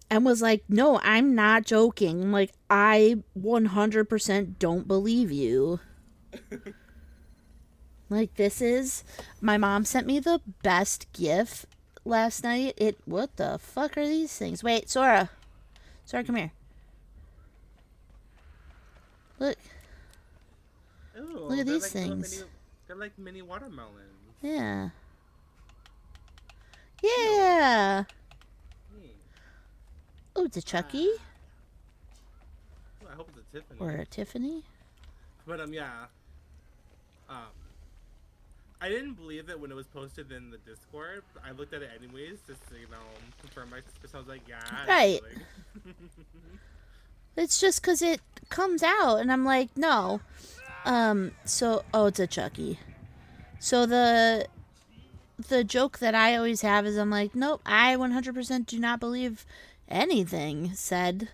And was like, no, I'm not joking. Like, I 100% don't believe you. Like, this is... My mom sent me the best gif last night. What the fuck are these things? Wait, Sora. Sora, come here. Look. Ooh, Look at these like things. They're like mini watermelons. Yeah. Yeah. Oh, it's a Chucky? Ooh, I hope it's a Tiffany. Or a Tiffany? But yeah. I didn't believe it when it was posted in the Discord. I looked at it anyways, just to, confirm my suspicion. I was like, yeah. Right. It's just because it comes out, and I'm like, no. It's a Chucky. So the joke that I always have is I'm like, nope, I 100% do not believe anything said.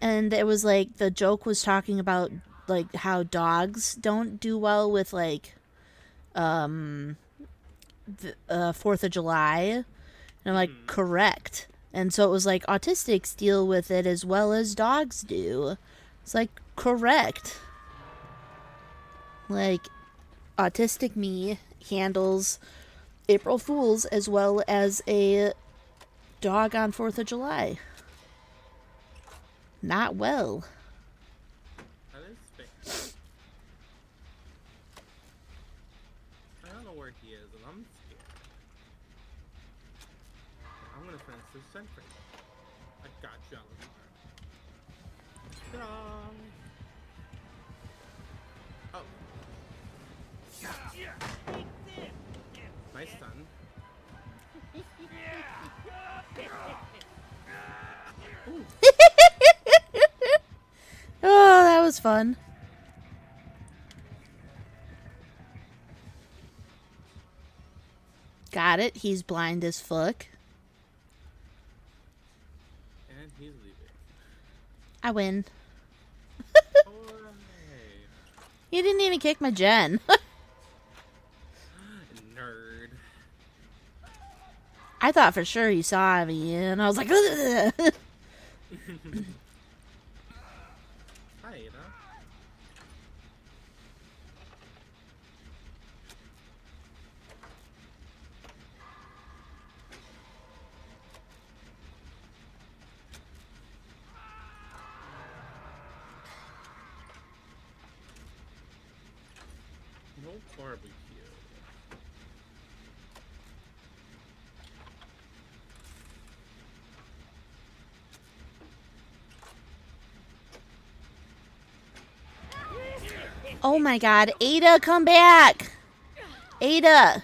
And it was like, the joke was talking about, like, how dogs don't do well with, like, 4th of July. And I'm like, correct. And so it was like, autistics deal with it as well as dogs do. It's like, correct. Like, autistic me handles April Fools as well as a dog on 4th of July. Not well. That is fair. I don't know where he is, and I'm scared. I'm gonna finish this sentry. I got you. Strong. Oh. Nice stun. Oh, that was fun. Got it. He's blind as fuck. And he's leaving. I win. Alright. You didn't even kick my gen. Nerd. I thought for sure he saw me, and I was like, ugh. Hi, Ada. horribly cute. Oh my god, Ada, come back! Ada!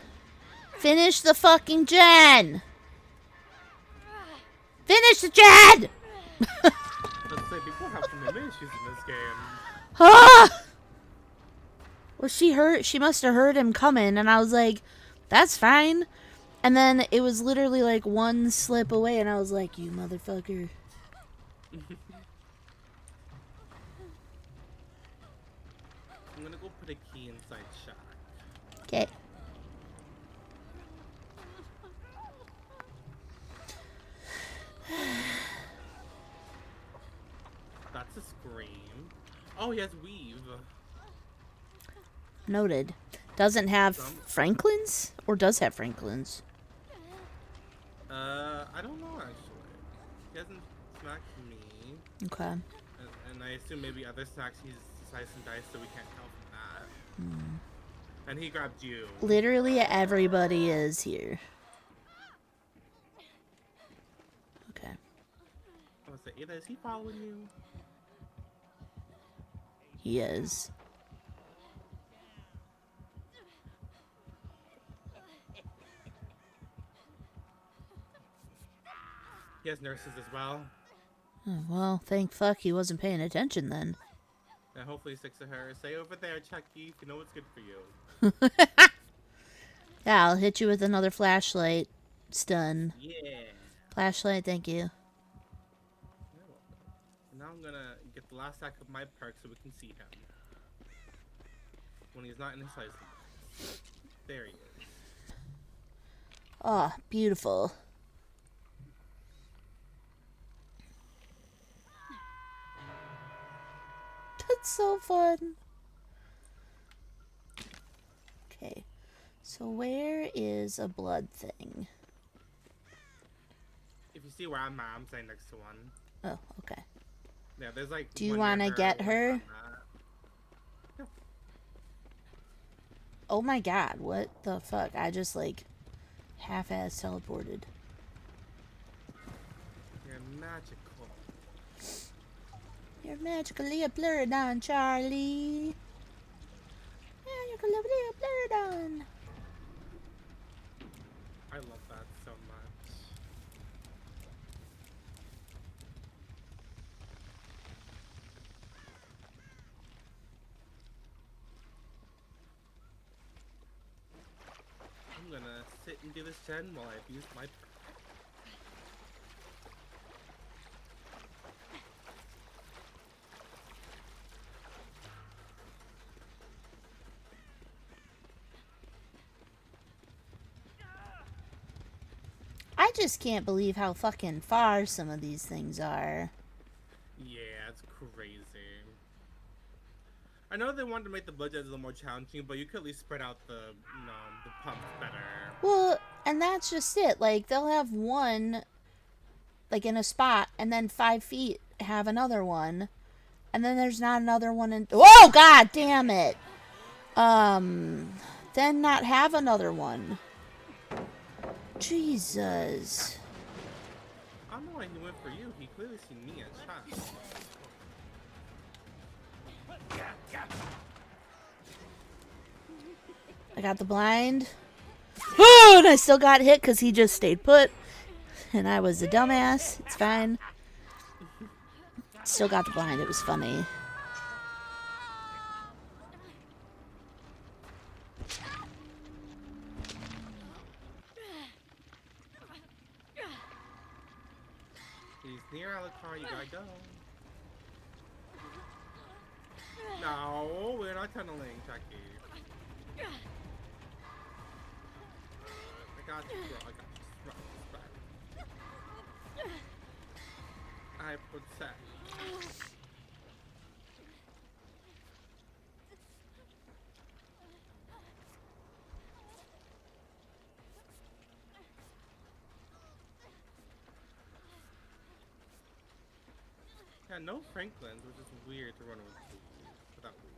Finish the fucking gen! Finish the gen! Let's say people have some issues in this game. Ah! Well, she must have heard him coming, and I was like, that's fine. And then it was literally like one slip away, and I was like, you motherfucker. I'm gonna go put a key inside Shack. Okay. That's a scream. Oh, he has weave. Noted. Doesn't have Some- Franklin's? Or does have Franklin's? I don't know actually. He hasn't smacked me. Okay. And I assume maybe other snacks he's sliced and diced, so we can't tell from that. And he grabbed you. Literally everybody is here. Okay. I was like, Ada, is he following you? He is. He has nurses as well. Oh, well, thank fuck he wasn't paying attention then. And hopefully he sticks to her. Stay over there, Chucky, if you know what's good for you. Yeah, I'll hit you with another flashlight. Stun. Yeah. Flashlight, thank you. Now I'm gonna get the last stack of my perk so we can see him. When he's not in his license. There he is. Oh, beautiful. That's so fun. Okay. So where is a blood thing? If you see where I'm at, I'm standing next to one. Oh, okay. Yeah, there's like. Do you one near want to get one her? on that. Oh my god, what the fuck? I just like half-ass teleported. You're magical. You're magically a blurred on, Charlie. Magically a blurred on. I love that so much. I'm gonna sit and do this gen while I've used my. I just can't believe how fucking far some of these things are. Yeah, it's crazy. I know they wanted to make the budget a little more challenging, but you could at least spread out the pumps better. Well, and that's just it. Like, they'll have one, like, in a spot, and then 5 feet have another one. And then there's not another one in... Whoa, god damn it! Then not have another one. Jesus. I don't know why he went for you. He clearly seen me as shot. I got the blind. Oh, and I still got hit because he just stayed put. And I was a dumbass. It's fine. Still got the blind. It was funny. He's near Alucard, you gotta go. No, we're not tunneling, Chucky. I got you, bro. I got you. Right. I protect. Yeah, no Franklin's, which is weird to run with without weave.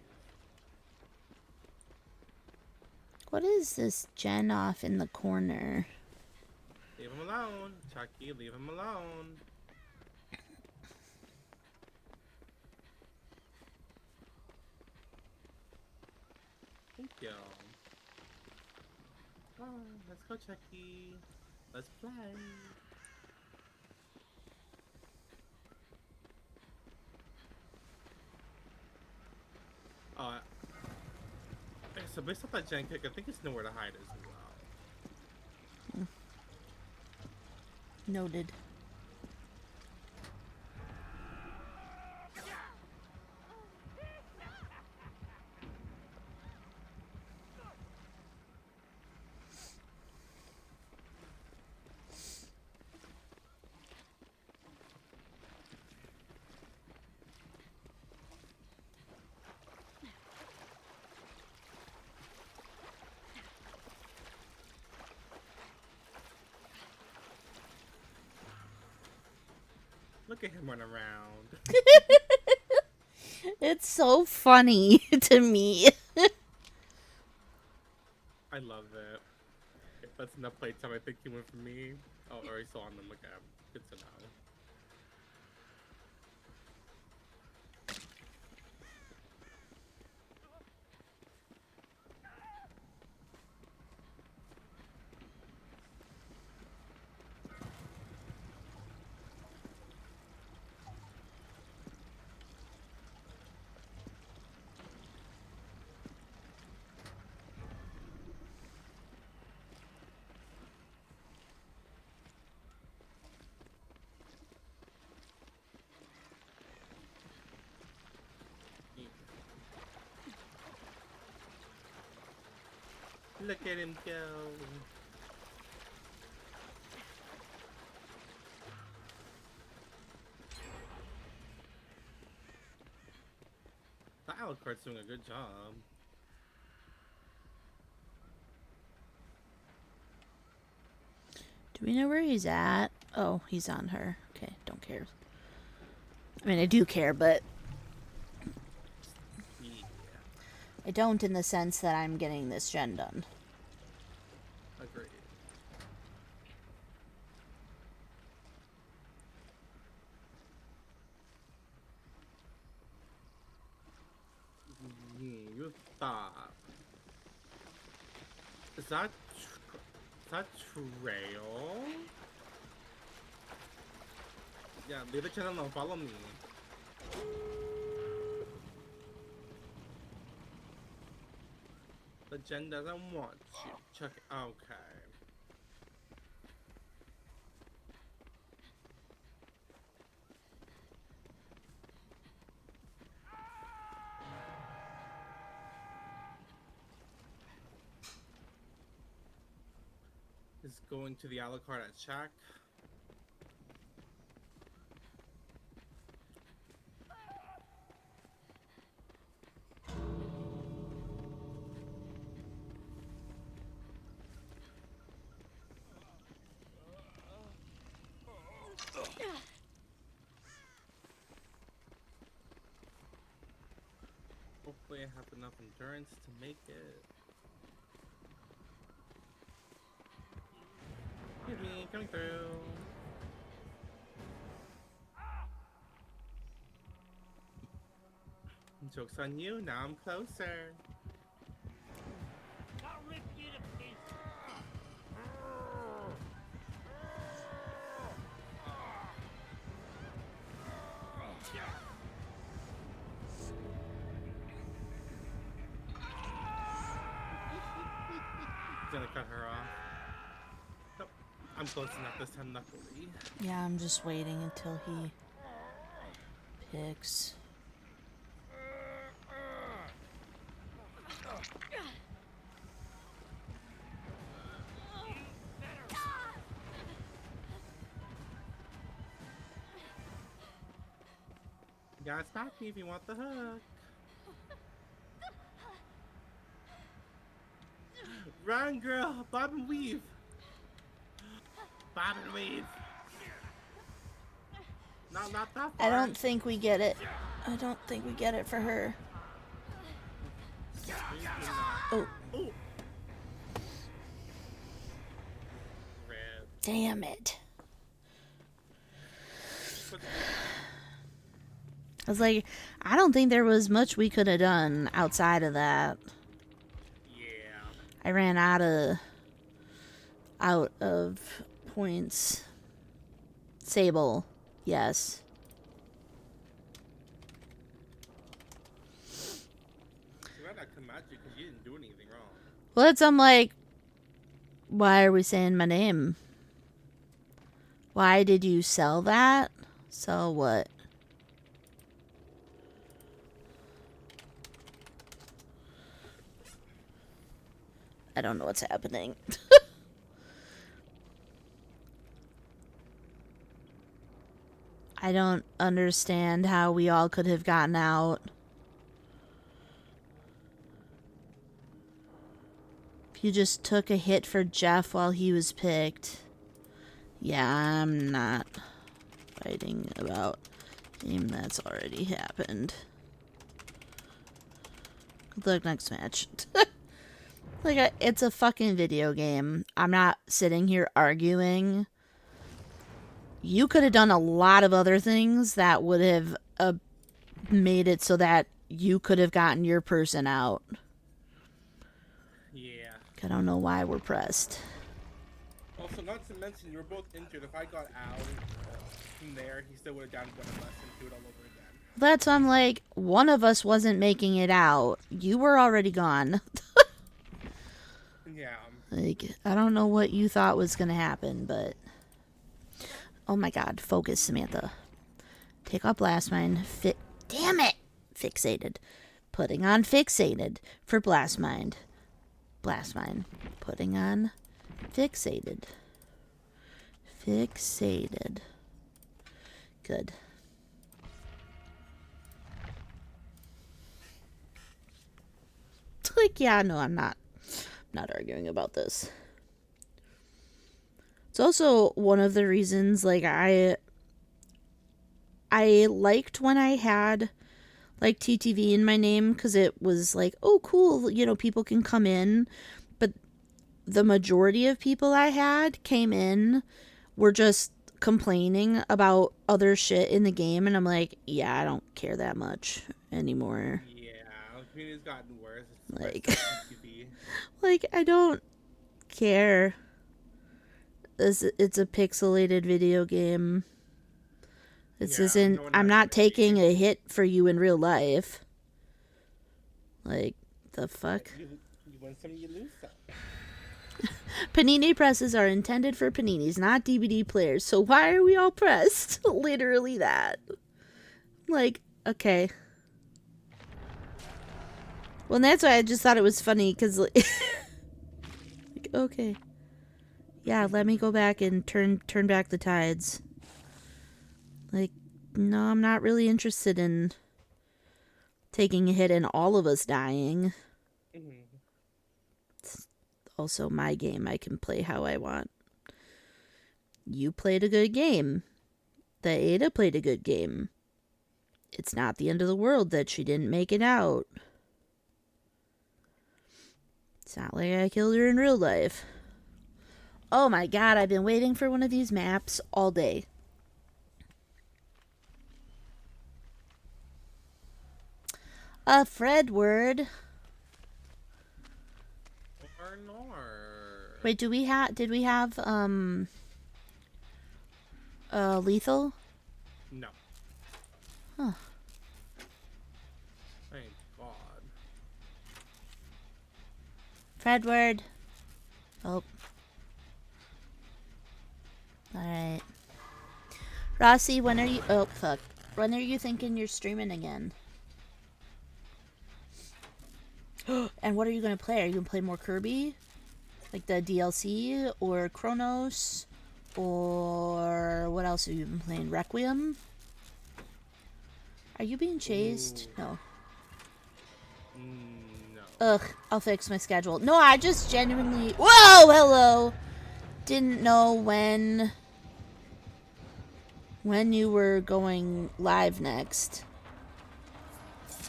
What is this gen off in the corner? Leave him alone. Chucky, leave him alone. Thank you. Oh, let's go, Chucky. Let's play. Uh, okay, so based off that gen kick, I think it's nowhere to hide as well. Noted. Look at him run around. It's so funny to me. I love it. If that's enough playtime, I think he went for me. Oh, or he saw him. Look at him. Good to know. Look at him go. The Alucard's doing a good job. Do we know where he's at? Oh, he's on her. Okay, don't care. I mean, I do care, but Yeah. I don't in the sense that I'm getting this gen done. Agreed. You stop. Is that trail? Yeah, leave the channel alone. Follow me. The gen doesn't want you. Check. Okay. Is going to the Alucard at check. Hopefully I have enough endurance to make it. Excuse me, coming through. Joke's on you, now I'm closer. Gonna cut her off. Nope. I'm close enough this time, luckily. Yeah, I'm just waiting until he picks. You gotta smack me if you want the hook. Run, girl! Bob and weave! Bob and weave! Not that far. I don't think we get it. I don't think we get it for her. Maybe not. Oh, Oh! Damn it. But I was like, I don't think there was much we could have done outside of that. yeah. I ran out of points. Sable, yes. You might not come at you because you didn't do anything wrong. Well, I'm like, why are we saying my name? Why did you sell that? So what? I don't know what's happening. I don't understand how we all could have gotten out. You just took a hit for Jeff while he was picked. Yeah, I'm not fighting about a game that's already happened. Good luck next match. Like, it's a fucking video game. I'm not sitting here arguing. You could have done a lot of other things that would have made it so that you could have gotten your person out. Yeah. I don't know why we're pressed. Also, not to mention, you were both injured. If I got out from there, he still would have gotten one less and do it all over again. That's why I'm like, one of us wasn't making it out. You were already gone. Yeah. Like, I don't know what you thought was going to happen, but... Oh my god, focus, Samantha. Take off Blast Mine. Damn it! Fixated. Putting on Fixated for Blast Mine. Blast Mine. Putting on Fixated. Fixated. Good. Like, yeah, no, I'm not arguing about this. It's also one of the reasons, like, I liked when I had, like, TTV in my name, because it was like, oh, cool, you know, people can come in. But the majority of people I had came in were just complaining about other shit in the game, and I'm like, yeah, I don't care that much anymore. Yeah. The community's gotten worse. It's Like, TV. like, I don't care. It's a pixelated video game. This Yeah, isn't. no one I'm has not to taking be. a hit for you in real life. Like, the fuck? You win some, you lose some. Panini presses are intended for paninis, not DVD players. So why are we all pressed? Literally that. Like, okay. Well, and that's why I just thought it was funny, because, like, okay. Yeah, let me go back and turn back the tides. Like, no, I'm not really interested in taking a hit and all of us dying. Mm-hmm. It's also my game. I can play how I want. You played a good game. The Ada played a good game. It's not the end of the world that she didn't make it out. It's not like I killed her in real life. Oh my god, I've been waiting for one of these maps all day. A Fred word. Or nor. Wait, did we have lethal? No. Huh. Thank God. Fred word. Oh. Alright. Rossi, when are you... Oh, fuck. When are you thinking you're streaming again? And what are you going to play? Are you going to play more Kirby? Like the DLC? Or Chronos? Or what else have you been playing? Requiem? Are you being chased? Ooh. No. No. Ugh, I'll fix my schedule. No, I just genuinely... Whoa, hello! Didn't know when you were going live next.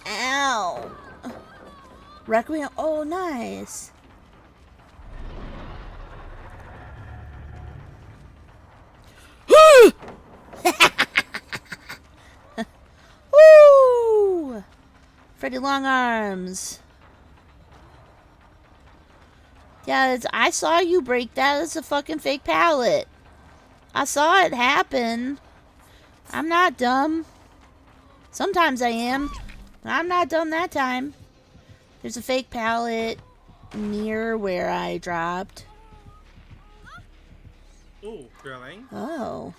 Ow! Requiem. Oh, nice. Freddy Longarms. Yeah, I saw you break that. It's a fucking fake pallet. I saw it happen. I'm not dumb. Sometimes I am. But I'm not dumb that time. There's a fake pallet near where I dropped. Ooh, thrilling. Oh,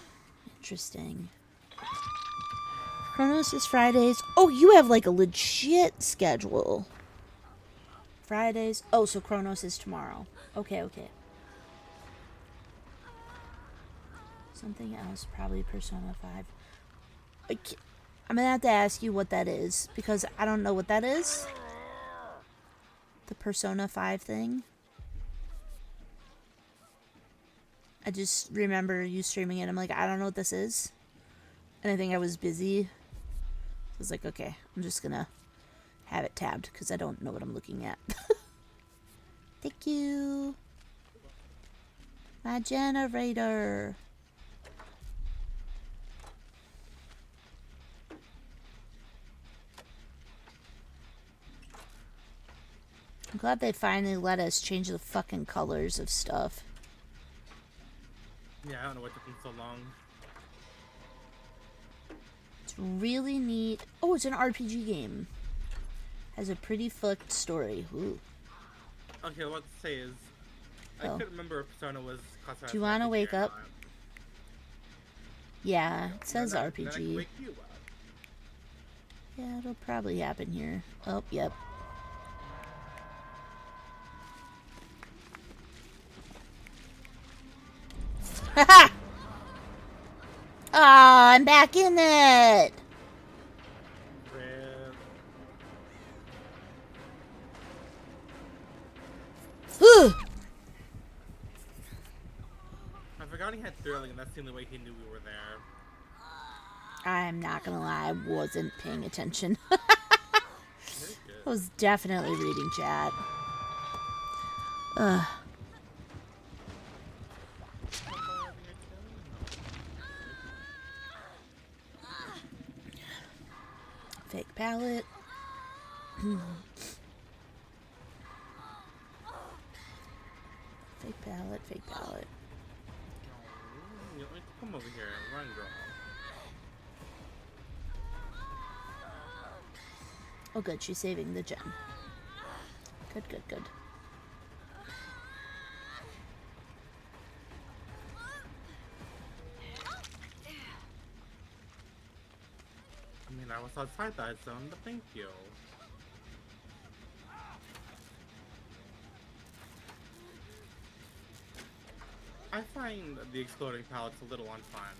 interesting. Chronos is Fridays. Oh, you have like a legit schedule. Fridays. Oh, so Chronos is tomorrow. Okay, okay. Something else, probably Persona 5. I'm gonna have to ask you what that is, because I don't know what that is. The Persona 5 thing. I just remember you streaming it. I'm like, I don't know what this is. And I think I was busy. I was like, okay, I'm just gonna have it tabbed, because I don't know what I'm looking at. Thank you. My generator. I'm glad they finally let us change the fucking colors of stuff. Yeah, I don't know what took them so long. It's really neat. Oh, it's an RPG game. Has a pretty fucked story. Ooh. Okay, what to say is, I Oh. couldn't remember if Persona was classified Do you as an wanna RPG wake or up? not. Yeah, it says Then I can RPG. wake you up. Yeah, it'll probably happen here. Oh, yep. Haha! Ah, I'm back in it! Rip. Whew! I forgot he had thrilling, and that's the only way he knew we were there. I'm not gonna lie, I wasn't paying attention. Very good. I was definitely reading chat. Ugh. Fake palette. Fake palette, fake palette. You want me to come over here and run, girl. Oh good, she's saving the gem. Good, good, good. I mean, I was outside that zone, but thank you. I find the exploding pallets a little unfun.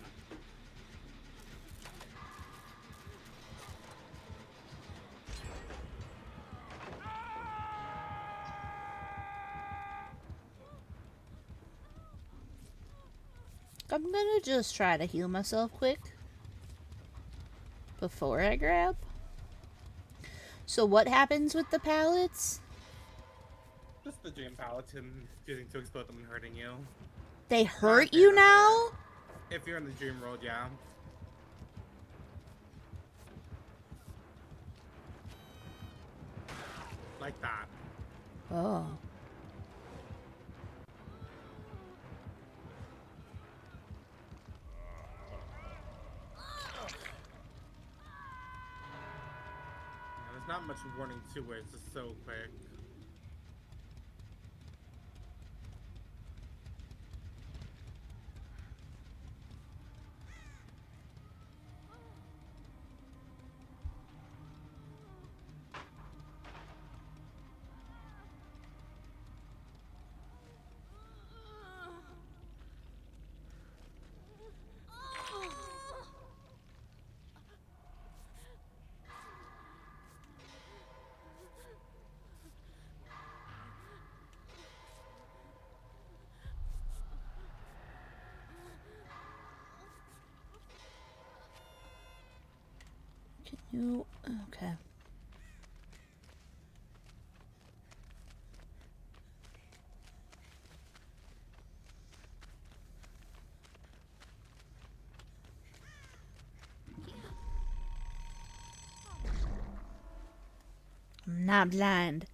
I'm gonna just try to heal myself quick before I grab. So what happens with the pallets? Just the dream pallets and choosing to explode them and hurting you. They hurt you now? If you're in the dream world, yeah. Like that. Oh. Yeah, there's not much warning to it, it's just so quick. Can you... Okay. not blind.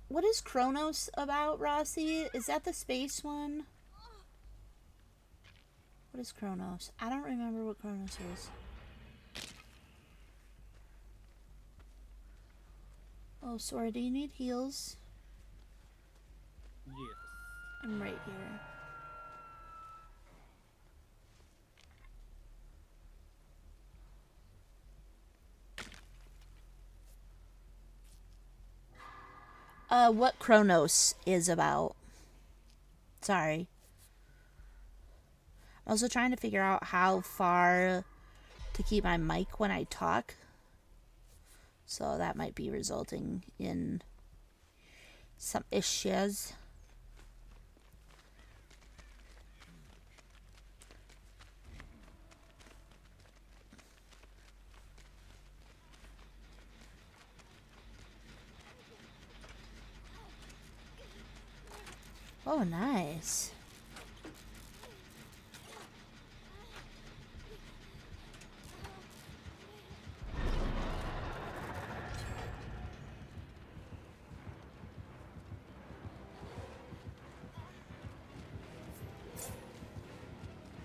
What is Kronos about, Rossi? Is that the space one? What is Kronos? I don't remember what Kronos is. Oh, Sora, do you need heals? Yes. I'm right here. What Kronos is about. Sorry. I'm also trying to figure out how far to keep my mic when I talk. So that might be resulting in some issues. Oh, nice.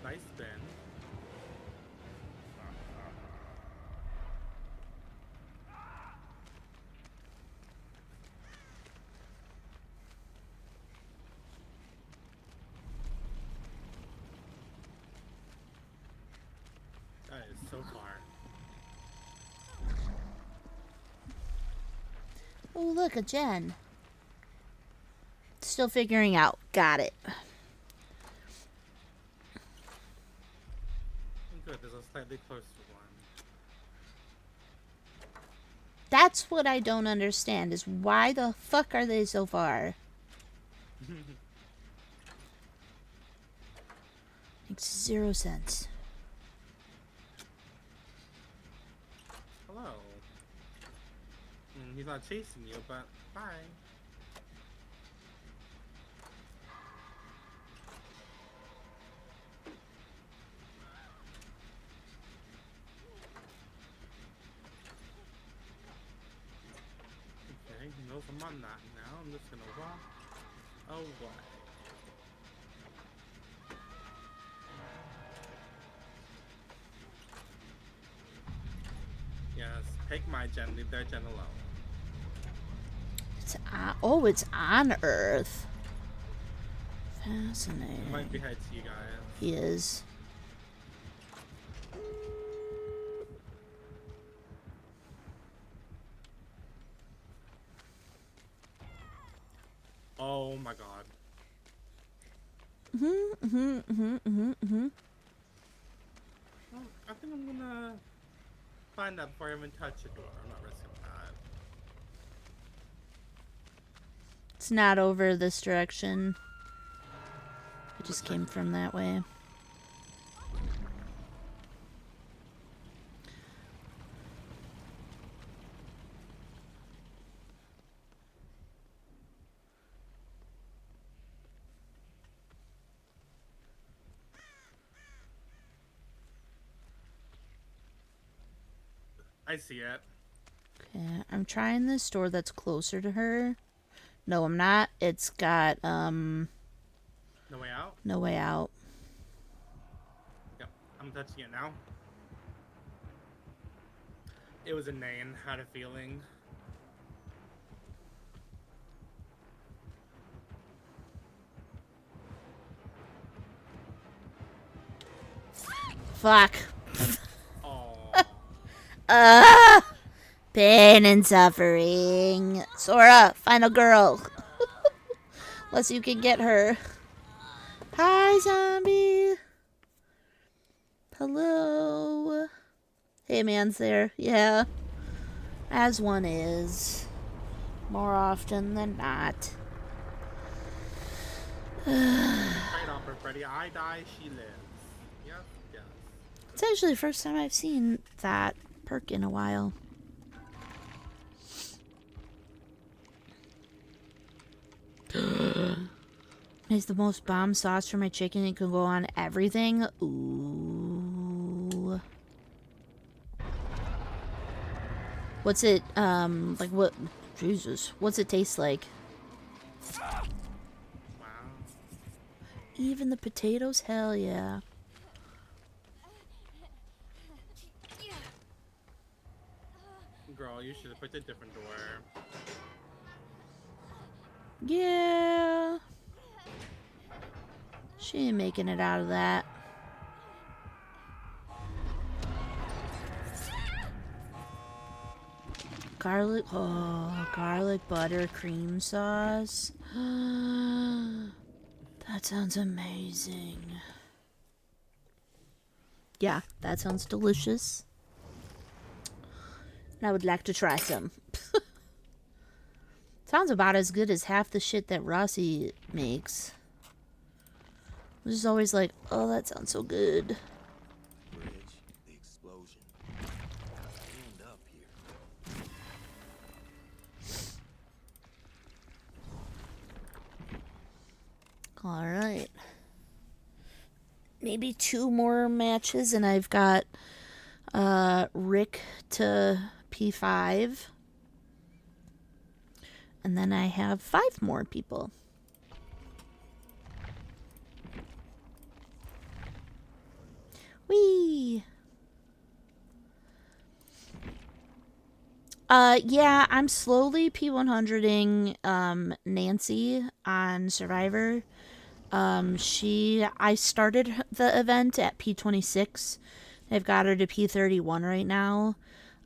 Nice spin. That is so far. Oh, look, a gen. Still figuring out. Got it. Good, there's a slightly closer one. That's what I don't understand, is why the fuck are they so far? Makes 0 sense. Hello. He's not chasing you, but bye. Okay, he knows I'm on that now. I'm just gonna walk away. Yes, take my gen, leave their gen alone. It's on, oh, it's on Earth. It might Fascinating. be head to you guys. He is. Oh my god. Well, I think I'm gonna find that before I even touch a door. I'm not risking that. it's not over this direction. It just came from that way. I see it. Okay, I'm trying this door that's closer to her. No, I'm not. It's got, No way out? no way out. Yep, I'm touching it now. It was inane, had a feeling. Fuck. Oh. Pain and suffering. Sora, final girl. Unless you can get her. Hi, zombie. Hello. Hey, man's there. Yeah. As one is. More often than not. Right off her, Freddy. I die, she lives. Yes, yes. It's actually the first time I've seen that perk in a while. Makes the most bomb sauce for my chicken. It can go on everything. Ooh. What's it, like what? Jesus. What's it taste like? Wow. Even the potatoes? Hell yeah. Girl, you should have picked a different door. Yeah. She ain't making it out of that. Garlic, oh, garlic butter cream sauce. That sounds amazing. Yeah, that sounds delicious. And I would like to try some. Sounds about as good as half the shit that Rossi makes. I'm just always like, oh, that sounds so good. Bridge, the explosion. End up here. Alright. Maybe 2 more matches, and I've got Rick to P5. And then I have 5 more people. Whee! Yeah, I'm slowly P100ing Nancy on Survivor. I started the event at P26. I've got her to P31 right now.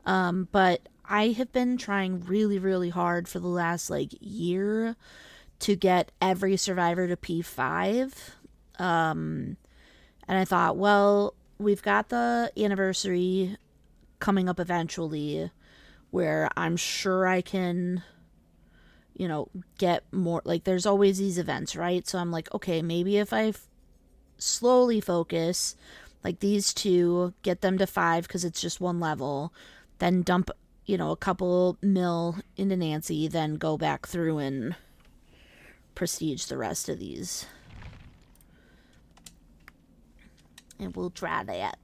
But I have been trying really, really hard for the last year to get every survivor to P5. And I thought, well, we've got the anniversary coming up eventually where I'm sure I can, get more. There's always these events, right? So I'm like, okay, maybe if I slowly focus, these 2, get them to 5 because it's just 1 level, then dump, a couple mil into Nancy, then go back through and prestige the rest of these. And we'll try that.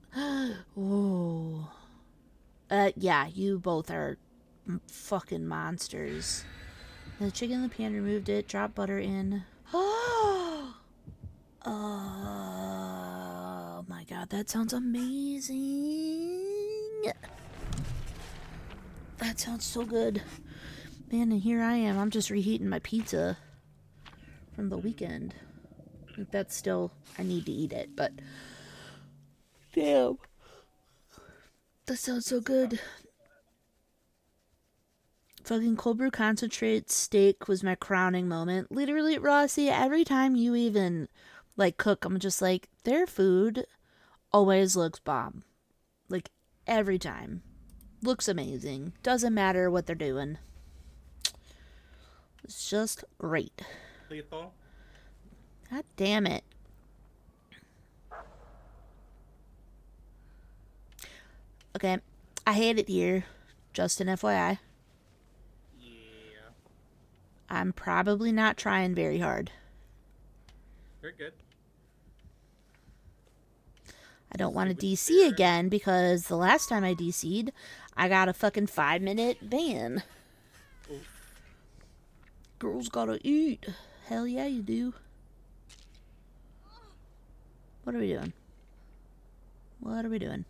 Oh. Yeah, you both are fucking monsters. The chicken in the pan, removed it, dropped butter in. Oh my god, that sounds amazing. That sounds so good. Man, and here I am. I'm just reheating my pizza from the weekend. That's still, I need to eat it, but damn. That sounds so good. Fucking cold brew concentrate steak was my crowning moment. Literally, Rossi, every time you even cook, I'm just like, their food always looks bomb. Every time. Looks amazing. Doesn't matter what they're doing. It's just great. Lethal. God damn it. Okay, I hate it here. Just an FYI. Yeah. I'm probably not trying very hard. You're good. I don't want to Super DC spirit. again because the last time I DC'd, I got a fucking 5-minute ban. Oof. Girls gotta eat. Hell yeah, you do. What are we doing? What are we doing?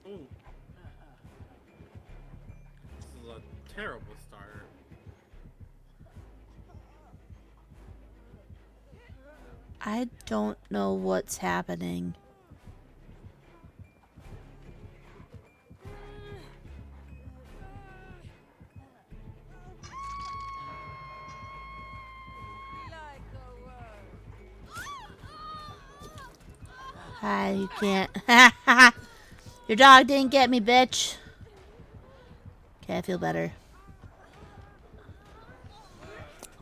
Ooh. This is a terrible start. I don't know what's happening. Hi, you can't. Your dog didn't get me, bitch. Okay, I feel better.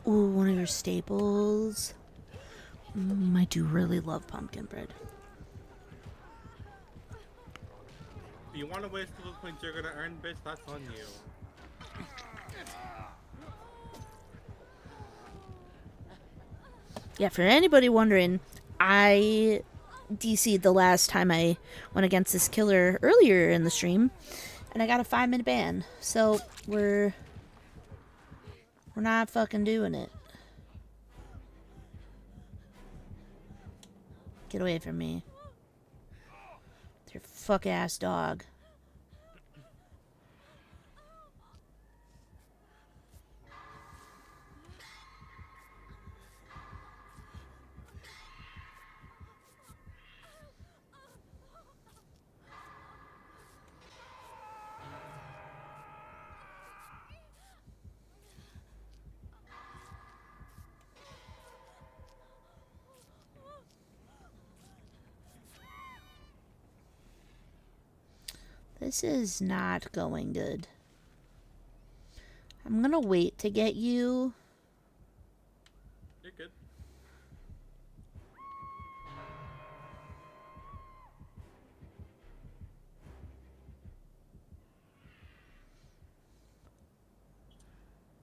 Ooh, one of your staples. I do really love pumpkin bread. If you want to waste the points you're gonna earn, bitch, that's on you. Yeah, for anybody wondering, I DC'd the last time I went against this killer earlier in the stream, and I got a 5-minute ban. So we're not fucking doing it. Get away from me. With your fuck ass dog. This is not going good. I'm gonna wait to get you. You're good.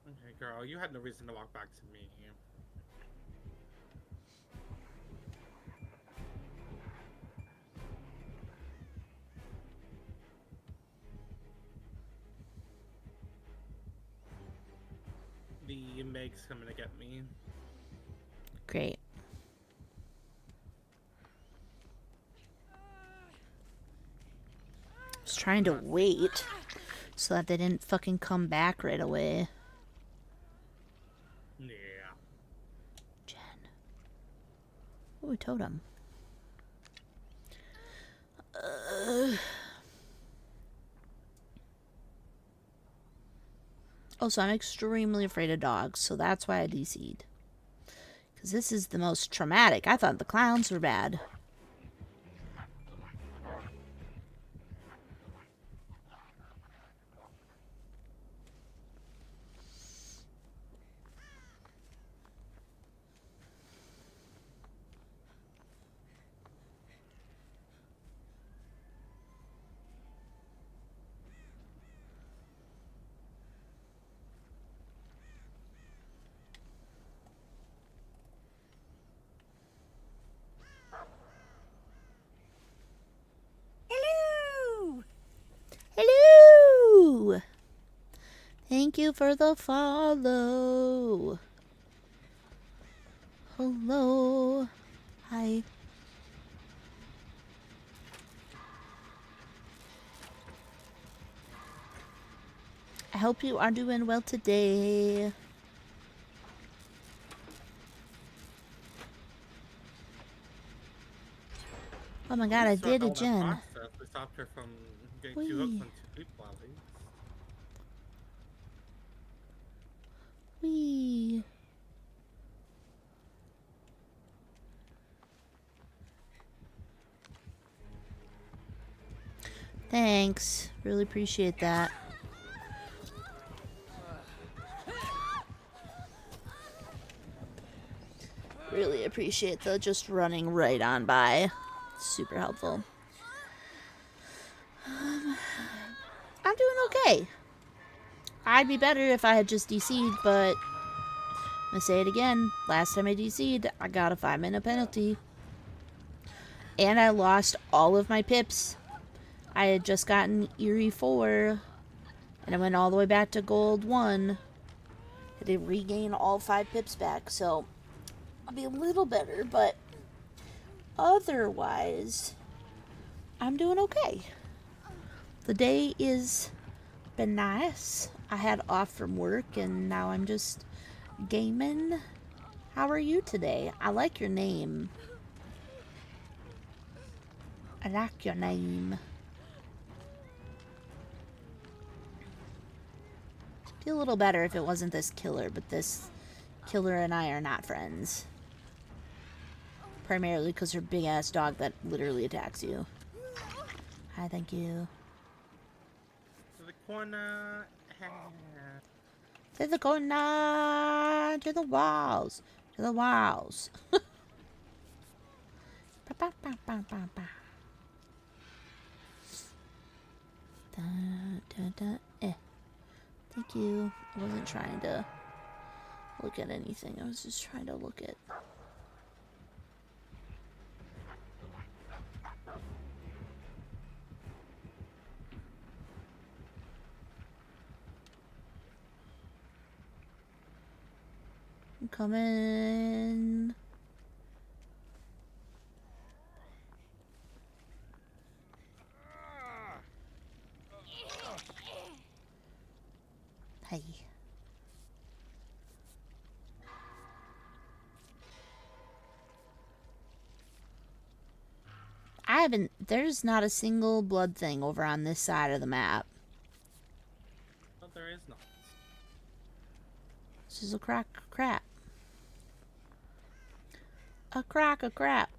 Okay, girl, you had no reason to walk back to me. The Meg's coming to get me. Great. I was trying to wait so that they didn't fucking come back right away. Yeah. Jen. Ooh, totem. Also, I'm extremely afraid of dogs, so that's why I DC'd. Because this is the most traumatic. I thought the clowns were bad. Hello! Hello! Thank you for the follow. Hello. Hi. I hope you are doing well today. Oh my god, I did a Jen. We stopped her from getting Whee. two hooks on two people at least. Whee. Thanks. Really appreciate that. Really appreciate the just running right on by. Super helpful. I'm doing okay. I'd be better if I had just DC'd, but I'm gonna say it again. Last time I DC'd, I got a 5-minute penalty. And I lost all of my pips. I had just gotten Eerie 4, and I went all the way back to Gold 1. Had to regain all 5 pips back, so I'll be a little better, but otherwise, I'm doing okay. The day is been nice. I had off from work, and now I'm just gaming. How are you today? I like your name. I like your name. Feel a little better if it wasn't this killer, but this killer and I are not friends. Primarily because her big ass dog that literally attacks you. Hi, thank you. To the corner. To the corner, to the walls, to the walls. Ba, ba, ba, ba, ba, ba. Da, da, da, eh. Thank you. I wasn't trying to look at anything. I was just trying to look at... I'm coming. Hey. There's not a single blood thing over on this side of the map. No, there is not. This is a crack of crap. A crack of crap.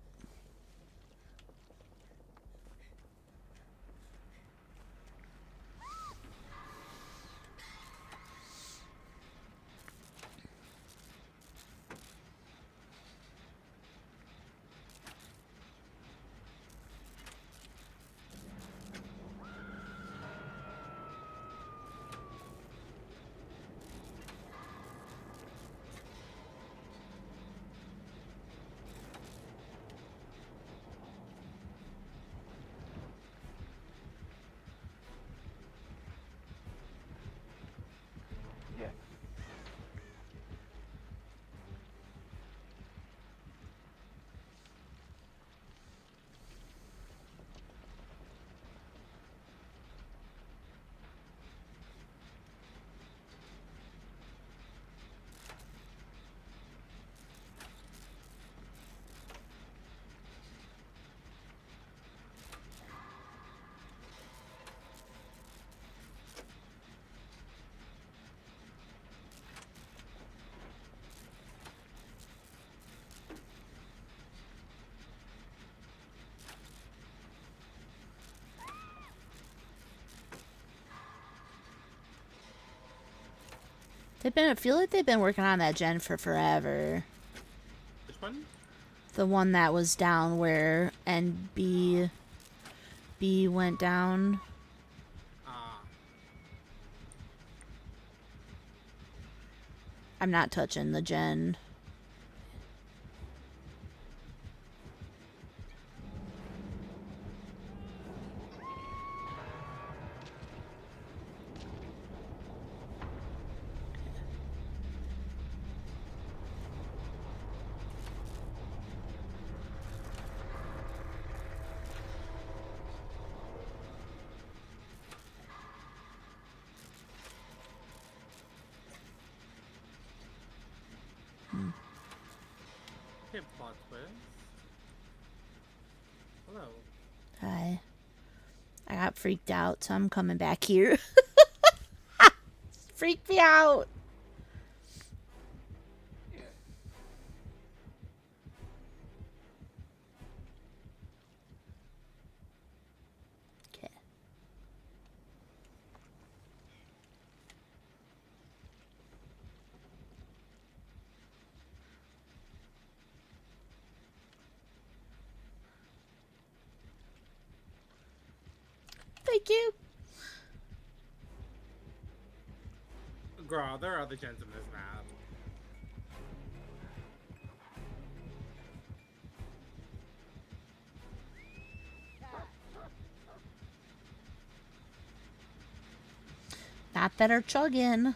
I feel like they've been working on that gen for forever. Which one? The one that was down where B went down. Ah. I'm not touching the gen. Okay, plot twist. Hello. I got freaked out, so I'm coming back here. Freaked me out. Okay. Thank you. Girl, there are other gens in this map. Not that are chugging.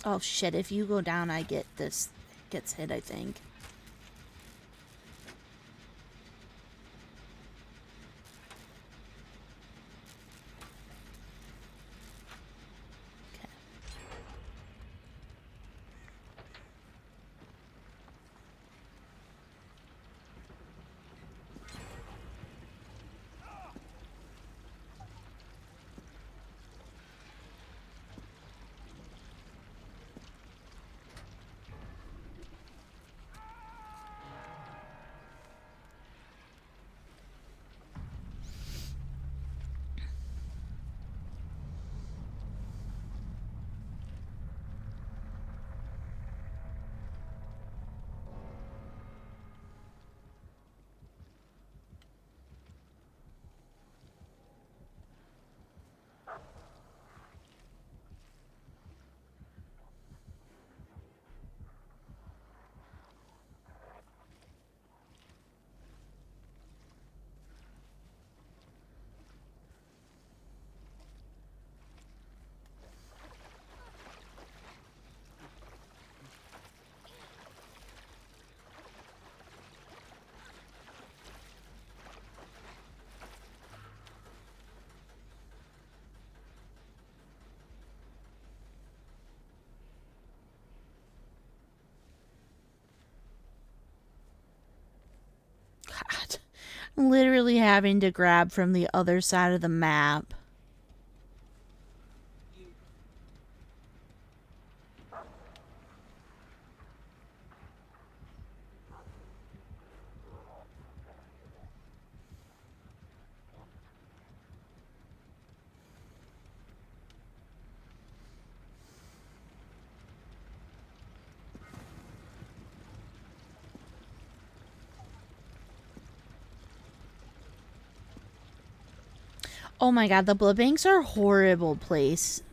Oh shit, if you go down, I get this. Gets hit, I think. Okay. literally having to grab from the other side of the map. Oh my god, the blood banks are horribly placed.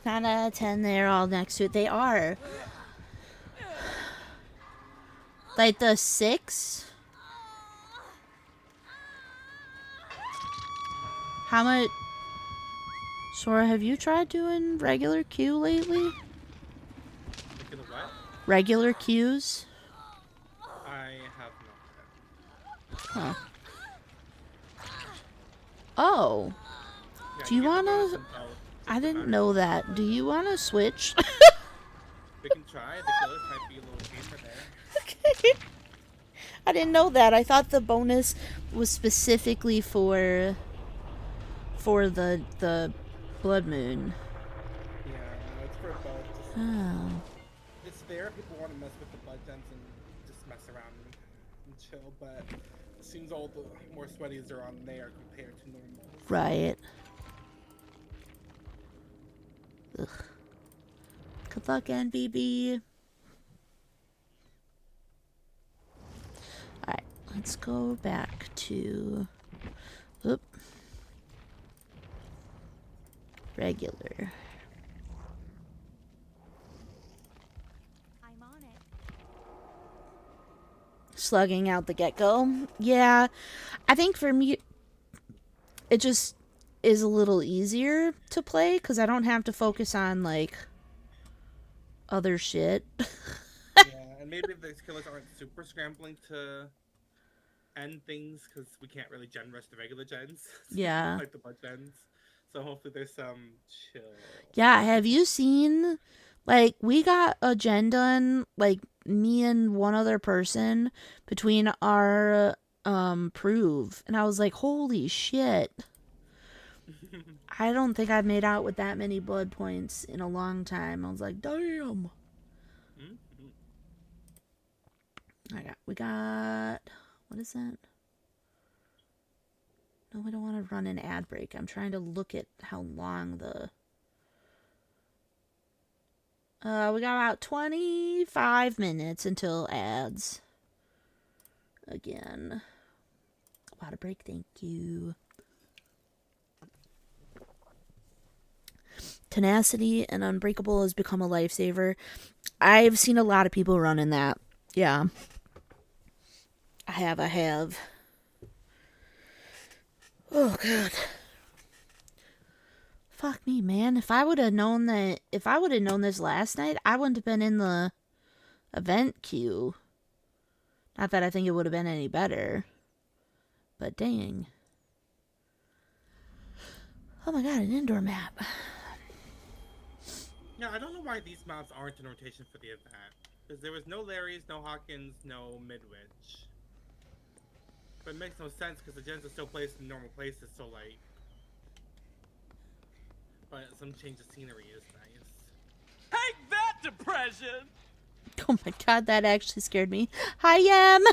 Nine out of 10, they're all next to it. They are. Like the 6? How much? Sora, have you tried doing regular queue lately? Regular what? Regular queues? I have not Huh. Oh. yet. Do you get the wanna- bonus and I didn't know that. Do you want to switch? We can try. The killers might be a little gamer there. Okay. I didn't know that. I thought the bonus was specifically for the blood moon. Yeah, no, it's for both. Just, Oh. it's there. People want to mess with the blood gens and just mess around and chill, but it seems all the more sweaties are on there compared to normal. Right. Ugh. Good luck, NBB. Alright, let's go back to... Oop. Regular. I'm on it. Slugging out the get-go. Yeah, I think for me, it just is a little easier to play because I don't have to focus on, like, other shit. Yeah, and maybe the killers aren't super scrambling to end things because we can't really gen rush the regular gens. Yeah. Like the blood gens. So hopefully there's some chill. Yeah, have you seen, like, we got a gen done, like, me and one other person between our, prove, and I was like, holy shit. I don't think I've made out with that many blood points in a long time. I was like, damn. Mm-hmm. We got, what is that? No, we don't want to run an ad break. I'm trying to look at how long the... we got about 25 minutes until ads. Again. Water break, thank you. Tenacity and Unbreakable has become a lifesaver. I've seen a lot of people running that. Yeah. I have. Oh, God. Fuck me, man. If I would have known this last night, I wouldn't have been in the event queue. Not that I think it would have been any better. But dang. Oh my god, an indoor map. Yeah, I don't know why these maps aren't in rotation for the event. Because there was no Larry's, no Hawkins, no Midwich. But it makes no sense because the gens are still placed in normal places, so like... But some change of scenery is nice. Take that, depression! Oh my god, that actually scared me. Hi, Yam!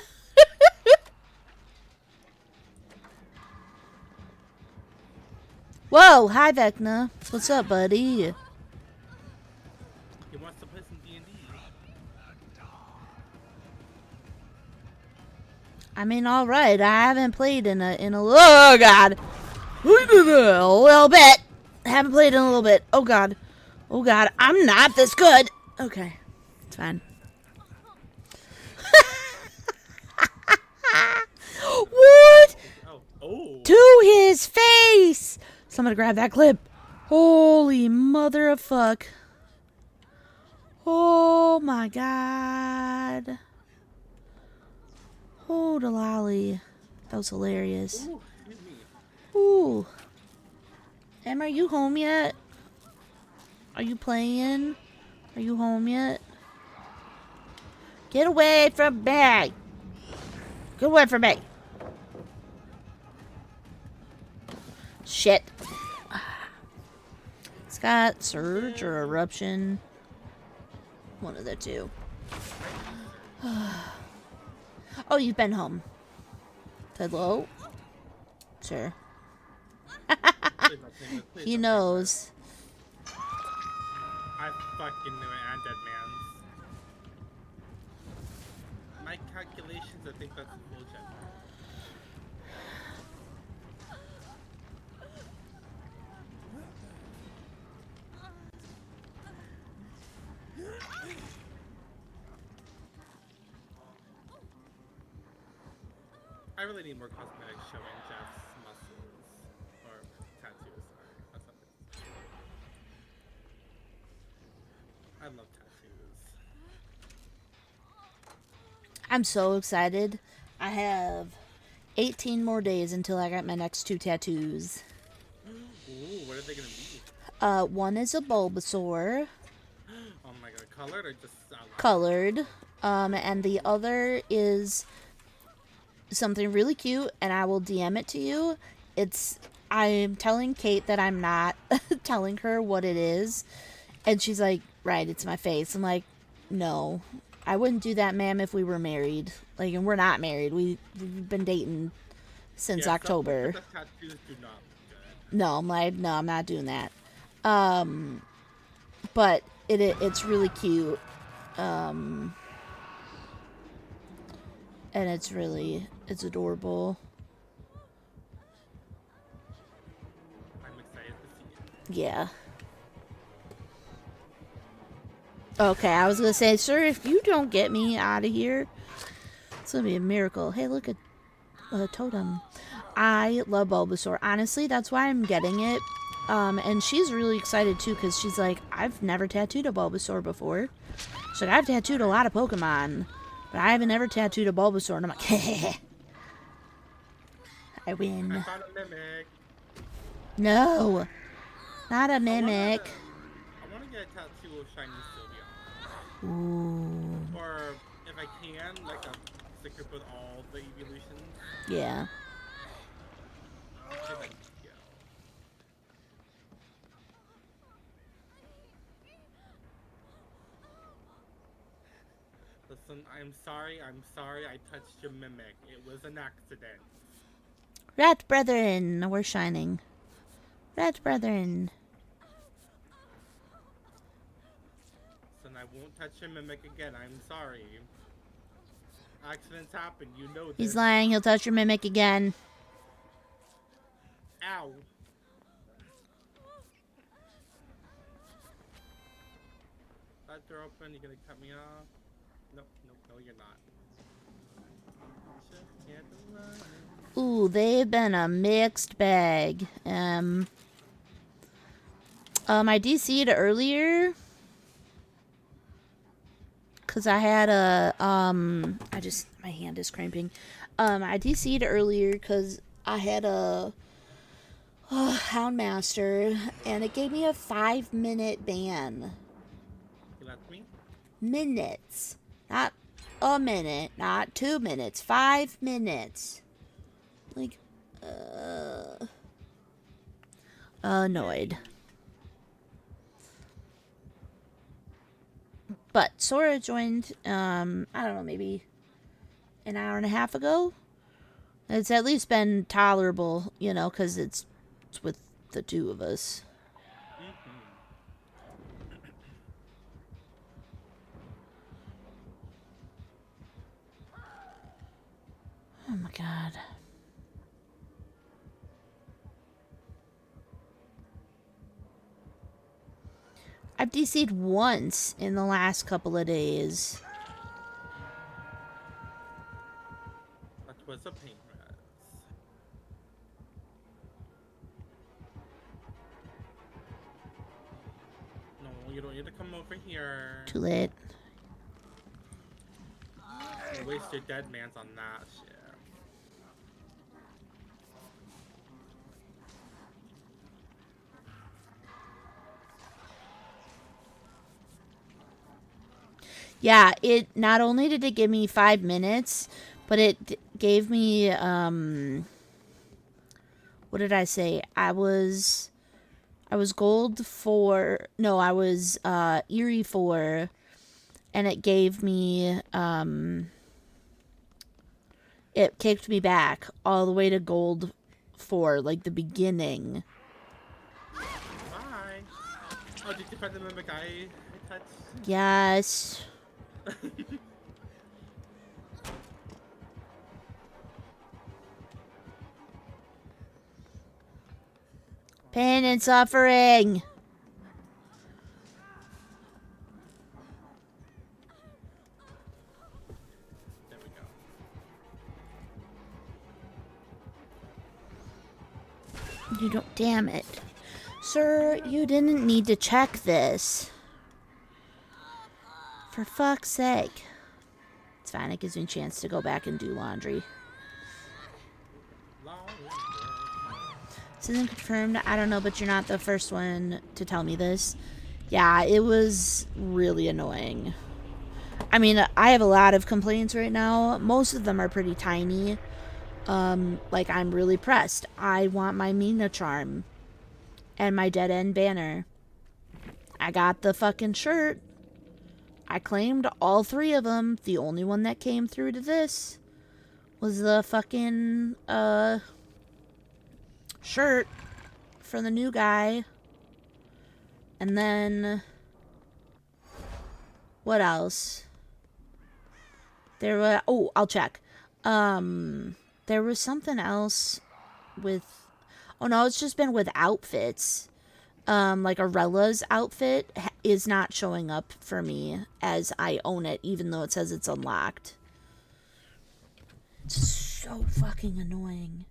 Whoa, hi, Vecna. What's up, buddy? He wants to play some D&D. I mean, alright, I haven't played in a oh god! A little bit! Haven't played in a little bit. Oh god. Oh god, I'm not this good! Okay, it's fine. Oh. To his face! Somebody grab that clip. Holy mother of fuck. Oh my god. Oh, the lolly. That was hilarious. Ooh, excuse me. Ooh. Em, are you home yet? Are you playing? Are you home yet? Get away from me! Get away from me! Shit. It's got surge or eruption. One of the two. Oh, you've been home. Hello? Sure. Please don't take this, please He don't take knows. this. I fucking knew it, and dead man's. My calculations, I think that's bullshit. I really need more cosmetics showing Jeff's muscles. Or tattoos, sorry. That's not it. I love tattoos. I'm so excited. I have 18 more days until I got my next 2 tattoos. Ooh, what are they gonna be? One is a Bulbasaur, Oh my god, colored or just colored. And the other is something really cute, and I will DM it to you. I'm telling Kate that I'm not telling her what it is. And she's like, right, it's my face. I'm like, no, I wouldn't do that, ma'am, if we were married. Like, and we're not married. We've been dating since October. The tattoos do not look good. No, I'm like, no, I'm not doing that. But it's really cute. And it's adorable. I'm excited to see it. Yeah. Okay, I was gonna say, sir, if you don't get me out of here, it's gonna be a miracle. Hey, look at Totem. I love Bulbasaur. Honestly, that's why I'm getting it. And she's really excited too, because she's like, I've never tattooed a Bulbasaur before. She's like, I've tattooed a lot of Pokemon, but I haven't ever tattooed a Bulbasaur. And I'm like, I win. I found a mimic. No, not a mimic. I want to get a tattoo of Shiny Sylveon. Ooh, Or, if I can, like a sticker with all the evolutions. yeah. Give it go. Listen, I'm sorry, I touched your mimic. It was an accident. Rat brethren, we're shining. Rat brethren. Listen, I won't touch your mimic again, I'm sorry. Accidents happen, you know this. He's lying. He'll touch your mimic again. Ow. That door open, you gonna cut me off? Nope, no, you're not. Just can't run. Ooh, they've been a mixed bag. I DC'd earlier. Cause I had my hand is cramping. I DC'd earlier cause I had a Houndmaster, and it gave me a 5-minute ban. You left me? Minutes. Not a minute, not 2 minutes, 5 minutes. Like, annoyed. But Sora joined, I don't know, maybe an hour and a half ago. It's at least been tolerable, you know, because it's with the two of us. Oh my god. I've DC'd once in the last couple of days. That was a pain, Raz. you don't need to come over here. Too late. Don't waste your dead mans on that shit. Yeah, it not only did it give me 5 minutes, but it gave me what did I say? I was gold for no, I was Eerie for, and it gave me it kicked me back all the way to gold for, like, the beginning. Bye. Oh, did you find the mimic I touched? Yes. Pain and suffering. There we go. You don't. Damn it. Sir, you didn't need to check this. For fuck's sake. It's fine, it gives me a chance to go back and do laundry. This isn't confirmed, I don't know, but you're not the first one to tell me this. Yeah, it was really annoying. I mean, I have a lot of complaints right now. Most of them are pretty tiny. Like, I'm really pressed. I want my Mina charm. And my dead end banner. I got the fucking shirt. I claimed all 3 of them. The only one that came through to this was the fucking, shirt for the new guy. And then what else? There was, oh, I'll check. There was something else with, oh no, it's just been with outfits. Like Arella's outfit is not showing up for me as I own it, even though it says it's unlocked. It's so fucking annoying.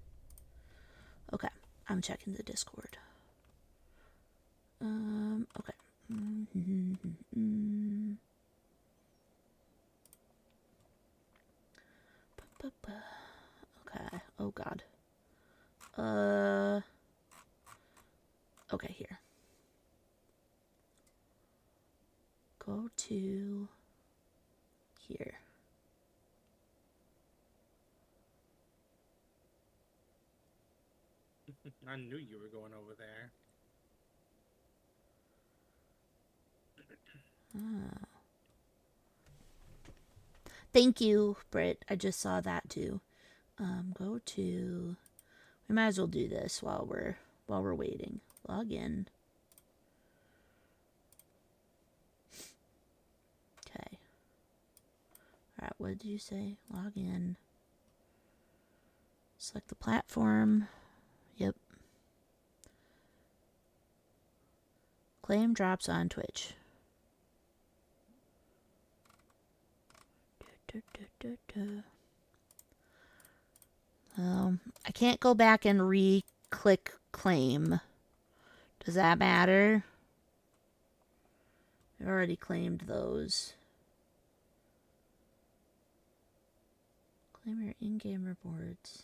Okay, I'm checking the Discord. Okay. Okay, oh god. Okay, here. Go to here. I knew you were going over there. Oh. Thank you, Britt. I just saw that too. Go to. We might as well do this while we're waiting. Log in. Okay. Alright, what did you say? Log in. Select the platform. Yep. Claim drops on Twitch. I can't go back and re-click claim. Does that matter? I already claimed those. Claim your in-game rewards.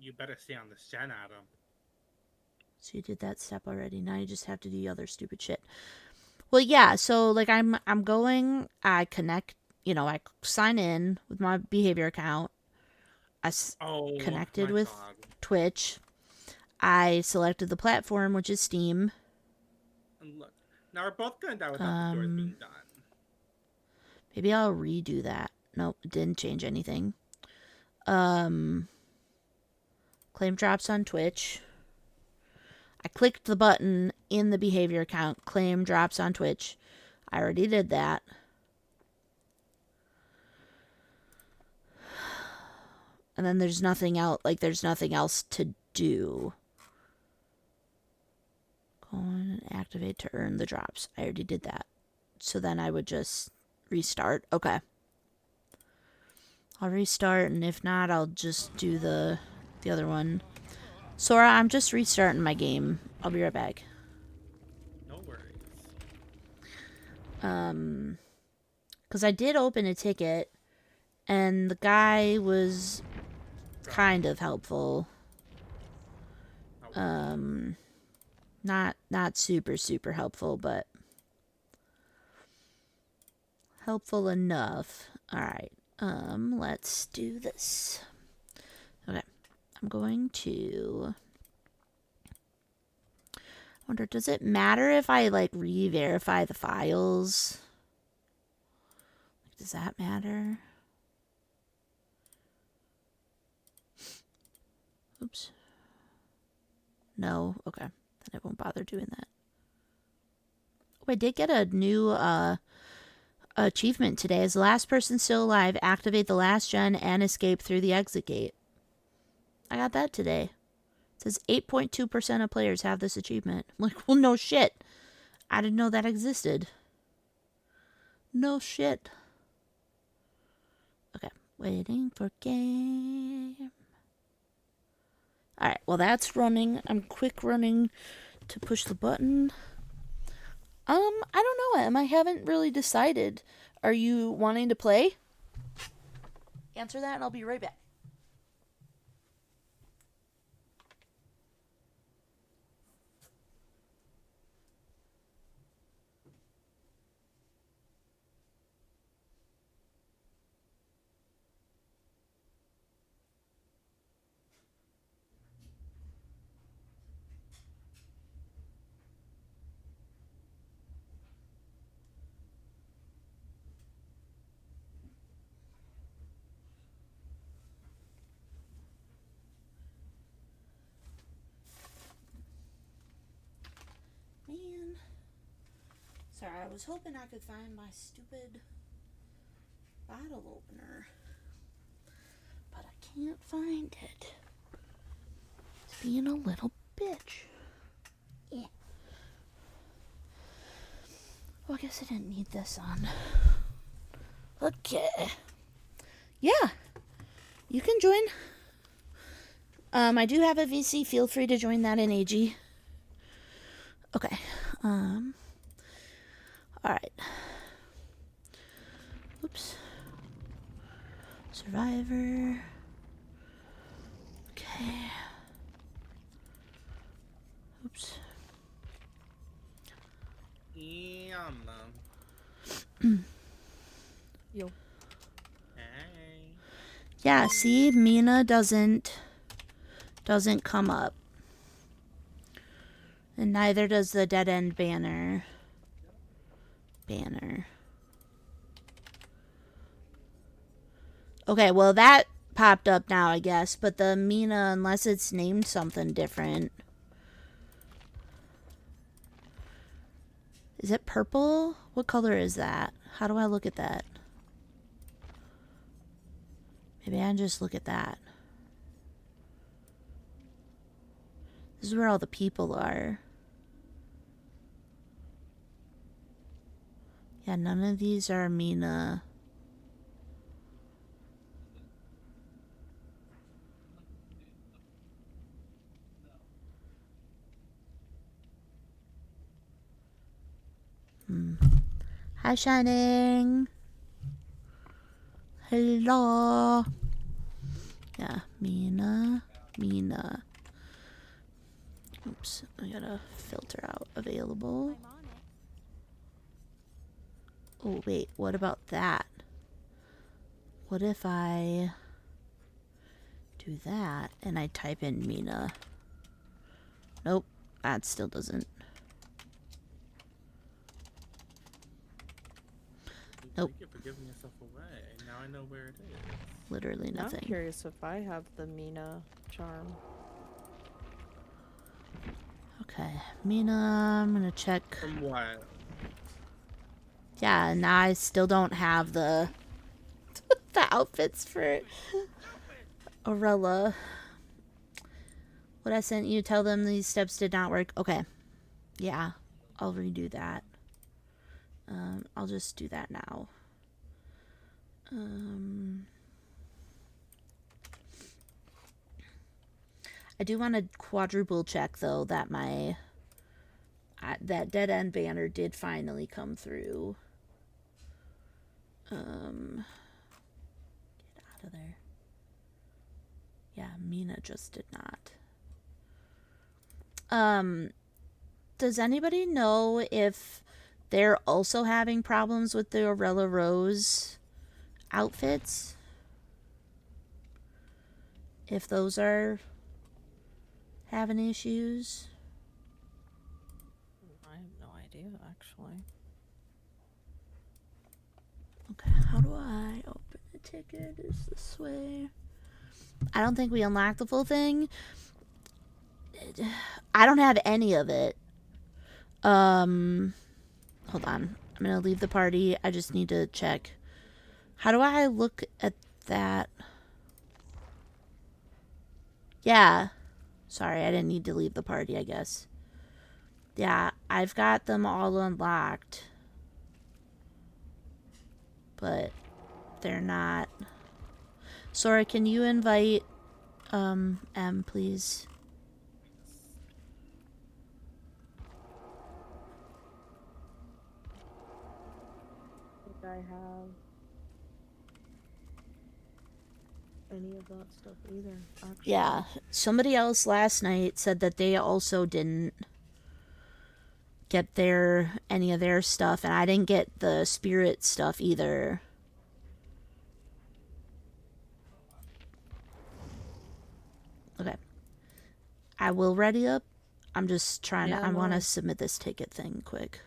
You better stay on this gen, Adam. So you did that step already. Now you just have to do the other stupid shit. Well, yeah. So like I'm going. I connect. You know, I sign in with my behavior account. I connected with Twitch. I selected the platform, which is Steam. And look, now we're both gonna die without the doors being done. Maybe I'll redo that. Nope, it didn't change anything. Claim drops on Twitch. I clicked the button in the behavior account. Claim drops on Twitch. I already did that. And then there's nothing else. Like, there's nothing else to do. Go on and activate to earn the drops. I already did that. So then I would just restart. Okay. I'll restart, and if not, I'll just do the other one. Sora, I'm just restarting my game. I'll be right back. No worries. Because I did open a ticket, and the guy was kind of helpful. Not super helpful, but helpful enough. All right. Let's do this. Okay. I'm going to... I wonder, does it matter if I, like, re-verify the files? Does that matter? Oops. No? Okay. Then I won't bother doing that. Oh, I did get a new, achievement today. As the last person still alive, activate the last gen and escape through the exit gate. I got that today. It says 8.2% of players have this achievement. I'm like, well, no shit. I didn't know that existed. No shit. Okay, waiting for game. Alright, well that's running. I'm quick running to push the button. I don't know, Em. I haven't really decided. Are you wanting to play? Answer that and I'll be right back. Man. Sorry, I was hoping I could find my stupid bottle opener. But I can't find it. It's being a little bitch. Yeah. Well, I guess I didn't need this on. Okay. Yeah. You can join. I do have a VC. Feel free to join that in AG. Okay. Alright. Oops. Survivor. Okay. Oops. Yum. Yo. Hey. Yeah, see, Mina doesn't come up. And neither does the dead end banner. Okay, well that popped up now, I guess, but the Mina, unless it's named something different. Is it purple? What color is that? How do I look at that? Maybe I just look at that. This is where all the people are. Yeah, none of these are Mina. Hi, Shining. Hello. Yeah, Mina. Oops, I gotta filter out available. Oh, wait, what about that? What if I do that and I type in Mina? Nope, that still doesn't. Nope. Thank you for giving yourself away. Now I know where it is. Literally nothing. I'm curious if I have the Mina charm. Okay, Mina, I'm gonna check. From what? Yeah, now I still don't have the the outfits for Aurella. What I sent you, tell them these steps did not work. Okay. Yeah, I'll redo that. I'll just do that now. I do want to quadruple check though that that dead end banner did finally come through. Get out of there. Yeah, Mina just did not. Does anybody know if they're also having problems with the Orella Rose outfits? If those are having issues? I have no idea, actually. Okay, how do I open a ticket? Is this way? I don't think we unlocked the full thing. I don't have any of it. Hold on. I'm gonna leave the party. I just need to check. How do I look at that? Yeah. Sorry, I didn't need to leave the party, I guess. Yeah, I've got them all unlocked. But they're not. Sora, can you invite M, please? I think I have any of that stuff either, actually. Yeah, somebody else last night said that they also didn't get any of their stuff, and I didn't get the spirit stuff either. Okay. I will ready up. I'm just trying to, I want to submit this ticket thing quick.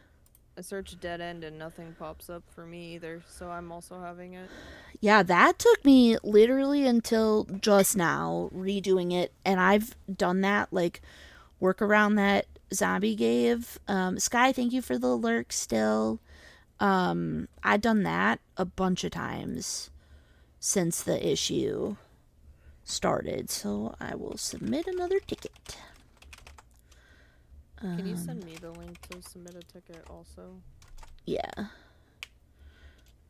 I searched dead end and nothing pops up for me either, so I'm also having it. Yeah, that took me literally until just now redoing it, and I've done that, like, work around that zombie gave. Sky, thank you for the lurk still. I've done that a bunch of times since the issue started, so I will submit another ticket. Can you send me the link to submit a ticket also? Yeah.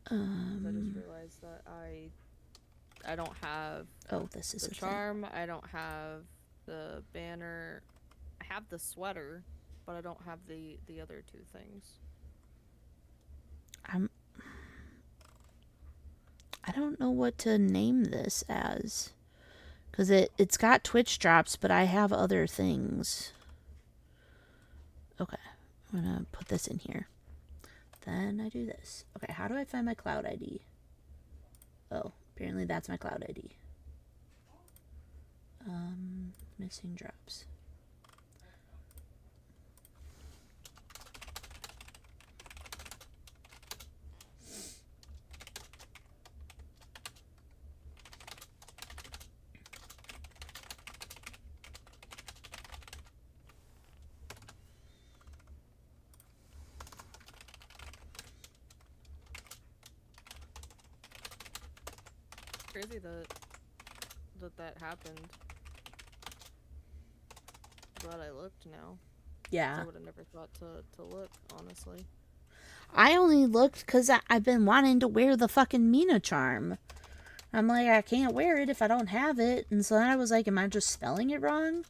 I just realized that I don't have This is the charm, I don't have the banner. I have the sweater, but I don't have the other two things. I don't know what to name this as, because it's got Twitch drops, but I have other things. Okay, I'm gonna put this in here. Then I do this. Okay, how do I find my cloud ID? Oh, apparently that's my cloud ID. Missing drops. Crazy that happened. Glad I looked now. Yeah. I would have never thought to look, honestly. I only looked because I've been wanting to wear the fucking Mina charm. I'm like, I can't wear it if I don't have it. And so then I was like, am I just spelling it wrong?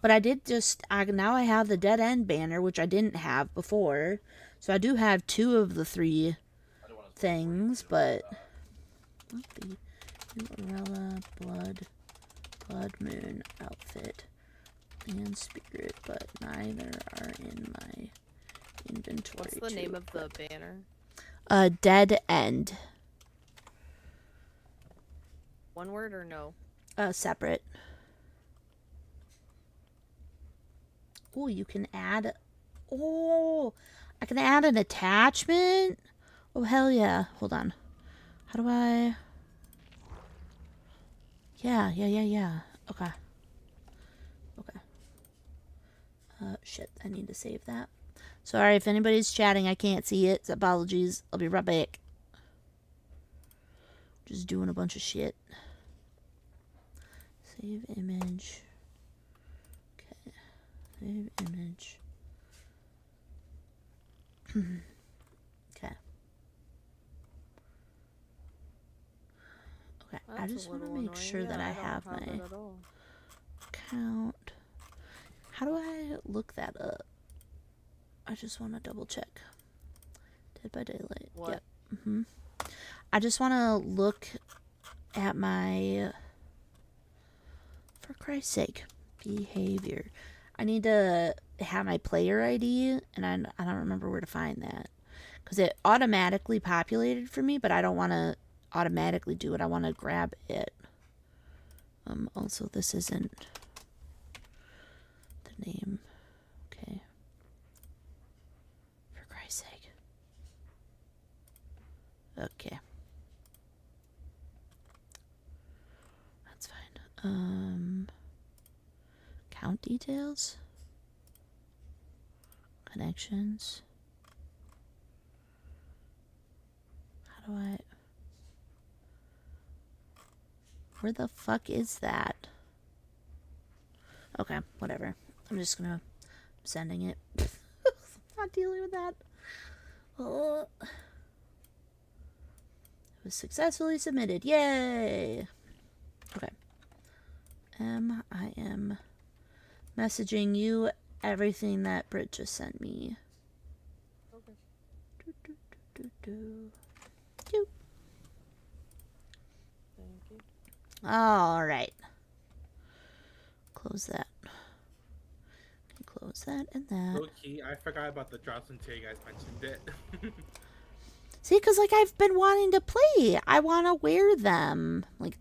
But I did now I have the dead end banner, which I didn't have before. So I do have 2 of the 3 things, but... the Orella Blood Moon outfit and spirit, but neither are in my inventory. What's the name of the banner? Dead End. One word or no? Separate. Oh, you can add... Oh, I can add an attachment? Oh, hell yeah. Hold on. How do I... Yeah. Okay. Shit, I need to save that. Sorry, if anybody's chatting, I can't see it. Apologies. I'll be right back. Just doing a bunch of shit. Save image. Okay. Save image. Okay. Okay, I just want to make sure that I have my account How do I look that up? I just want to double check. Dead by Daylight. What? Yep. I just want to look at my, for Christ's sake, behavior. I need to have my player ID, and I don't remember where to find that. Because it automatically populated for me, but I don't want to automatically do it. I want to grab it. Also, this isn't the name. Okay. For Christ's sake. Okay. That's fine. Account details. Connections. How do I... Where the fuck is that? Okay, whatever. I'm just gonna... I'm sending it. Not dealing with that. Oh. It was successfully submitted. Yay! Okay. I am messaging you everything that Britt just sent me. Okay. Doop. Thank you. Alright. Close that. Okay, close that and that. Low key, I forgot about the drops until you guys mentioned it. See, because, like, I've been wanting to play. I want to wear them. Like,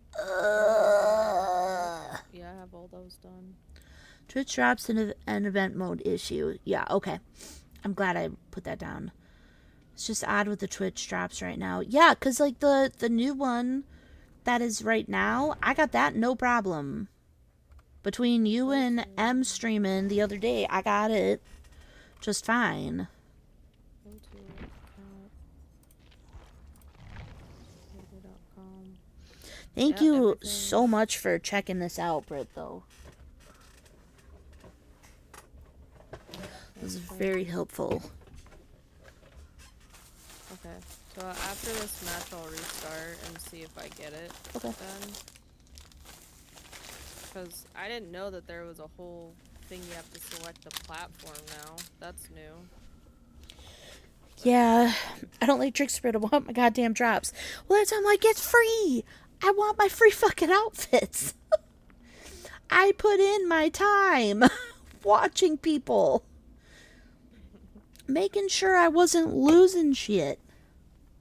Yeah, I have all those done. Twitch drops an event mode issue. Yeah, okay. I'm glad I put that down. It's just odd with the Twitch drops right now. Yeah, because, like, the new one that is right now, I got that no problem. Between you and M streaming the other day, I got it just fine. Go to account. Paper.com. Thank Yeah, you everything. so much for checking this out, Britt, though. It was very helpful. Okay. So after this match, I'll restart and see if I get it. Okay. Then. Because I didn't know that there was a whole thing you have to select the platform now. That's new. Yeah, I don't like Trickster, but I want my goddamn drops. Well, that's, I'm like, it's free. I want my free fucking outfits. I put in my time watching people, making sure I wasn't losing shit.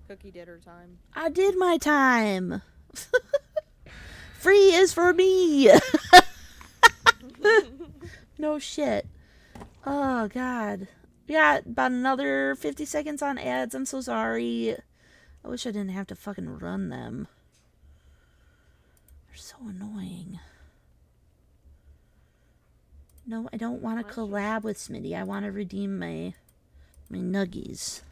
Cookie did her time. I did my time. Free is for me. No shit. Oh, God. We got about another 50 seconds on ads. I'm so sorry. I wish I didn't have to fucking run them. They're so annoying. No, I don't want to collab with Smitty. I want to redeem my nuggies.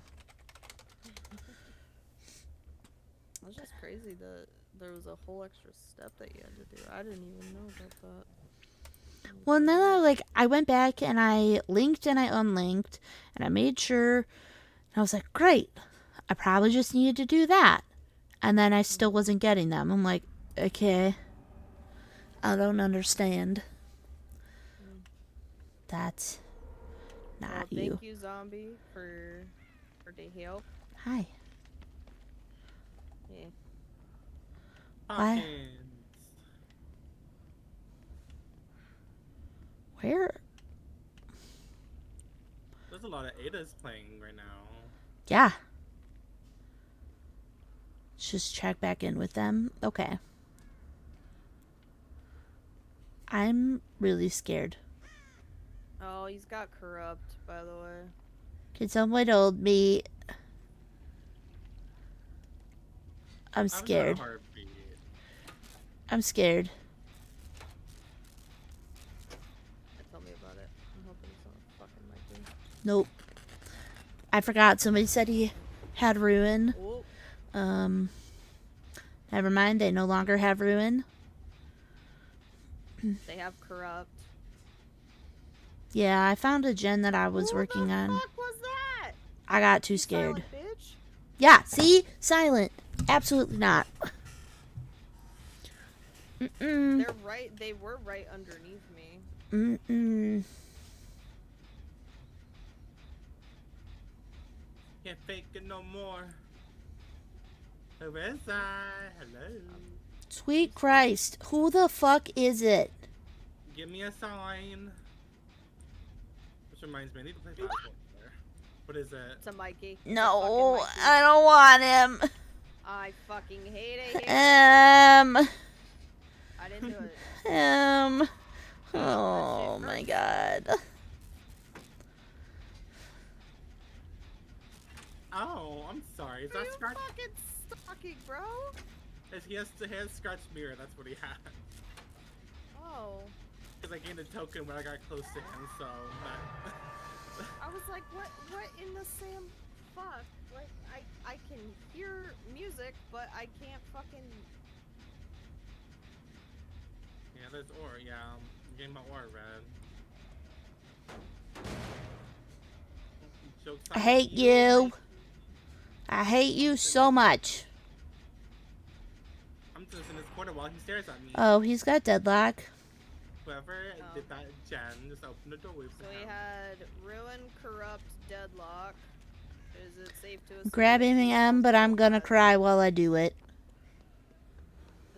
It's just crazy that there was a whole extra step that you had to do. I didn't even know about that. Well, and then I went back and I linked and I unlinked and I made sure. And I was like, great. I probably just needed to do that. And then I still wasn't getting them. I'm like, okay. I don't understand. That's not you. Thank you, Zombie, for the help. Hi. Yeah. Why? Hawkins. Where? There's a lot of Ada's playing right now. Yeah. Let's just check back in with them. Okay. I'm really scared. Oh, he's got corrupt, by the way. Can someone hold me? I'm scared. Heartbeat. I'm scared. Tell me about it. I'm hoping it's not fucking my thing. Nope. I forgot. Somebody said he had ruin. Oh. Never mind. They no longer have ruin. They have corrupt. Yeah, I found a gen that I was working on. What the fuck was that? I got too scared. Silent bitch. Yeah, see? Silent. Absolutely not. Mm-mm. They're right. They were right underneath me. Mm-mm. Can't fake it no more. Who is I? Hello. Sweet Christ. Who the fuck is it? Give me a sign. Which reminds me, I need to play basketball there. What is it? It's a Mikey. It's a No, fucking Mikey. I don't want him. I fucking hate it here. I didn't do it. Oh my god. Oh, I'm sorry. Is Are that you scratch? fucking stalking, bro? He has scratch mirror. That's what he had. Oh. Because I gained a token when I got close to him, so. I was like, what in the Sam fuck? Like, I can hear music, but I can't fucking... Yeah, there's ore. Yeah, I'm getting my ore red. Joke's I on hate you. I hate you so much. I'm just in this corner while he stares at me. Oh, he's got deadlock. Whoever Oh. did that, Jen, just open the doorway So for we him. had Ruin, Corrupt, Deadlock. Is it safe to assume... Grabbing him, but I'm gonna cry while I do it.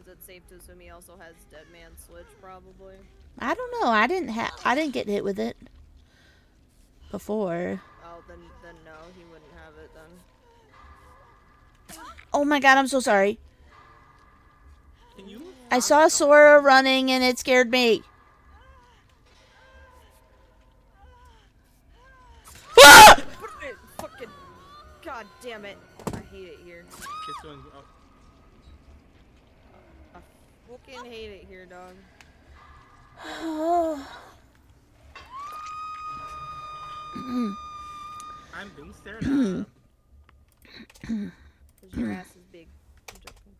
Is it safe to assume he also has Dead Man Switch, probably? I don't know. I didn't get hit with it before. Oh, then no, he wouldn't have it then. Oh my god, I'm so sorry. Can you? I saw Sora running and it scared me. Ah! Fucking... God damn it. I hate it here. It's doing. Oh. I fucking hate it here, dog. I'm being stared at. Because your ass is big. I'm joking.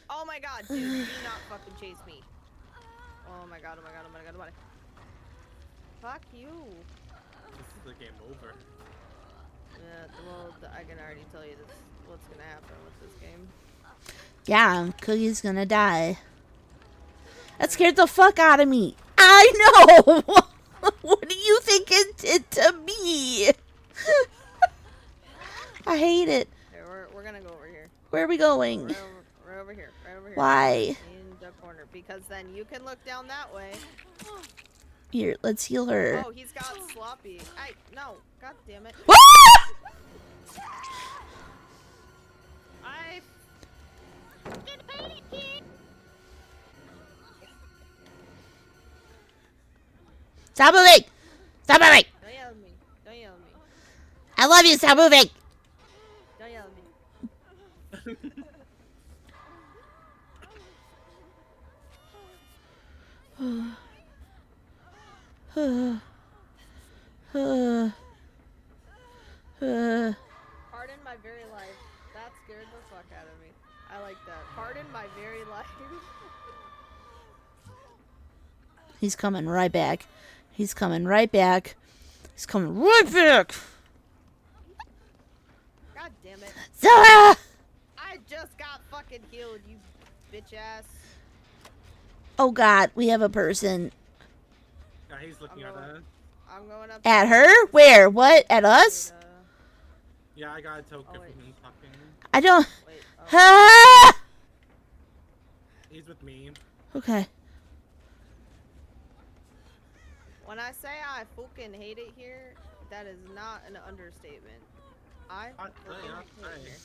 Oh my god, dude, do not fucking chase me. Oh my god, oh my god, oh my god, oh my god. Fuck you. This is the game over. Yeah, well, I can already tell you this, what's gonna happen with this game. Yeah, Cookie's gonna die. That scared the fuck out of me. I know! What do you think it did to me? I hate it. Here, we're gonna go over here. Where are we going? Right over here, right over here. Why? In the corner, because then you can look down that way. Here, let's heal her. Oh, he's got sloppy. Hey, no, god damn it. Ah! I Stop moving! Stop moving! Don't yell at me. Don't yell at me. I love you, stop moving! Don't yell at me. Pardon my very life. That scared the fuck out of me. I like that. Pardon my very life. He's coming right back. He's coming right back. He's coming right back! God damn it. Zora! I just got fucking healed, you bitch ass. Oh god, we have a person. Yeah, he's looking at us. I'm going up At her? Where? What? At us? Yeah, I got a token Oh, from wait. him talking. I don't... Wait, oh. Ah! He's with me. Okay. When I say I fucking hate it here, that is not an understatement. I yeah, fucking hate it hey. here.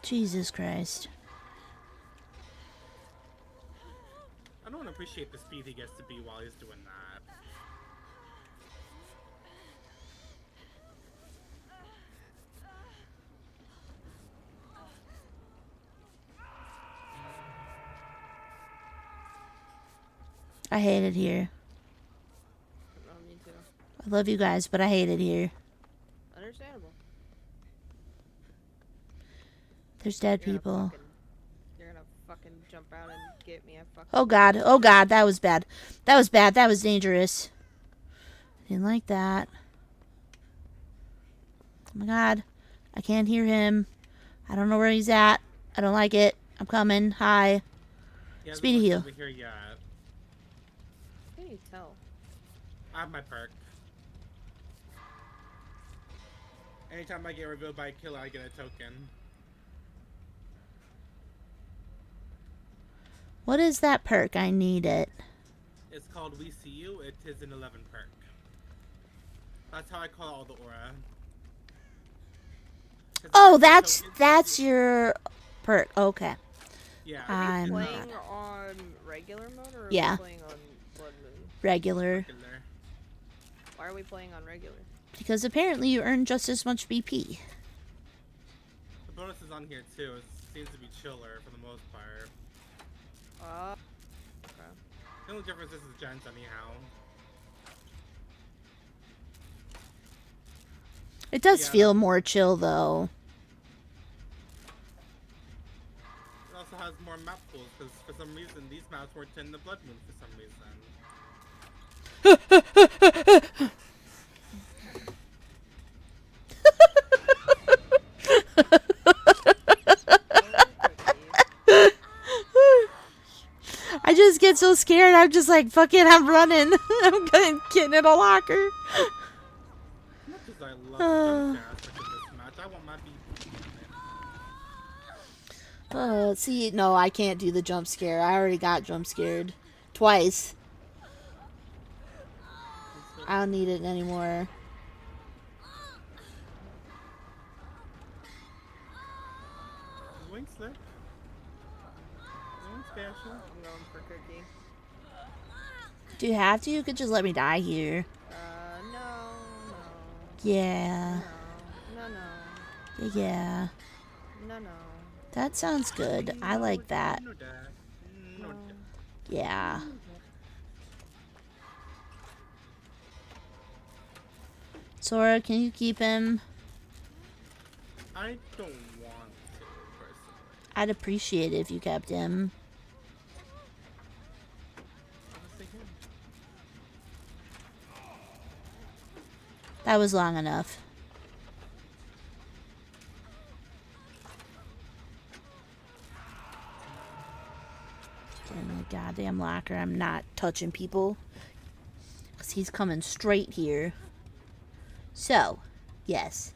Jesus Christ. I don't appreciate the speed he gets to be while he's doing that. I hate it here. Oh, me too. I love you guys, but I hate it here. Understandable. There's dead You're gonna people. You're gonna fucking jump out and get me. I fucking. Oh god, oh god, that was bad. That was bad, that was dangerous. Didn't like that. Oh my god. I can't hear him. I don't know where he's at. I don't like it. I'm coming. Hi. He hasn't Speedy looked heal. over here yet. you tell? I have my perk. Anytime I get revealed by a killer, I get a token. What is that perk? I need it. It's called We See You. It is an 11 perk. That's how I call all the aura. 'Cause Oh, I get tokens- that's your perk. Okay. Yeah. I'm Playing not. on regular mode or are Yeah. we playing on Blood Moon? Regular. Regular. Why are we playing on regular? Because apparently you earn just as much BP. The bonus is on here too. It seems to be chiller for the most part. Okay. The only difference is the gens anyhow. It does Yeah. feel more chill though. It also has more map pools because for some reason these maps weren't in the Blood Moon for some reason. I just get so scared. I'm just like, fuck it, I'm running. I'm gonna get in a locker. Much as I love the jump aspect of this match, I want my BP. See, no, I can't do the jump scare. I already got jump scared. Twice. I don't need it anymore. Wing slip. Wing special. I'm going for Cookie. Do you have to? You could just let me die here. No. Yeah. No. Yeah. No. That sounds good. I like that. No, Dad. No, Dad. Yeah. Sora, can you keep him? I don't want to, personally. I'd appreciate it if you kept him. Honestly, him. That was long enough. Get in the goddamn locker. I'm not touching people. Because he's coming straight here. So, yes.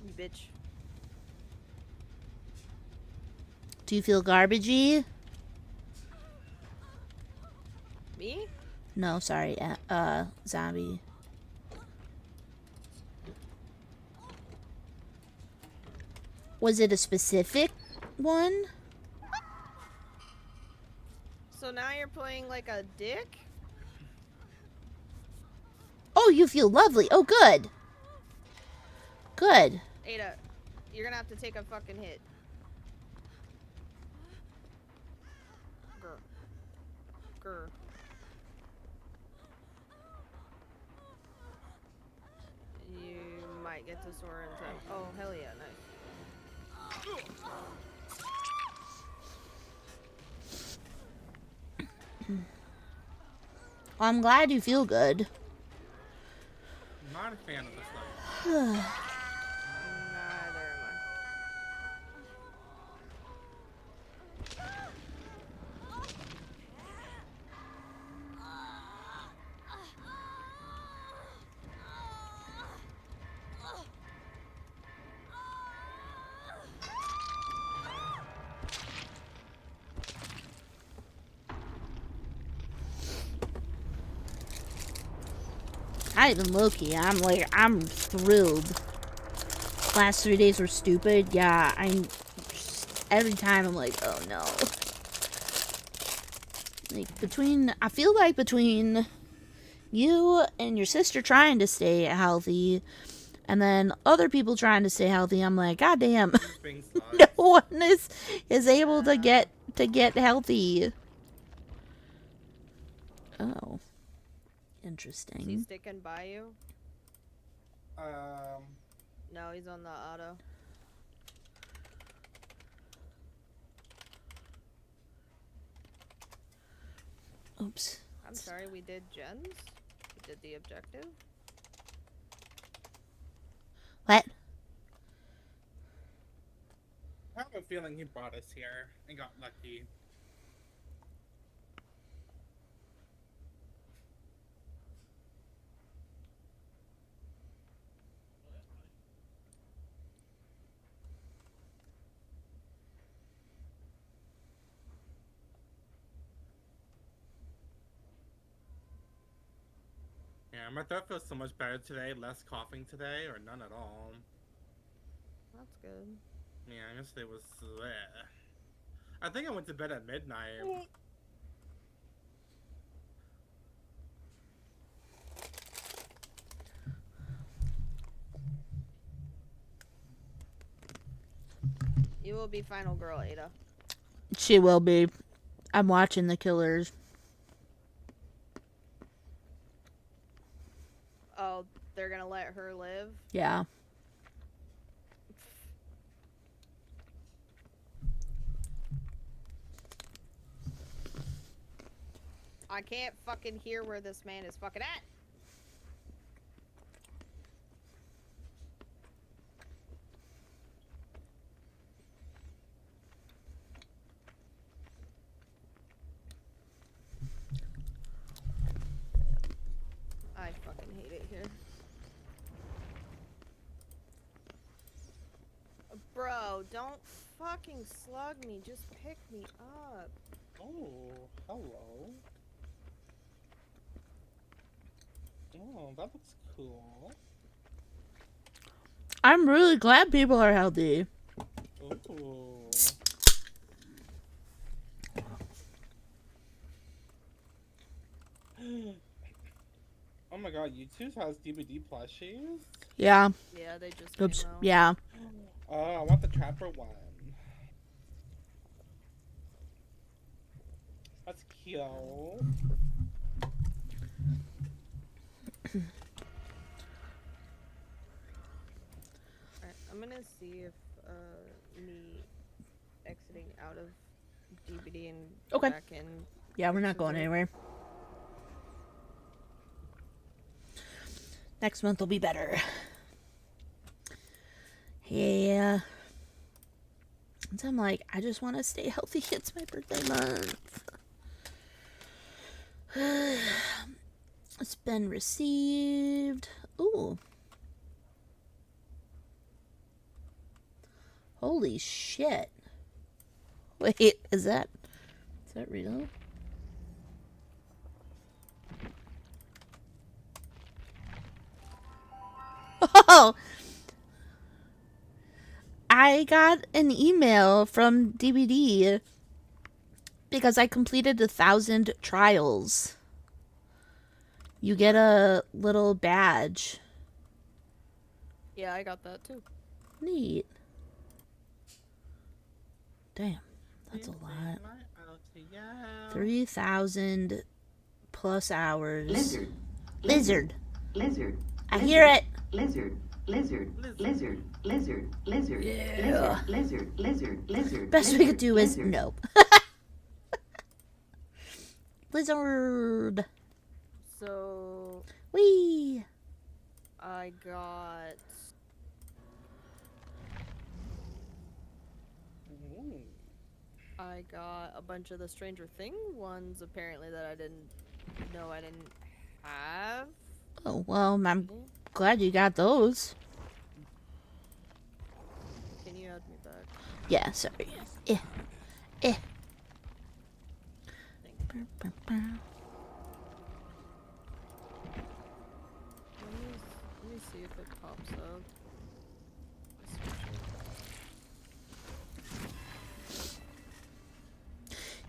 You bitch. Do you feel garbagey? Me? No, sorry. Zombie. Was it a specific one? So now you're playing like a dick? Oh, you feel lovely. Oh, good. Good. Ada, you're gonna have to take a fucking hit. Grr. You might get to Sora in time. Oh, hell yeah, nice. Well, I'm glad you feel good. Not a fan of this life. Neither am I. Not even low-key. I'm thrilled. Last 3 days were stupid. Yeah, every time I'm like, oh no. Like, I feel like between you and your sister trying to stay healthy, and then other people trying to stay healthy, I'm like, god damn. Being No slugs. one is able to get healthy. Oh. Is he Interesting. sticking by you? No, he's on the auto. Oops. I'm sorry, we did gens? did the objective. What? I have a feeling he brought us here and got lucky. Yeah, my throat feels so much better today. Less coughing today, or none at all. That's good. Yeah, yesterday was bleh. I think I went to bed at midnight. You will be final girl, Ada. She will be. I'm watching The Killers. Oh, they're gonna let her live? Yeah. I can't fucking hear where this man is fucking at. I fucking hate it here. Bro, don't fucking slug me. Just pick me up. Oh, hello. Oh, that looks cool. I'm really glad people are healthy. Ooh. Oh my god, YouTube has DVD plushies? Yeah. Yeah, they just Oops. came out. Yeah. Oh, I want the Trapper one. That's cute. Alright, I'm gonna see if me exiting out of DVD and Okay. back in. Yeah, we're not fixes going it. anywhere. Next month will be better. Yeah. So I'm like, I just want to stay healthy. It's my birthday month. It's been received. Ooh. Holy shit. Wait, is that real? Oh! I got an email from DVD because I completed 1,000 trials. You get a little badge. Yeah, I got that too. Neat. Damn, that's a lot. 3,000 plus hours. Lizard. Lizard. Lizard. I hear it. Lizard. Lizard. Lizard. Lizard. Lizard. Yeah. Lizard. Lizard. Lizard. Best we could do is lizard. nope. Lizard. So Wee. I got Ooh. a bunch of the Stranger Thing ones apparently that I didn't know I didn't have. Oh, well, I'm glad you got those. Can you add me back? Yeah, sorry. Thank you. Let me see if it pops up.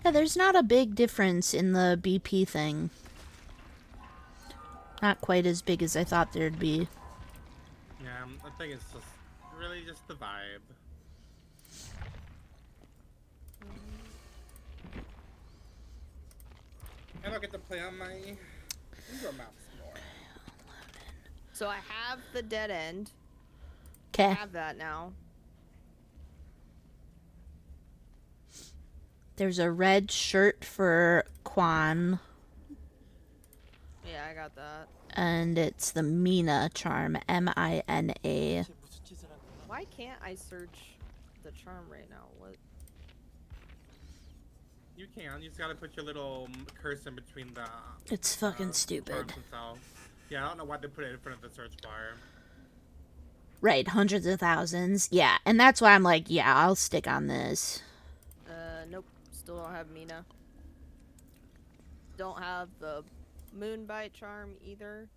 Yeah, there's not a big difference in the BP thing. Not quite as big as I thought there'd be. Yeah, I think it's just really just the vibe. And I'll get to play on my indoor maps more. So I have the dead end. I Okay. have that now. There's a red shirt for Quan. Yeah, I got that. and it's the Mina charm, Mina. Why can't I search the charm right now? What? You can. You just gotta put your little cursor in between the. It's fucking stupid. charms themselves. Yeah, I don't know why they put it in front of the search bar. Right, hundreds of thousands. Yeah, and that's why I'm like, yeah, I'll stick on this. Nope. Still don't have Mina. Don't have the Moonbite charm either.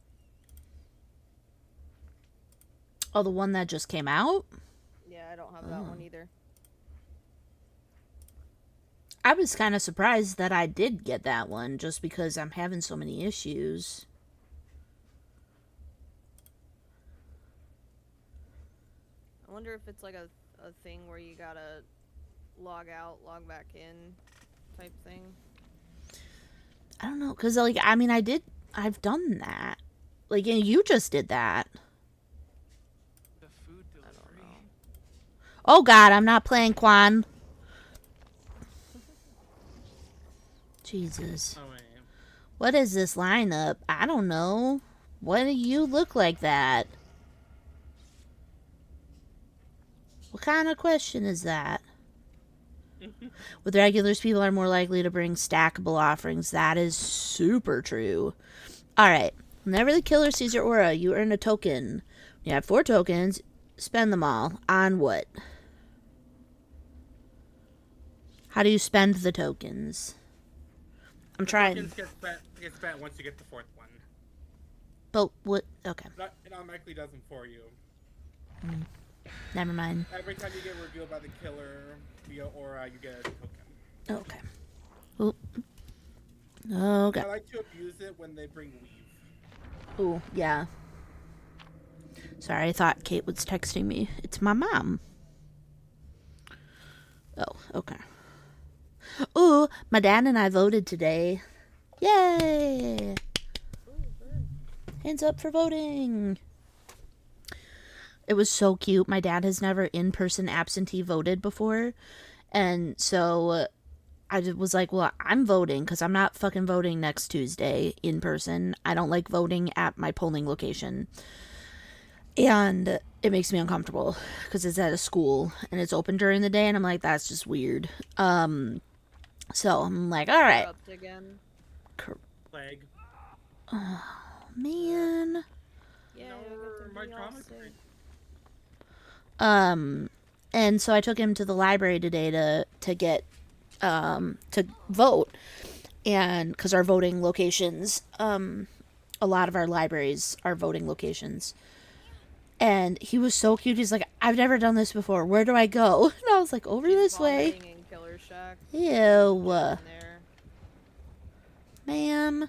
Oh, the one that just came out? Yeah, I don't have that one either. I was kind of surprised that I did get that one, just because I'm having so many issues. I wonder if it's like a thing where you gotta log out, log back in type thing. I don't know, because, like, I mean, I've done that. Like, and you just did that. The food I don't delivery. know. Oh, God, I'm not playing Quan. Jesus. Oh, wait. What is this lineup? I don't know. Why do you look like that? What kind of question is that? With regulars, people are more likely to bring stackable offerings. That is super true. Alright. Whenever the killer sees your aura, you earn a token. You have 4 tokens. Spend them all. On what? How do you spend the tokens? I'm trying. Tokens get spent once you get the 4th one. But what? Okay. It automatically does them for you. Never mind. Every time you get revealed by the killer via aura, you get a token. Okay. Oop. Okay. I like to abuse it when they bring weave. Ooh, yeah. Sorry, I thought Kate was texting me. It's my mom. Oh, okay. Ooh, my dad and I voted today. Yay! Hands up for voting. It was so cute. My dad has never in-person absentee voted before. And so I was like, well, I'm voting because I'm not fucking voting next Tuesday in person. I don't like voting at my polling location. And it makes me uncomfortable because it's at a school and it's open during the day. And I'm like, that's just weird. So I'm like, all right. Corrupt again. Plague. Oh, man. Yeah, No, I got my to be all trauma sick. card. And so I took him to the library today to get to vote, and because our voting locations, a lot of our libraries are voting locations, and he was so cute. He's like, I've never done this before, where do I go? And I was like, over this way. Vomiting in Killer Shack. Ew. In there. Ma'am,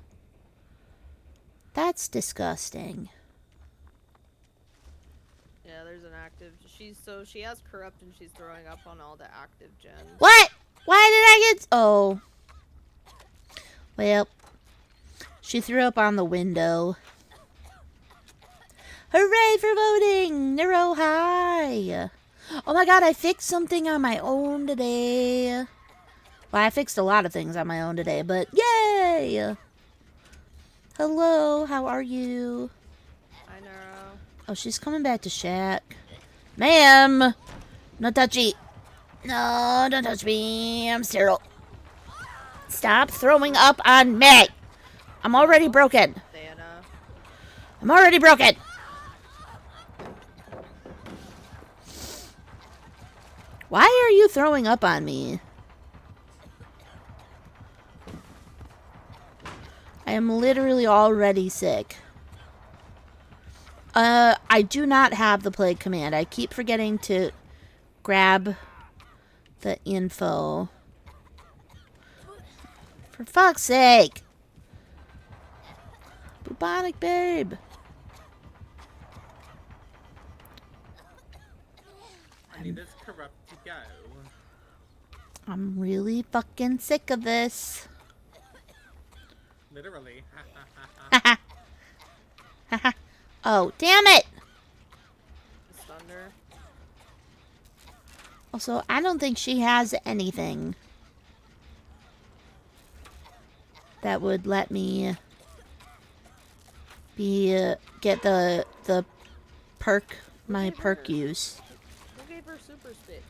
that's disgusting. Yeah, there's an active. She has corrupt and she's throwing up on all the active gens. What? Why did I get... Oh. Well, she threw up on the window. Hooray for voting! Neuro high! Oh my god, I fixed something on my own today. Well, I fixed a lot of things on my own today, but yay! Hello, how are you? I know. Oh, she's coming back to Shack. Ma'am! No touchy. No, don't touch me. I'm sterile. Stop throwing up on me. I'm already broken. Diana. I'm already broken. Why are you throwing up on me? I am literally already sick. I do not have the plague command. I keep forgetting to grab the info. For fuck's sake. Bubonic babe. I need this corrupt to go. I'm really fucking sick of this. Literally. Oh, damn it! It's thunder. Also, I don't think she has anything that would let me get the perk, my gave perk her? use. Who gave her super spit?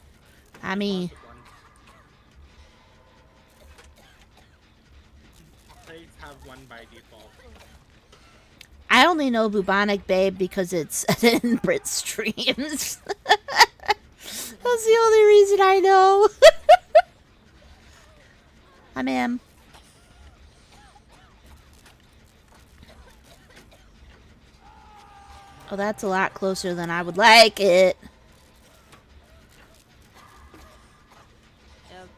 I mean, Lost one. Plates have one by default. I only know Bubonic Babe because it's in Brit streams. That's the only reason I know. Hi, ma'am. Oh, that's a lot closer than I would like it. Yep.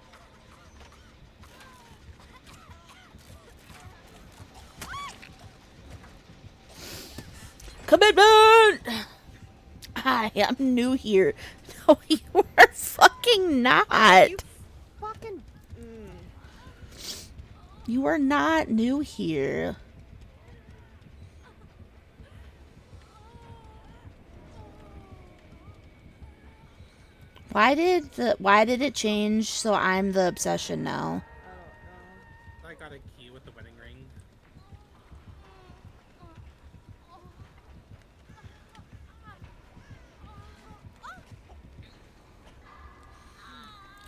Commitment! Hi, I'm new here. No, you are fucking not. You fucking. You are not new here. Why did it change so I'm the obsession now? I don't know. I got a key with the wedding ring.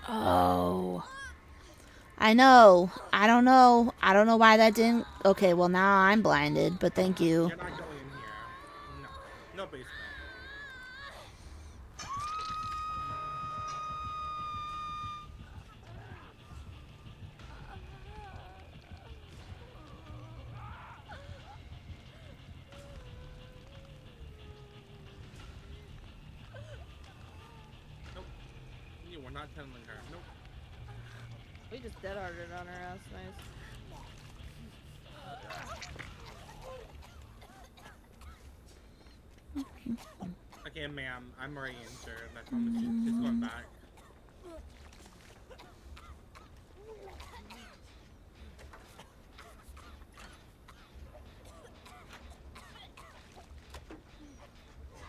Oh. I know. I don't know. I don't know why that didn't. Okay, well now I'm blinded, but thank you. You're not going in here. No. No basement. Nope. You were not telling her. Nope. We just dead-hearted on her ass. Nice. Okay, ma'am. I'm already injured. I promise you. She's going back. Oh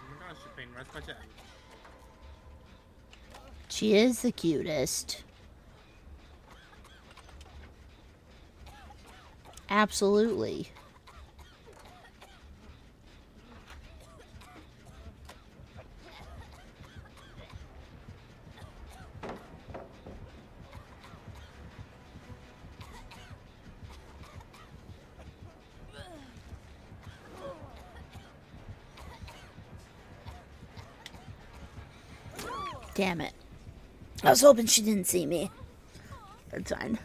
my gosh, you're paying rest my check. She is the cutest. Absolutely. Damn it. I was hoping she didn't see me. That's fine.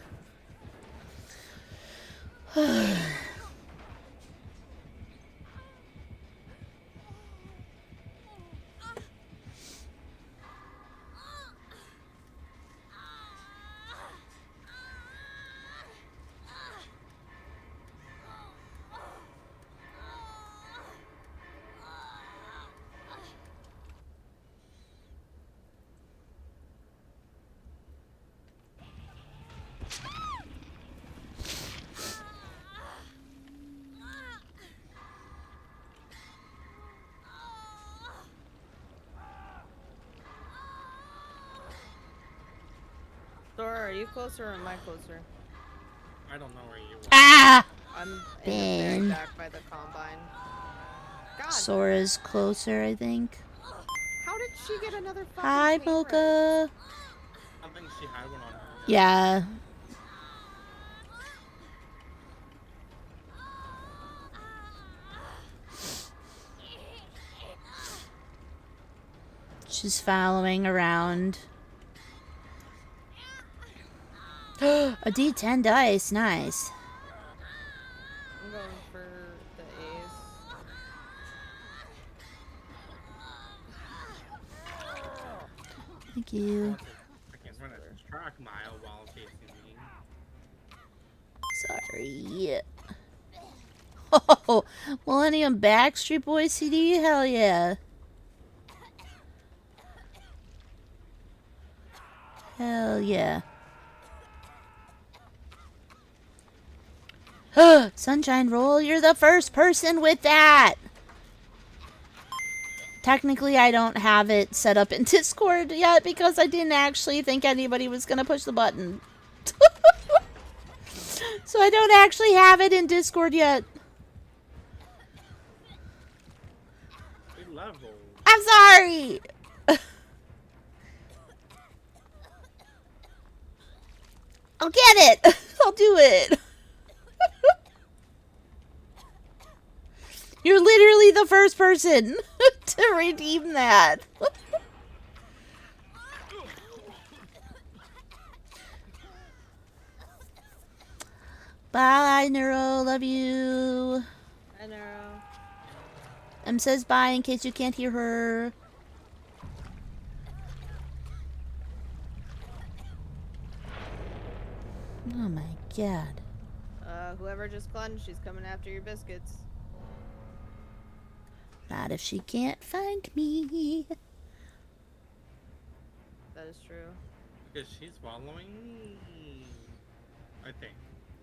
Dora, are you closer or am I closer? I don't know where you are. Ah! I'm in the Ben. very back by the combine. God, Sora's closer, I think. how did she get another fucking Hi, paint Mocha. I think she had one on her. Yeah. She's following around. A D10 dice, nice. I'm going for the A's. Thank you. I can't run a track mile while chasing me. Sorry. Oh, Millennium Backstreet Boys CD? Hell yeah. Hell yeah. Sunshine Roll, you're the first person with that! Technically, I don't have it set up in Discord yet because I didn't actually think anybody was going to push the button. So I don't actually have it in Discord yet. level. I'm sorry. I'll get it. I'll do it. You're literally the first person to redeem that. Bye, Neuro. Love you. I know. Says bye in case you can't hear her. Oh my god. Whoever just clunged, she's coming after your biscuits. Not if she can't find me. That is true. Because she's following me. I think.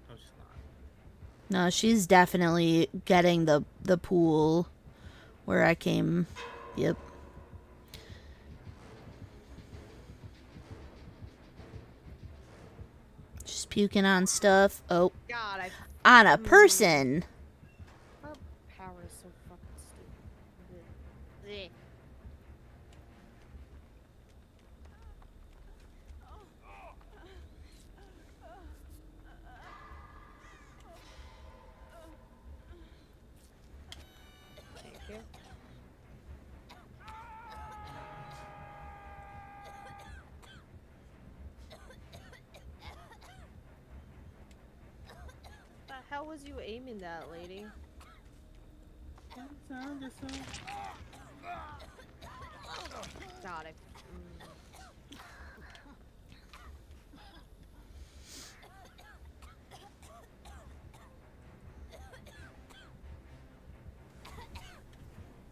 No, she's not. No, she's definitely getting the pool where I came. Yep. She's puking on stuff. Oh, God, on a person. her power is so fucking stupid. Blech. Thank you. The hell was you aiming that, lady? God,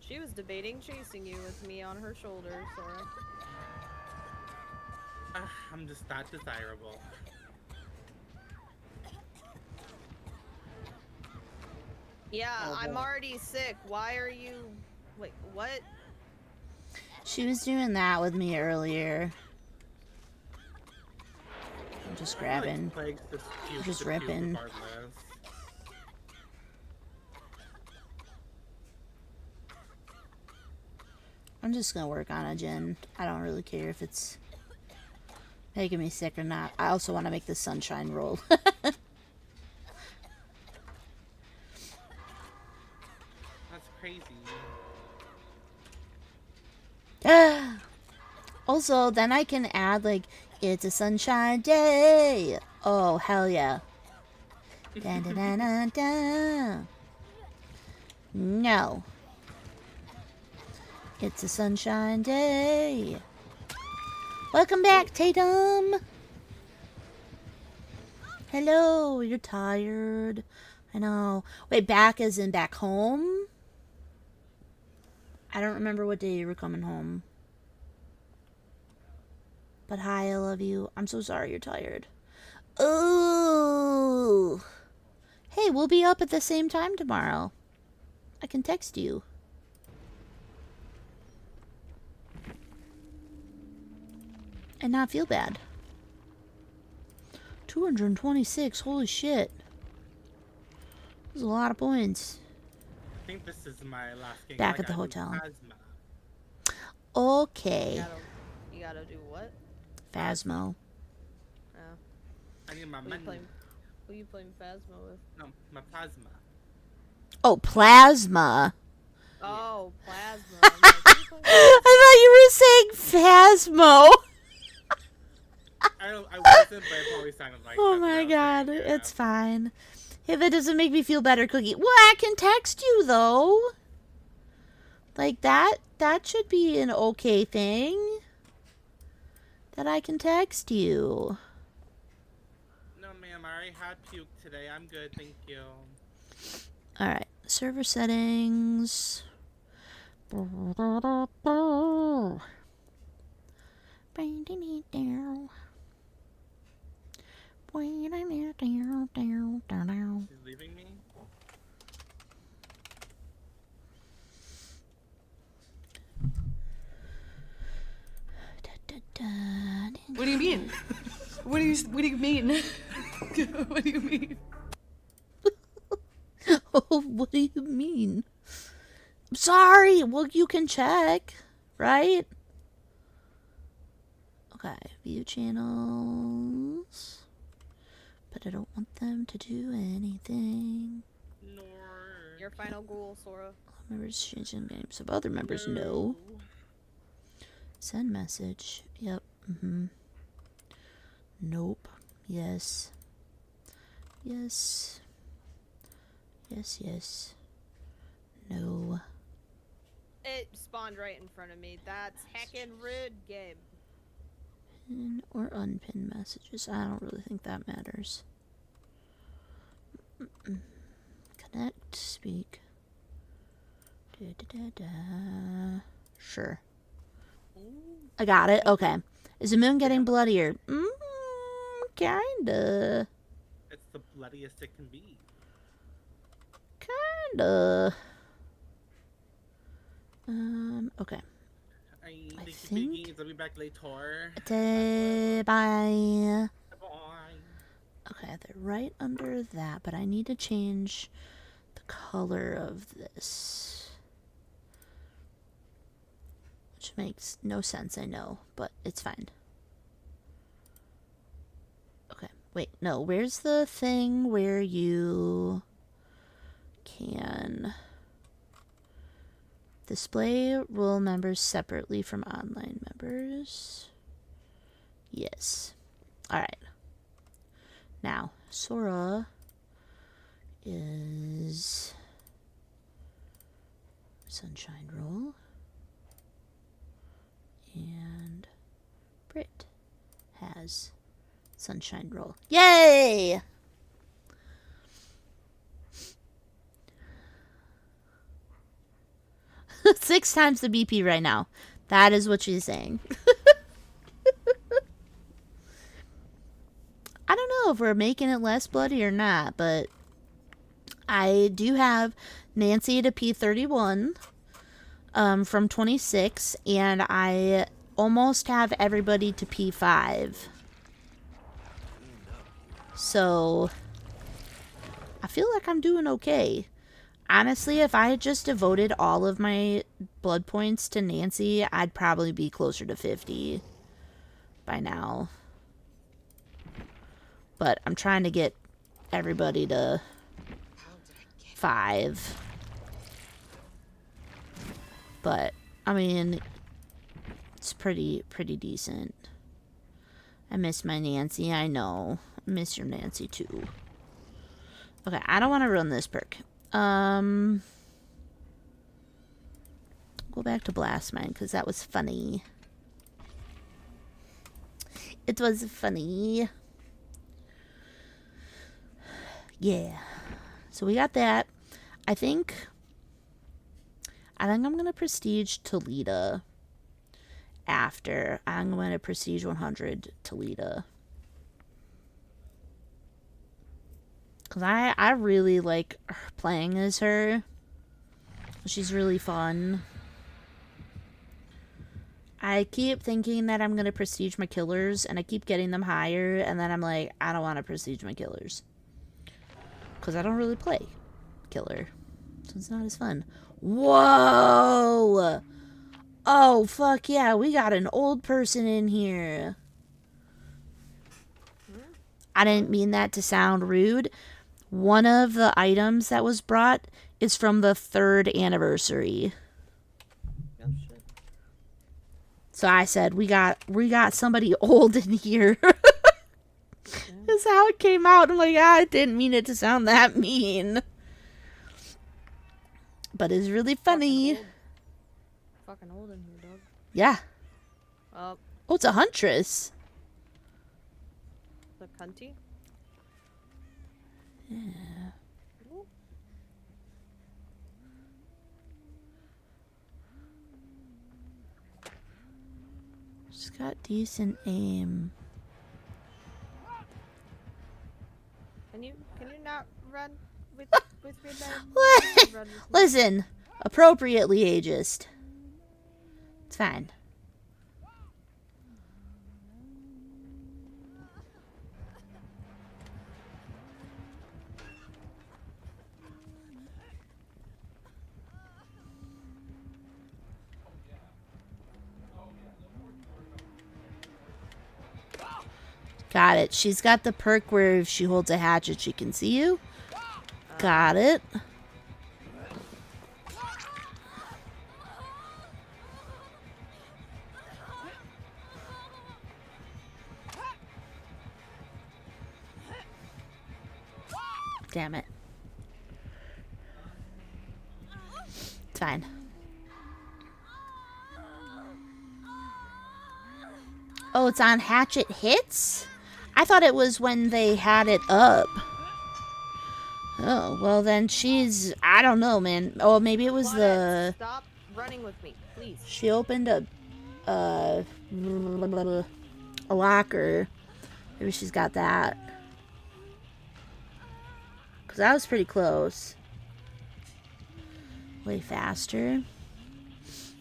She was debating chasing you with me on her shoulder, so... I'm just not desirable. Yeah, Oh, I'm boy. already sick. Why are you... Wait, what? She was doing that with me earlier. I'm just grabbing. Plague's just Just puke ripping. regardless. I'm just gonna work on a Jen. I don't really care if it's making me sick or not. I also want to make this sunshine roll. That's crazy. Also, then I can add, like, it's a sunshine day. Oh, hell yeah. Da, da, da, da, da. No. It's a sunshine day. Welcome back, Tatum. Hello, you're tired. I know. Wait, back as in back home? I don't remember what day you were coming home. But hi, I love you. I'm so sorry you're tired. Oh. Hey, we'll be up at the same time tomorrow. I can text you. And not feel bad. 226, holy shit. That's a lot of points. I think this is my last game. Back I at the gotta do hotel. Phasma. Okay. You gotta do what? Phasmo. Oh. I need my Who you money. playing? Who you playing Phasma with? No, my plasma. Oh, plasma. Oh, Plasma. I'm like, who you playing with? I thought you were saying phasmo. I wasn't, but it probably sounded like. Oh that's what I my was god, saying, yeah. it's fine. If it doesn't make me feel better, Cookie. Well, I can text you though. Like that should be an okay thing. That I can text you. No, ma'am, I already had puke today. I'm good, thank you. Alright, server settings. She's leaving me? What do you mean? What do you mean? What do you mean? Oh, what do you mean? Sorry. Well, you can check, right? Okay, view channels. But I don't want them to do anything. Nor. Your final goal, Sora. Members changing names of other members. No. Send message. Yep. Nope. Yes. Yes. Yes, yes. No. It spawned right in front of me. That's heckin' rude, Gabe. Pin or unpin messages. I don't really think that matters. Connect, speak. Sure. I got it. Okay. Is the moon getting bloodier? Kinda. It's the bloodiest it can be. Kinda. Okay. I think think- I'll be back later. Bye. Bye. Okay, they're right under that, but I need to change the color of this. Which makes no sense, I know, but it's fine. Okay, wait, no, where's the thing where you can display role members separately from online members? Yes. Alright. Now, Sora is Sunshine Roll. And Brit has Sunshine Roll. Yay! Six times the BP right now. That is what she's saying. I don't know if we're making it less bloody or not, but I do have Nancy to P31 from 26, and I almost have everybody to P5. So I feel like I'm doing okay. Honestly, if I had just devoted all of my blood points to Nancy, I'd probably be closer to 50 by now. But I'm trying to get everybody to 5. But, I mean, it's pretty decent. I miss my Nancy, I know. I miss your Nancy too. Okay, I don't want to ruin this perk. Go back to Blast Mine, because that was funny. It was funny. Yeah. So we got that. I think I'm going to prestige Toledo after. I'm going to prestige 100 Toledo. Because I really like playing as her. She's really fun. I keep thinking that I'm going to prestige my killers, and I keep getting them higher, and then I'm like, I don't want to prestige my killers. Because I don't really play killer. So it's not as fun. Whoa! Oh, fuck yeah, we got an old person in here. I didn't mean that to sound rude. One of the items that was brought is from the 3rd anniversary. Oh shit. So I said, we got somebody old in here. That's how it came out. I'm like, I didn't mean it to sound that mean. But it's really funny. Fucking old in here, dog. Yeah. Oh, It's a huntress. the cunty? Yeah. Ooh. She's got decent aim. Can you not run with me then? What? Run with me. Listen, appropriately ageist. It's fine. Got it. She's got the perk where if she holds a hatchet, she can see you. Got it. Damn it. It's fine. Oh, it's on hatchet hits? I thought it was when they had it up. Oh, well then she's... I don't know, man. Oh, maybe it was the... Stop running with me, please. She opened a locker. Maybe she's got that. Because that was pretty close. Way faster.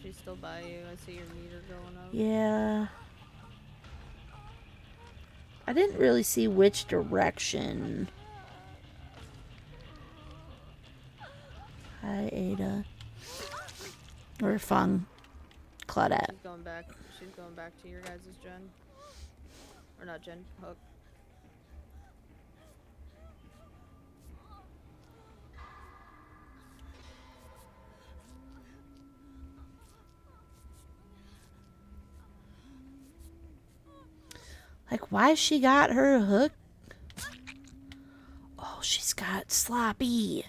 She's still by you. I see your meter going up. Yeah. I didn't really see which direction. Hi, Ada. Or Fung. Claudette. She's going back. She's going back to your guys' gen. Or not gen. Hook. Like, why she got her hook? Oh, she's got sloppy.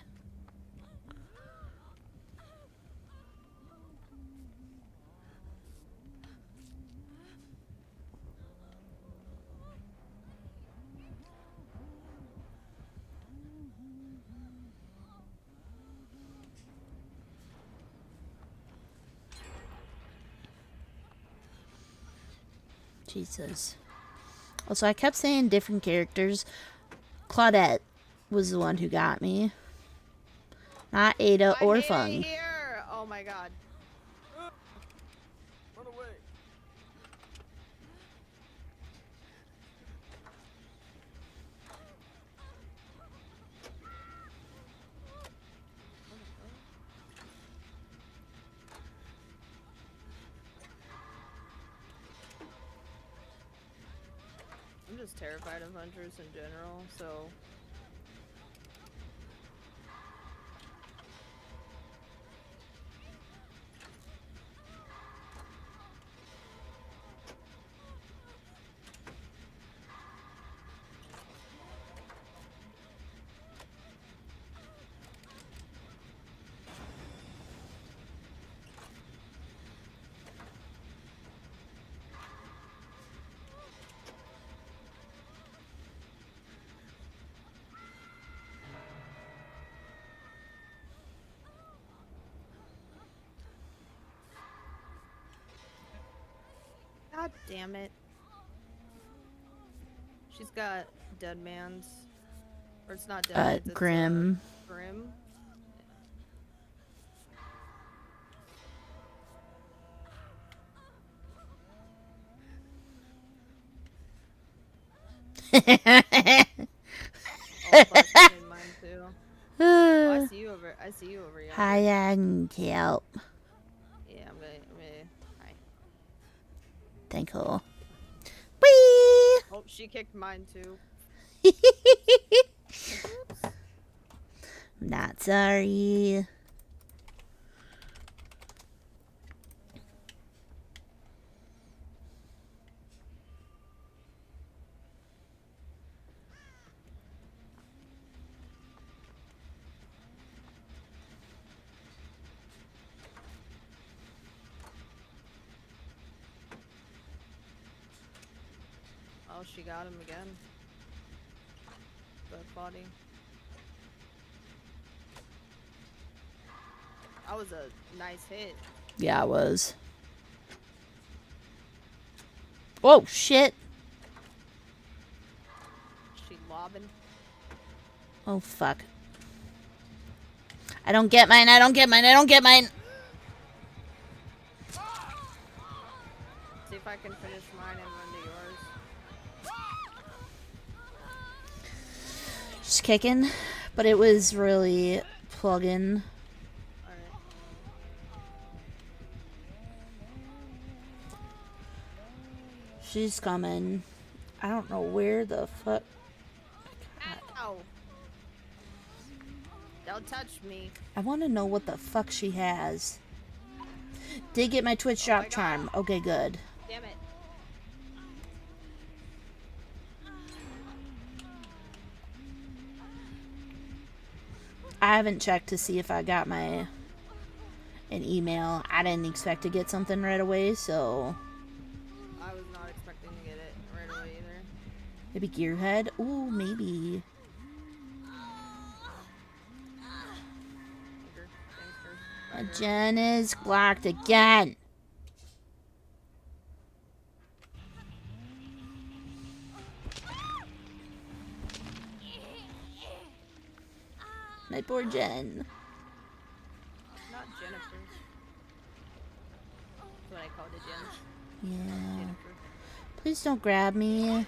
Jesus. Also, I kept saying different characters. Claudette was the one who got me. Not Ada or I Fung. hate it here. Oh my god. Run away. I'm just terrified of hunters in general, so... God damn it. She's got Dead Man's. Or it's not Dead Man's, it's, Grim. Grim. Oh, fuck, I need mine too. Oh, I see you over here. Hi, Angel. Yeah, I'm gonna, hi. Thank you. Whee! Oh, she kicked mine too. Not sorry. Oh, she got him again. The body. That was a nice hit. Yeah, it was. Whoa, shit. She lobbing. Oh, fuck. I don't get mine, I don't get mine, I don't get mine. See if I can finish mine and run to yours. Just kicking. But it was really plugging. Alright. She's coming. I don't know where the fuck. Ow! Don't touch me. I want to know what the fuck she has. Did get my Twitch Oh my drop charm. Okay, good. Damn it. I haven't checked to see if I got an email. I didn't expect to get something right away, so I was not expecting to get it right away either. maybe Gearhead. Ooh, maybe. Thanks for Jen is blocked again. My poor Jen. Not Jennifer. That's what I called it, Jen. Yeah. Jennifer. Please don't grab me.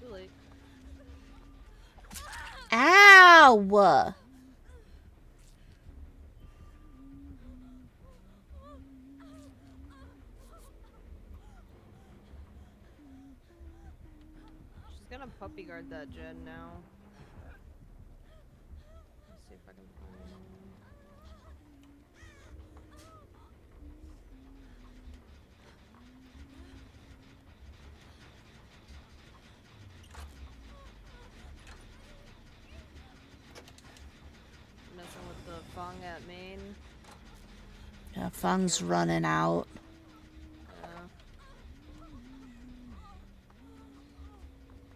Too late. Ow! She's gonna puppy guard that Jen now. Let's see if I can find him. Messing with the Fong at Maine. Yeah, Fung's running out.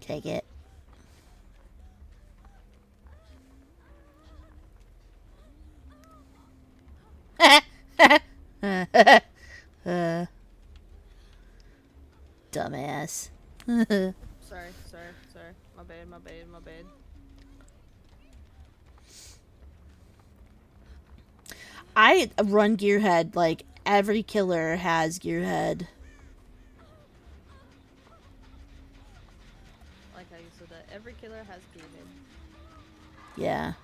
Take it. Dumbass. Sorry. My bad. I run Gearhead, like, every killer has Gearhead. Like how you said that. Every killer has Gearhead. Yeah.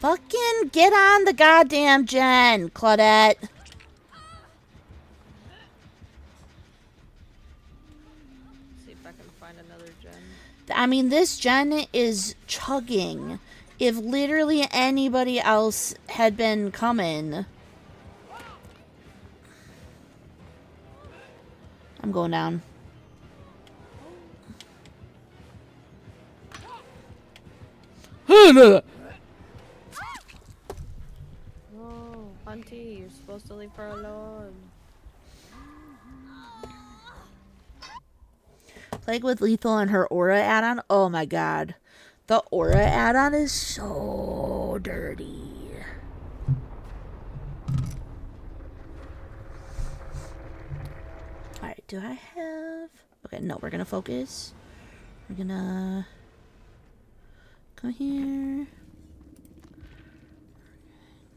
Fucking get on the goddamn Jen, Claudette. See if I can find another Jen. I mean, this Jen is chugging. If literally anybody else had been coming... I'm going down. Oh, Auntie, you're supposed to leave her alone. Like with Lethal and her aura add-on. Oh my god. The aura add-on is so dirty. Alright, do I have... Okay, no, we're gonna focus. We're gonna... Come here.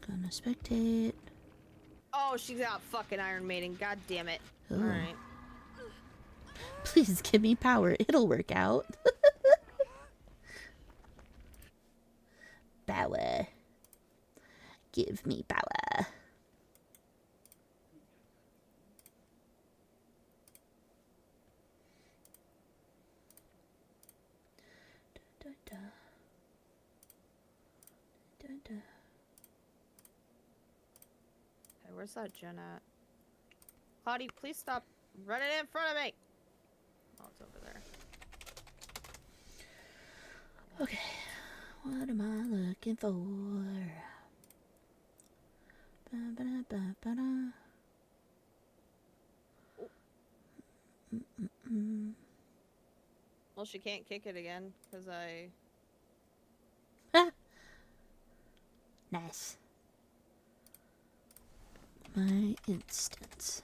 Gonna spectate. Oh, she's out fucking Iron Maiden. God damn it. Ooh. Alright. Please give me power. It'll work out. Power. Give me power. Da, da, da. Da, da. Hey, where's that Jen at? Claudie, please stop running in front of me! Oh, it's over there. Okay. What am I looking for? Ba, ba, da, ba, ba, da. Well, she can't kick it again, because I... Ah. Nice. My instance.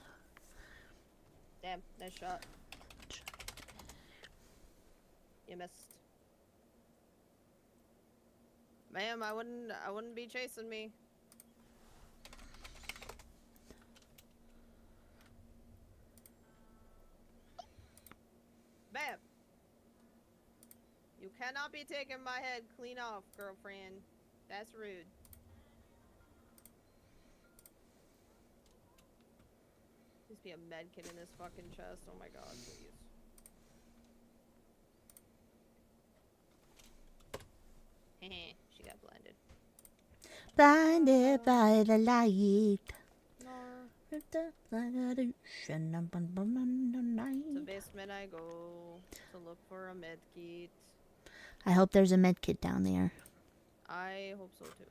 Damn, nice shot. You missed. Ma'am, I wouldn't be chasing me. Ma'am! You cannot be taking my head clean off, girlfriend. That's rude. Please be a med kit in this fucking chest. Oh my god, please. She got blinded. Blinded by the light. No. To the basement I go to look for a med kit. I hope there's a med kit down there. I hope so too.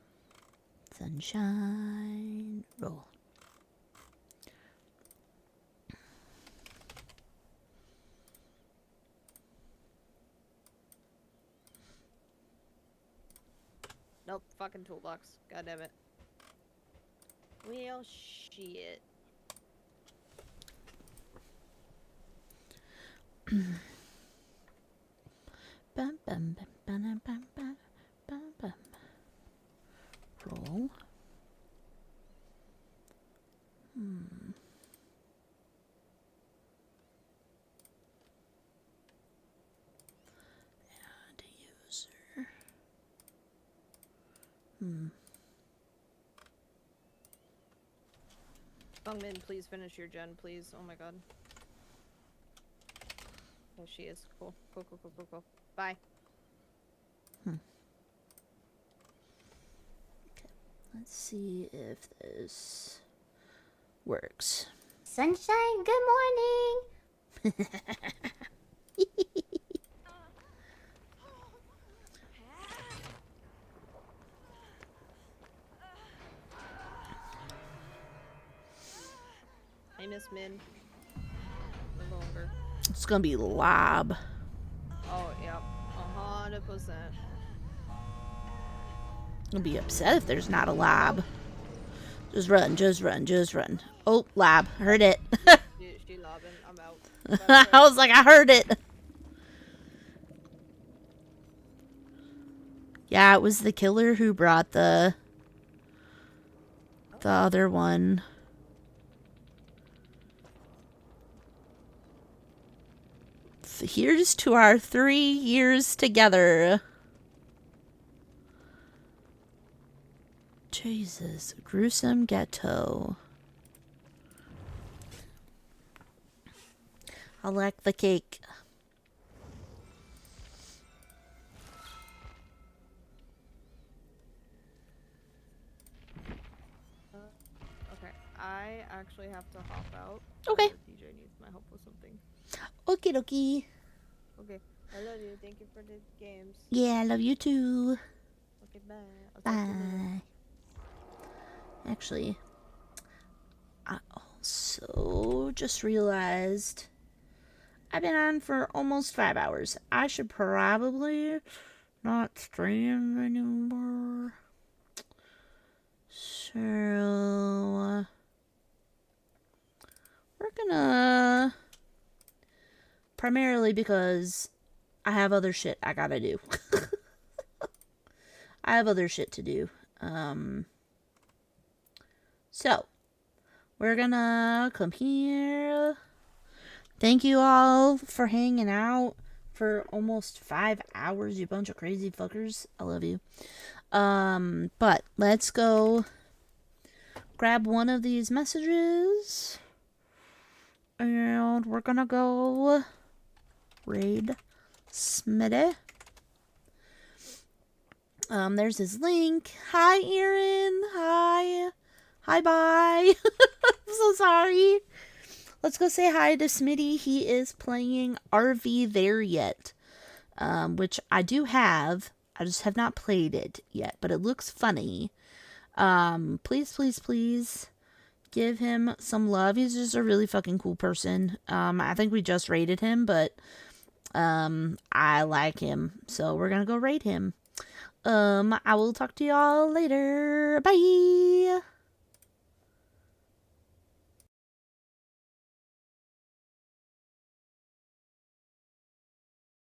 Sunshine. Roll. Nope, fucking toolbox. God damn it. Well, shit. Bum, bum, bum, bum, bum, bum, bum, bum. Roll. Add user. Bungman, please finish your gen, please. Oh my god. There she is. Cool. Cool, cool, cool, cool, cool. Bye. Let's see if this works. Sunshine, good morning. I miss Min. No longer. It's gonna be lob. Oh, yep. 100%. I'll be upset if there's not a lab. Just run, just run, just run. Oh, lab. Heard it. She lobbing. I'm out. I was like, I heard it. Yeah, it was the killer who brought the other one. Here's to our 3 years together. Jesus, gruesome ghetto. I like the cake. Okay. I actually have to hop out. Okay. DJ needs my help with something. Okie dokie. Okay. I love you. Thank you for the games. Yeah, I love you too. Okay, bye. I'll talk to you later. Bye. Actually, I also just realized I've been on for almost 5 hours. I should probably not stream anymore. So, we're gonna, primarily because I have other shit I gotta do. I have other shit to do. So, we're gonna come here. Thank you all for hanging out for almost 5 hours, you bunch of crazy fuckers. I love you. But let's go grab one of these messages. And we're gonna go raid Smitty. There's his link. Hi, Aaron. Hi. Hi, bye. I'm so sorry. Let's go say hi to Smitty. He is playing RV There Yet, which I do have. I just have not played it yet, but it looks funny. Please, please, please give him some love. He's just a really fucking cool person. I think we just raided him, but I like him, so we're gonna go raid him. I will talk to y'all later. Bye.